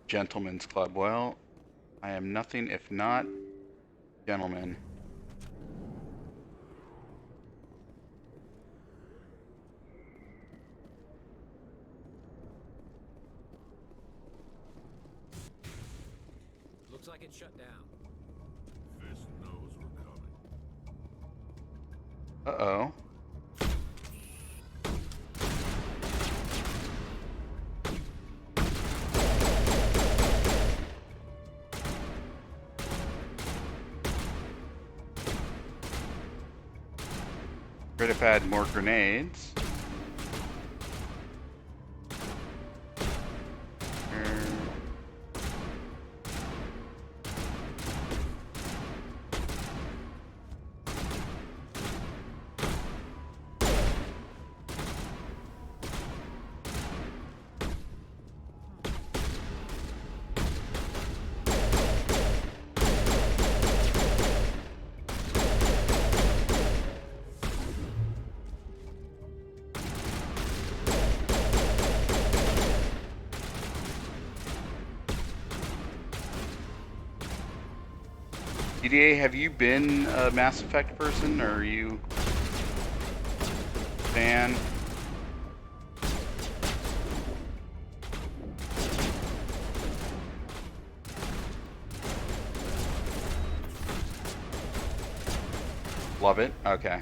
Gentlemen's Club. Well, I am nothing if not gentleman. Looks like it's shut down. Fist knows we're coming. Uh-oh. Could have had more grenades. EDA, have you been a Mass Effect person, or are you a fan? Love it? Okay.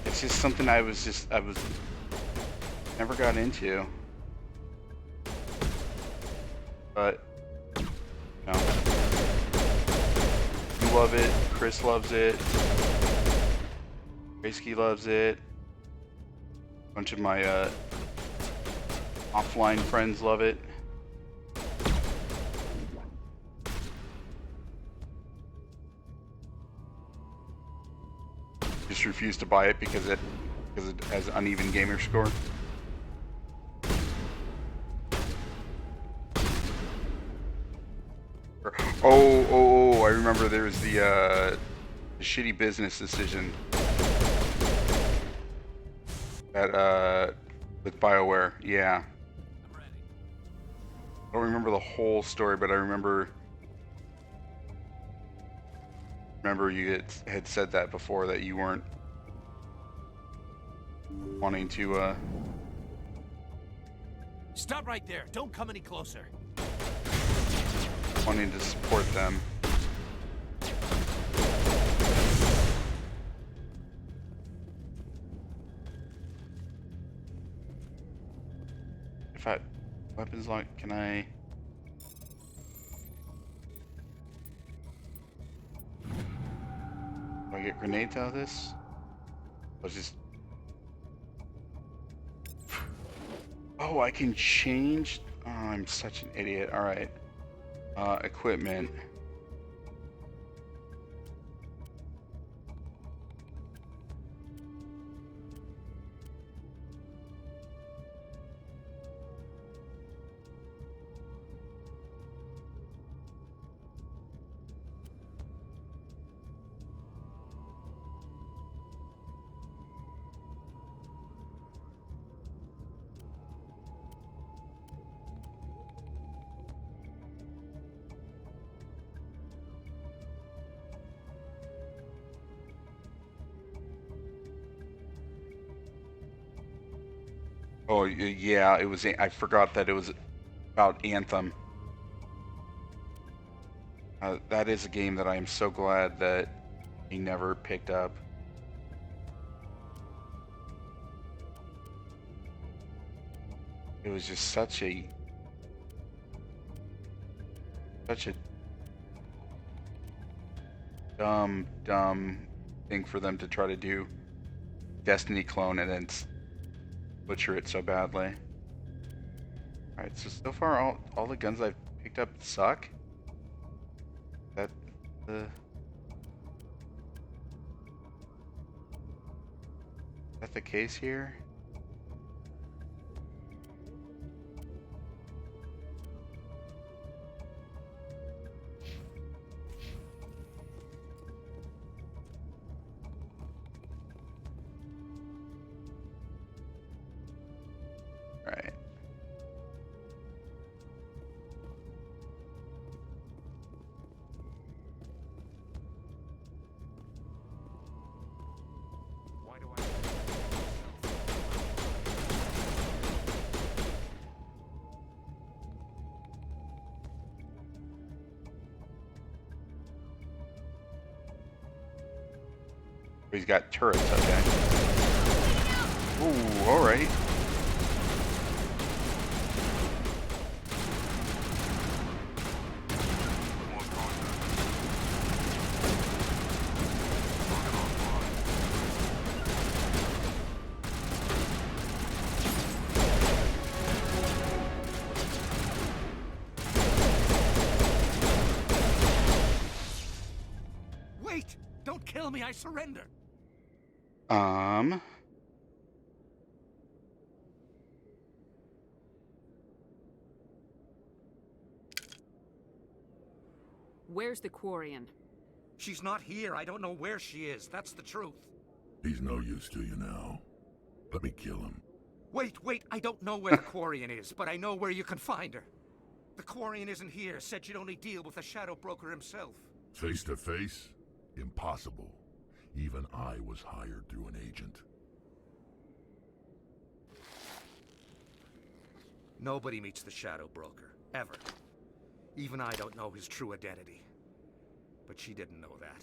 It's just something I was never got into. But, no. You love it, Chris loves it, Graysky loves it, a bunch of my offline friends love it. Just refuse to buy it because it has uneven gamer score. Oh, I remember there was the shitty business decision at with BioWare. Yeah. I don't remember the whole story, but I remember you had said that before, that you weren't wanting to Stop right there. Don't come any closer. wanting to support them. If I weapons lock, can I? Do I get grenades out of this? Let's just. Oh, I can change. Oh, I'm such an idiot. All right. Equipment. Oh, yeah, it was. I forgot that it was about Anthem. That is a game that I am so glad that he never picked up. It was just such a Such a dumb thing for them to try to do. Destiny clone and then butcher it so badly. Alright, so far all the guns I've picked up suck. That the... Is that the case here? Right. Why do He's got turrets, okay. Ooh, alright. Wait! Don't kill me, I surrender! Where's the Quarian? She's not here. I don't know where she is. That's the truth. He's no use to you now. Let me kill him. Wait. I don't know where the Quarian is, but I know where you can find her. The Quarian isn't here. Said she'd only deal with the Shadow Broker himself. Face to face? Impossible. Even I was hired through an agent. Nobody meets the Shadow Broker, ever. Even I don't know his true identity. But she didn't know that.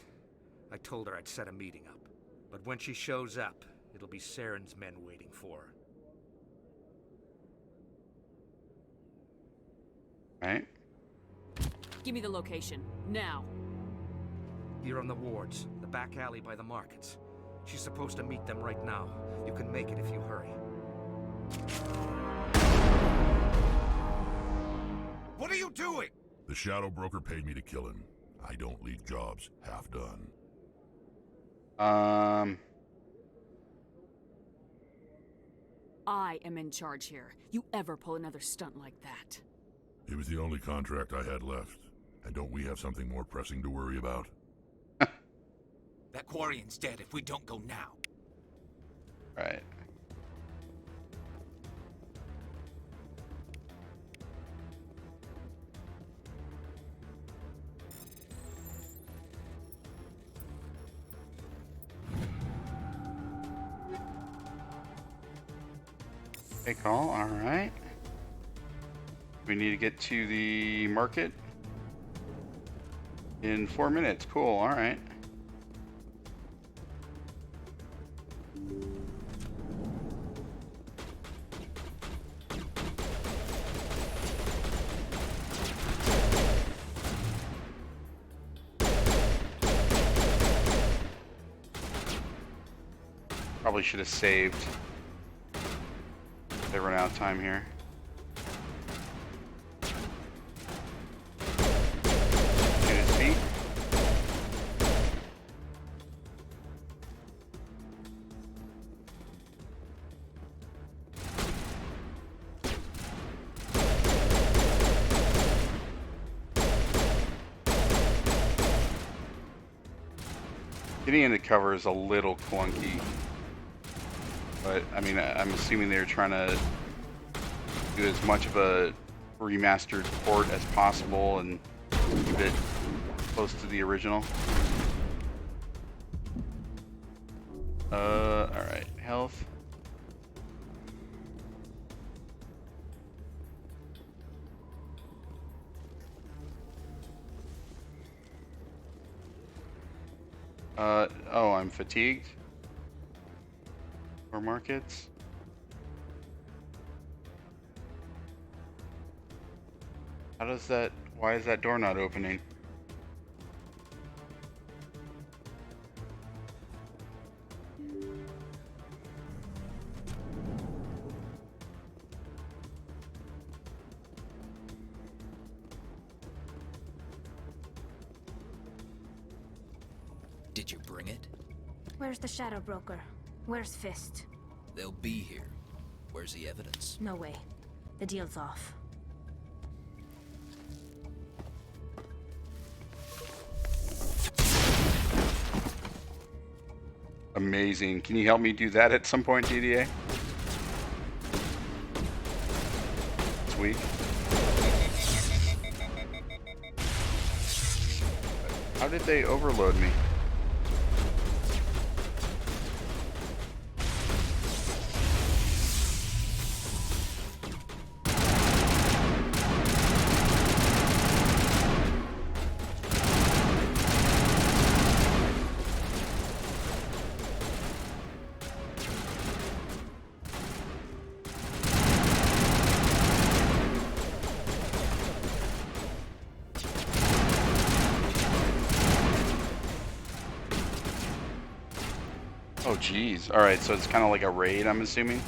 I told her I'd set a meeting up. But when she shows up, it'll be Saren's men waiting for her. Right. Give me the location, now. Here on the wards, the back alley by the markets. She's supposed to meet them right now. You can make it if you hurry. What are you doing? The Shadow Broker paid me to kill him. I don't leave jobs half done. I am in charge here. You ever pull another stunt like that? It was the only contract I had left. And don't we have something more pressing to worry about? That Quarian's dead if we don't go now. Right. Okay, call. All right. We need to get to the market in 4 minutes. Cool. All right. Probably should have saved. They run out of time here. Shoot his feet. Getting into cover is a little clunky. But, I mean, I'm assuming they're trying to do as much of a remastered port as possible and keep it close to the original. Alright, health. Oh, I'm fatigued. Or markets. How does that Why is that door not opening? Did you bring it? Where's the Shadow Broker? Where's Fist? They'll be here. Where's the evidence? No way. The deal's off. Amazing. Can you help me do that at some point, DDA? Sweet. How did they overload me? Oh, geez. Alright, so it's kind of like a raid, I'm assuming?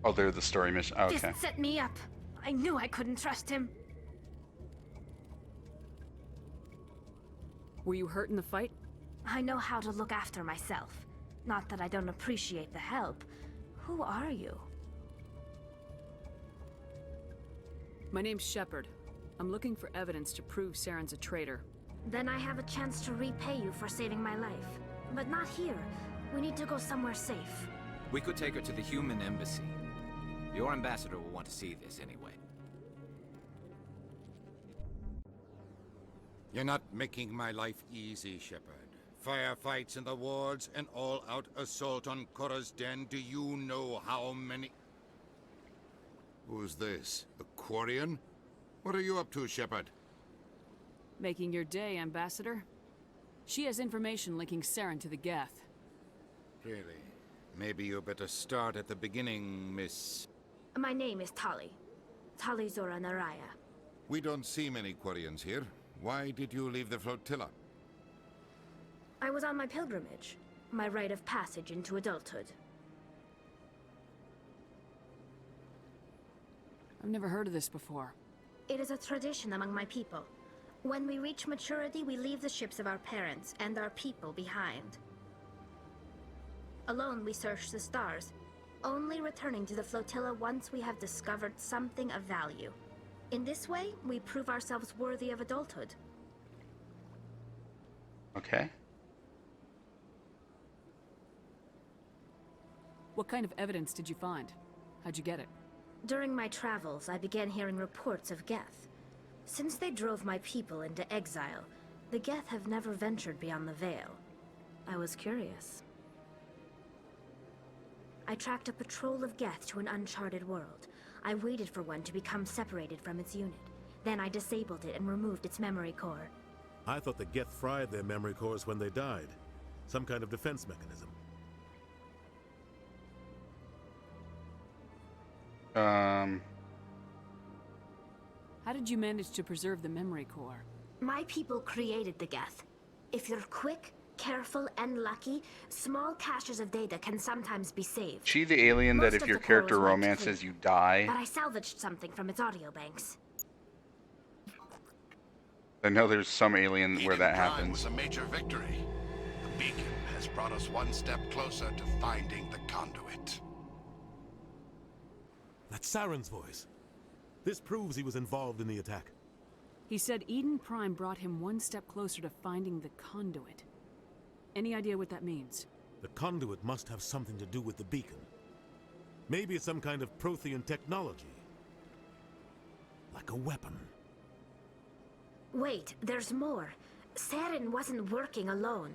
Oh, they're the story mission. Oh, okay. Fist set me up. I knew I couldn't trust him. Were you hurt in the fight? I know how to look after myself. Not that I don't appreciate the help. Who are you? My name's Shepard. I'm looking for evidence to prove Saren's a traitor. Then I have a chance to repay you for saving my life. But not here. We need to go somewhere safe. We could take her to the human embassy. Your ambassador will want to see this anyway. You're not making my life easy, Shepard. Firefights in the wards, an all-out assault on Korra's den. Do you know how many... Who's this? A Quarian? What are you up to, Shepard? Making your day, Ambassador. She has information linking Saren to the Geth. Really? Maybe you better start at the beginning, Miss... My name is Tali. Tali Zora Naraya. We don't see many Quarians here. Why did you leave the flotilla? I was on my pilgrimage. My rite of passage into adulthood. I've never heard of this before. It is a tradition among my people. When we reach maturity, we leave the ships of our parents and our people behind. Alone, we search the stars, only returning to the flotilla once we have discovered something of value. In this way, we prove ourselves worthy of adulthood. Okay. What kind of evidence did you find? How'd you get it? During my travels, I began hearing reports of Geth. Since they drove my people into exile, the Geth have never ventured beyond the Veil. I was curious. I tracked a patrol of Geth to an uncharted world. I waited for one to become separated from its unit. Then I disabled it and removed its memory core. I thought the Geth fried their memory cores when they died. Some kind of defense mechanism. How did you manage to preserve the memory core? My people created the Geth. If you're quick, careful, and lucky, small caches of data can sometimes be saved. She the alien that if your character romances, you die? But I salvaged something from its audio banks. I know there's some alien where that Prime happens. was a major victory. The beacon has brought us one step closer to finding the conduit. That's Saren's voice. This proves he was involved in the attack. He said Eden Prime brought him one step closer to finding the conduit. Any idea what that means? The conduit must have something to do with the beacon. Maybe it's some kind of Prothean technology. Like a weapon. Wait, there's more. Saren wasn't working alone.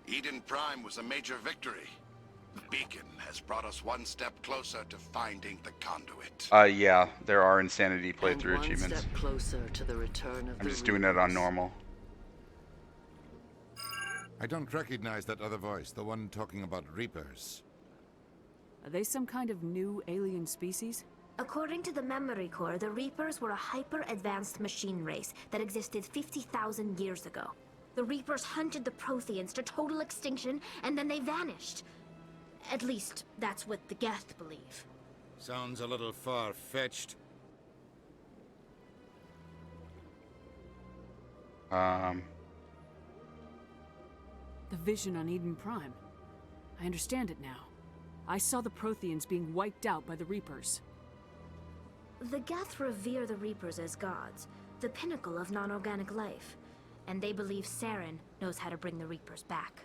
Eden Prime was a major victory. The beacon has brought us one step closer to finding the conduit. Yeah, there are insanity And playthrough one achievements. step closer to the return of I'm the just doing it on Reapers. normal. I don't recognize that other voice, the one talking about Reapers. Are they some kind of new alien species? According to the Memory Core, the Reapers were a hyper-advanced machine race that existed 50,000 years ago. The Reapers hunted the Protheans to total extinction, and then they vanished. At least, that's what the Geth believe. Sounds a little far-fetched. The vision on Eden Prime. I understand it now. I saw the Protheans being wiped out by the Reapers. The Geth revere the Reapers as gods, the pinnacle of non-organic life. And they believe Saren knows how to bring the Reapers back.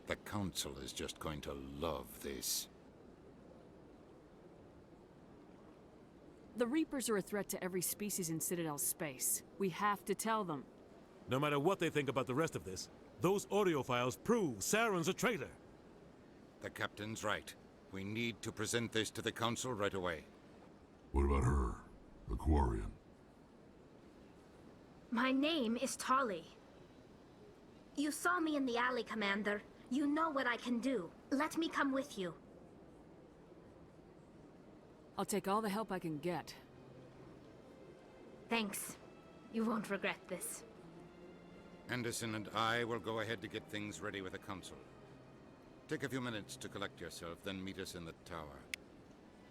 The Council is just going to love this. The Reapers are a threat to every species in Citadel space. We have to tell them. No matter what they think about the rest of this, those audio files prove Saren's a traitor. The Captain's right. We need to present this to the Council right away. What about her? The Quarian? My name is Tali. You saw me in the alley, Commander. You know what I can do. Let me come with you. I'll take all the help I can get. Thanks. You won't regret this. Anderson and I will go ahead to get things ready with the Council. Take a few minutes to collect yourself, then meet us in the tower.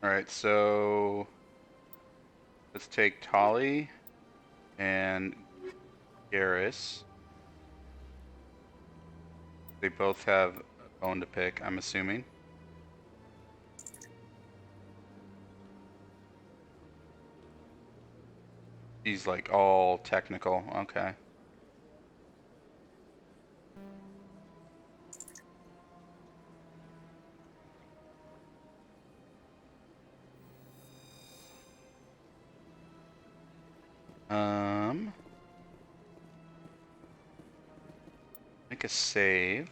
Alright, so let's take Tali and Garrus. They both have a bone to pick, I'm assuming. He's like all technical, okay. Make a save.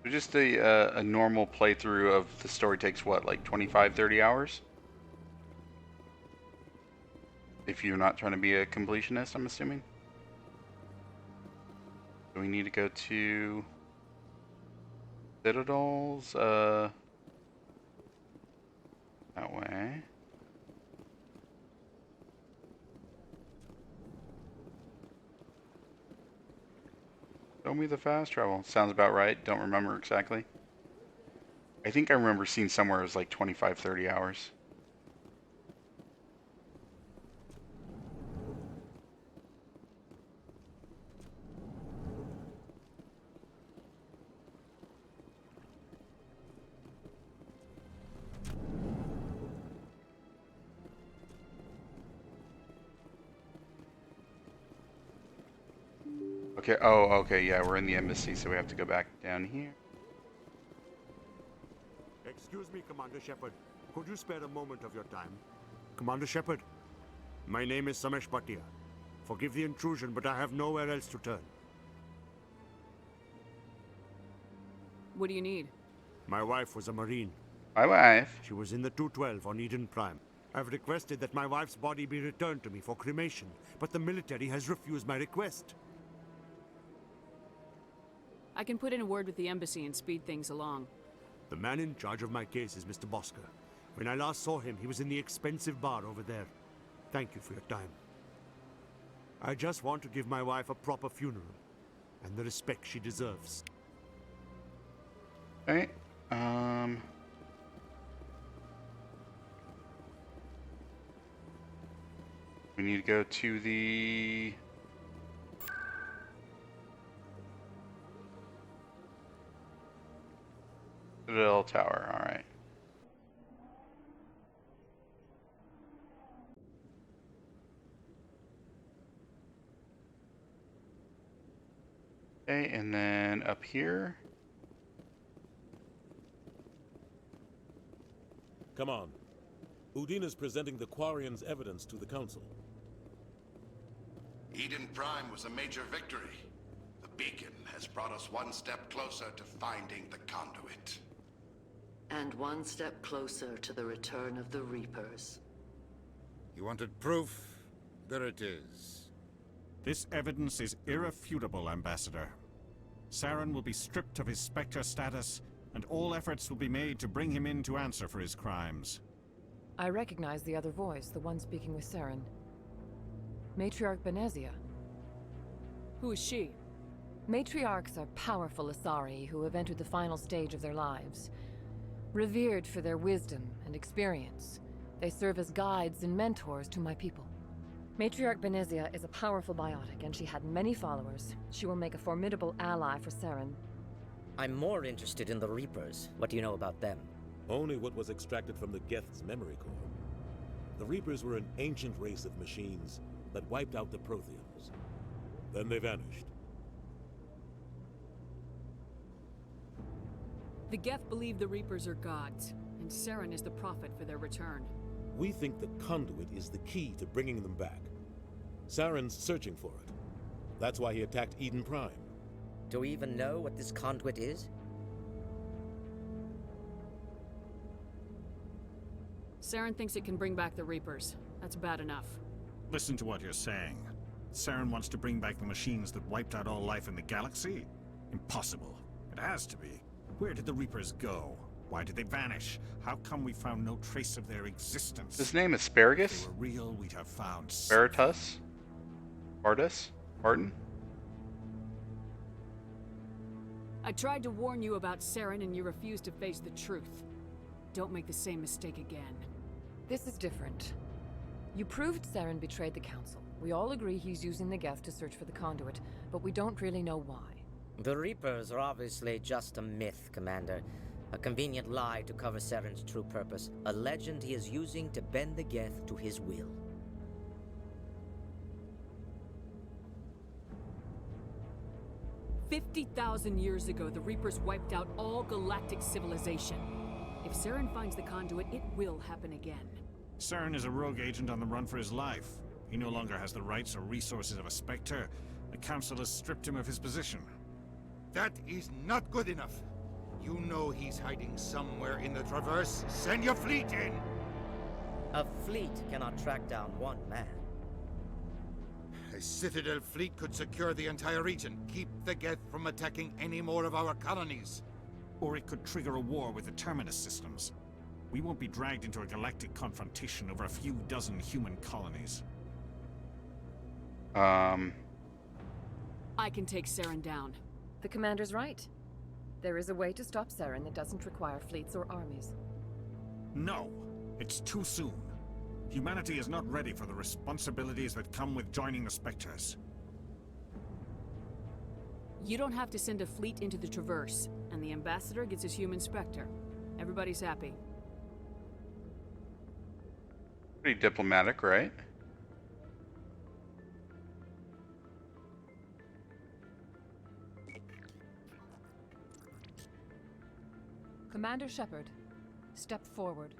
So just a normal playthrough of the story takes what, like 25-30 hours? If you're not trying to be a completionist, I'm assuming. So we need to go to Citadels, that way. Show me the fast travel. Sounds about right. Don't remember exactly. I think I remember seeing somewhere it was like 25-30 hours. Okay, oh, okay, yeah, we're in the embassy, so we have to go back down here. Excuse me, Commander Shepard. Could you spare a moment of your time? Commander Shepard, my name is Samesh Bhatia. Forgive the intrusion, but I have nowhere else to turn. What do you need? My wife was a Marine. My wife? She was in the 212 on Eden Prime. I've requested that my wife's body be returned to me for cremation, but the military has refused my request. I can put in a word with the embassy and speed things along. The man in charge of my case is Mr. Bosker. When I last saw him, he was in the expensive bar over there. Thank you for your time. I just want to give my wife a proper funeral, and the respect she deserves. Alright, we need to go to the Citadel Tower, alright. Okay, and then up here. Come on. Udine is presenting the Quarian's evidence to the Council. Eden Prime was a major victory. The beacon has brought us one step closer to finding the conduit. And one step closer to the return of the Reapers. You wanted proof? There it is. This evidence is irrefutable, Ambassador. Saren will be stripped of his Spectre status, and all efforts will be made to bring him in to answer for his crimes. I recognize the other voice, the one speaking with Saren. Matriarch Benezia. Who is she? Matriarchs are powerful Asari who have entered the final stage of their lives. Revered for their wisdom and experience, they serve as guides and mentors to my people. Matriarch Benezia is a powerful biotic, and she had many followers. She will make a formidable ally for Saren. I'm more interested in the Reapers. What do you know about them? Only what was extracted from the Geth's memory core. The Reapers were an ancient race of machines that wiped out the Protheans. Then they vanished. The Geth believe the Reapers are gods, and Saren is the prophet for their return. We think the conduit is the key to bringing them back. Saren's searching for it. That's why he attacked Eden Prime. Do we even know what this conduit is? Saren thinks it can bring back the Reapers. That's bad enough. Listen to what you're saying. Saren wants to bring back the machines that wiped out all life in the galaxy? Impossible. It has to be. Where did the Reapers go? Why did they vanish? How come we found no trace of their existence? His name is Asparagus? If they were real, we'd have found Veritas? Bartus? Barton? I tried to warn you about Saren and you refused to face the truth. Don't make the same mistake again. This is different. You proved Saren betrayed the Council. We all agree he's using the Geth to search for the conduit, but we don't really know why. The Reapers are obviously just a myth, Commander. A convenient lie to cover Saren's true purpose. A legend he is using to bend the Geth to his will. "50,000 years ago, the Reapers wiped out all galactic civilization. If Saren finds the conduit, it will happen again. Saren is a rogue agent on the run for his life. He no longer has the rights or resources of a Spectre. The Council has stripped him of his position. That is not good enough. You know he's hiding somewhere in the Traverse. Send your fleet in! A fleet cannot track down one man. A Citadel fleet could secure the entire region, keep the Geth from attacking any more of our colonies. Or it could trigger a war with the Terminus systems. We won't be dragged into a galactic confrontation over a few dozen human colonies. I can take Saren down. The Commander's right. There is a way to stop Saren that doesn't require fleets or armies. No, it's too soon. Humanity is not ready for the responsibilities that come with joining the Spectres. You don't have to send a fleet into the Traverse, and the Ambassador gets his human Spectre. Everybody's happy. Pretty diplomatic, right? Commander Shepard, step forward.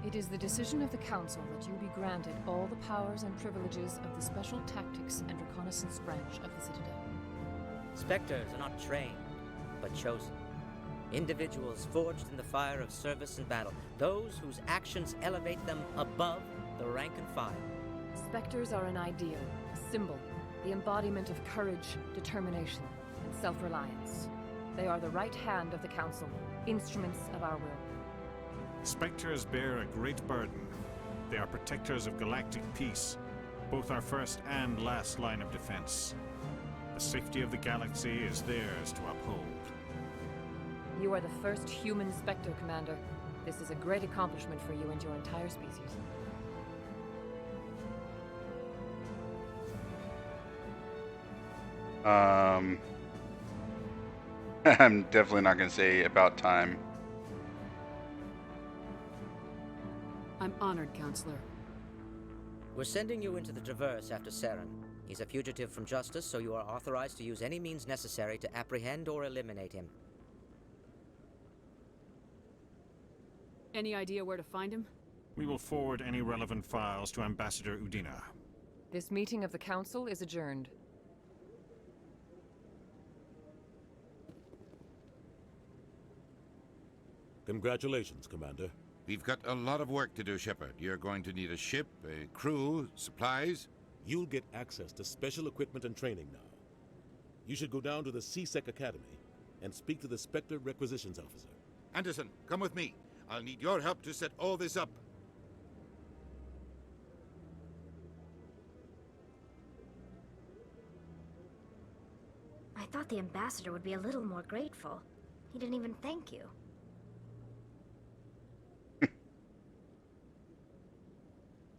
It is the decision of the Council that you be granted all the powers and privileges of the Special Tactics and Reconnaissance branch of the Citadel. Spectres are not trained, but chosen. Individuals forged in the fire of service and battle. Those whose actions elevate them above the rank and file. Spectres are an ideal, a symbol, the embodiment of courage, determination, and self-reliance. They are the right hand of the Council, instruments of our will. Spectres bear a great burden. They are protectors of galactic peace, both our first and last line of defense. The safety of the galaxy is theirs to uphold. You are the first human Spectre, Commander. This is a great accomplishment for you and your entire species. I'm definitely not going to say about time. I'm honored, Counselor. We're sending you into the Traverse after Saren. He's a fugitive from justice, so you are authorized to use any means necessary to apprehend or eliminate him. Any idea where to find him? We will forward any relevant files to Ambassador Udina. This meeting of the Council is adjourned. Congratulations, Commander. We've got a lot of work to do, Shepard. You're going to need a ship, a crew, supplies. You'll get access to special equipment and training now. You should go down to the C-Sec Academy and speak to the Spectre Requisitions Officer. Anderson, come with me. I'll need your help to set all this up. I thought the ambassador would be a little more grateful. He didn't even thank you.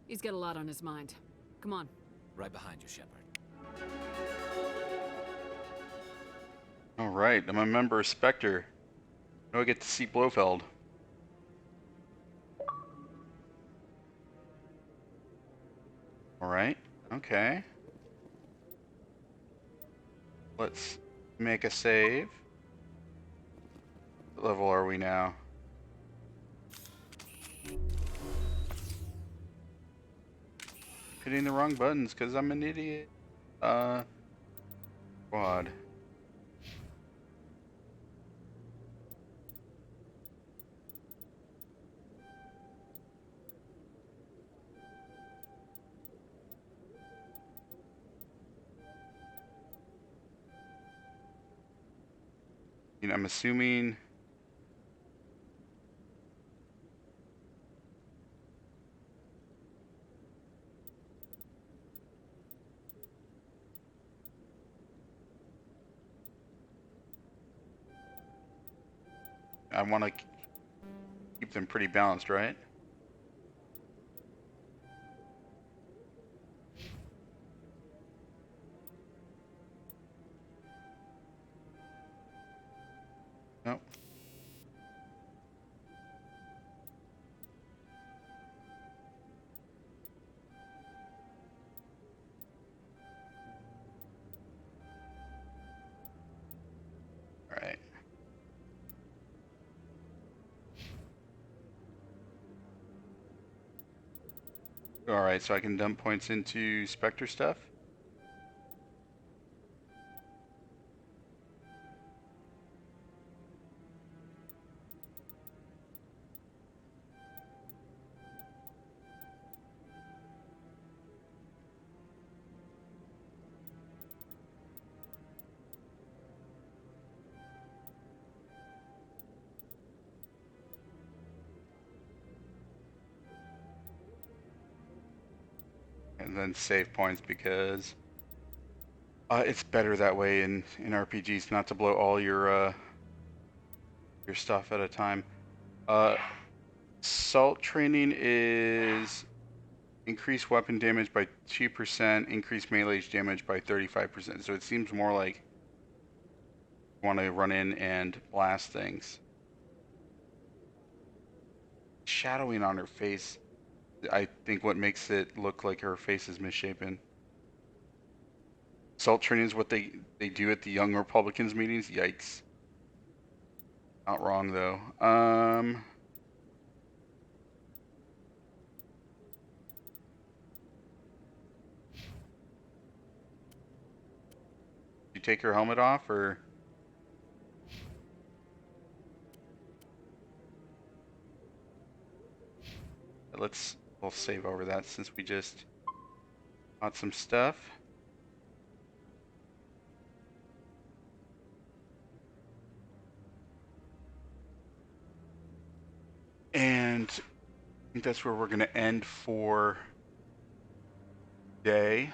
He's got a lot on his mind. Come on. Right behind you, Shepard. All right, I'm a member of Spectre. Now I get to see Blofeld. All right, okay. Let's make a save. What level are we now? Hitting the wrong buttons because I'm an idiot. Quad. I'm assuming I want to keep them pretty balanced, right? Nope. All right. All right, so I can dump points into Spectre stuff. And then save points because it's better that way in RPGs not to blow all your stuff at a time. Salt training is increase weapon damage by 2%, increase melee damage by 35%. So it seems more like you want to run in and blast things. Shadowing on her face, I think what makes it look like her face is misshapen. Salt training is what they do at the Young Republicans meetings. Yikes. Not wrong though. You take her helmet off or? We'll save over that since we just got some stuff. And I think that's where we're going to end for today.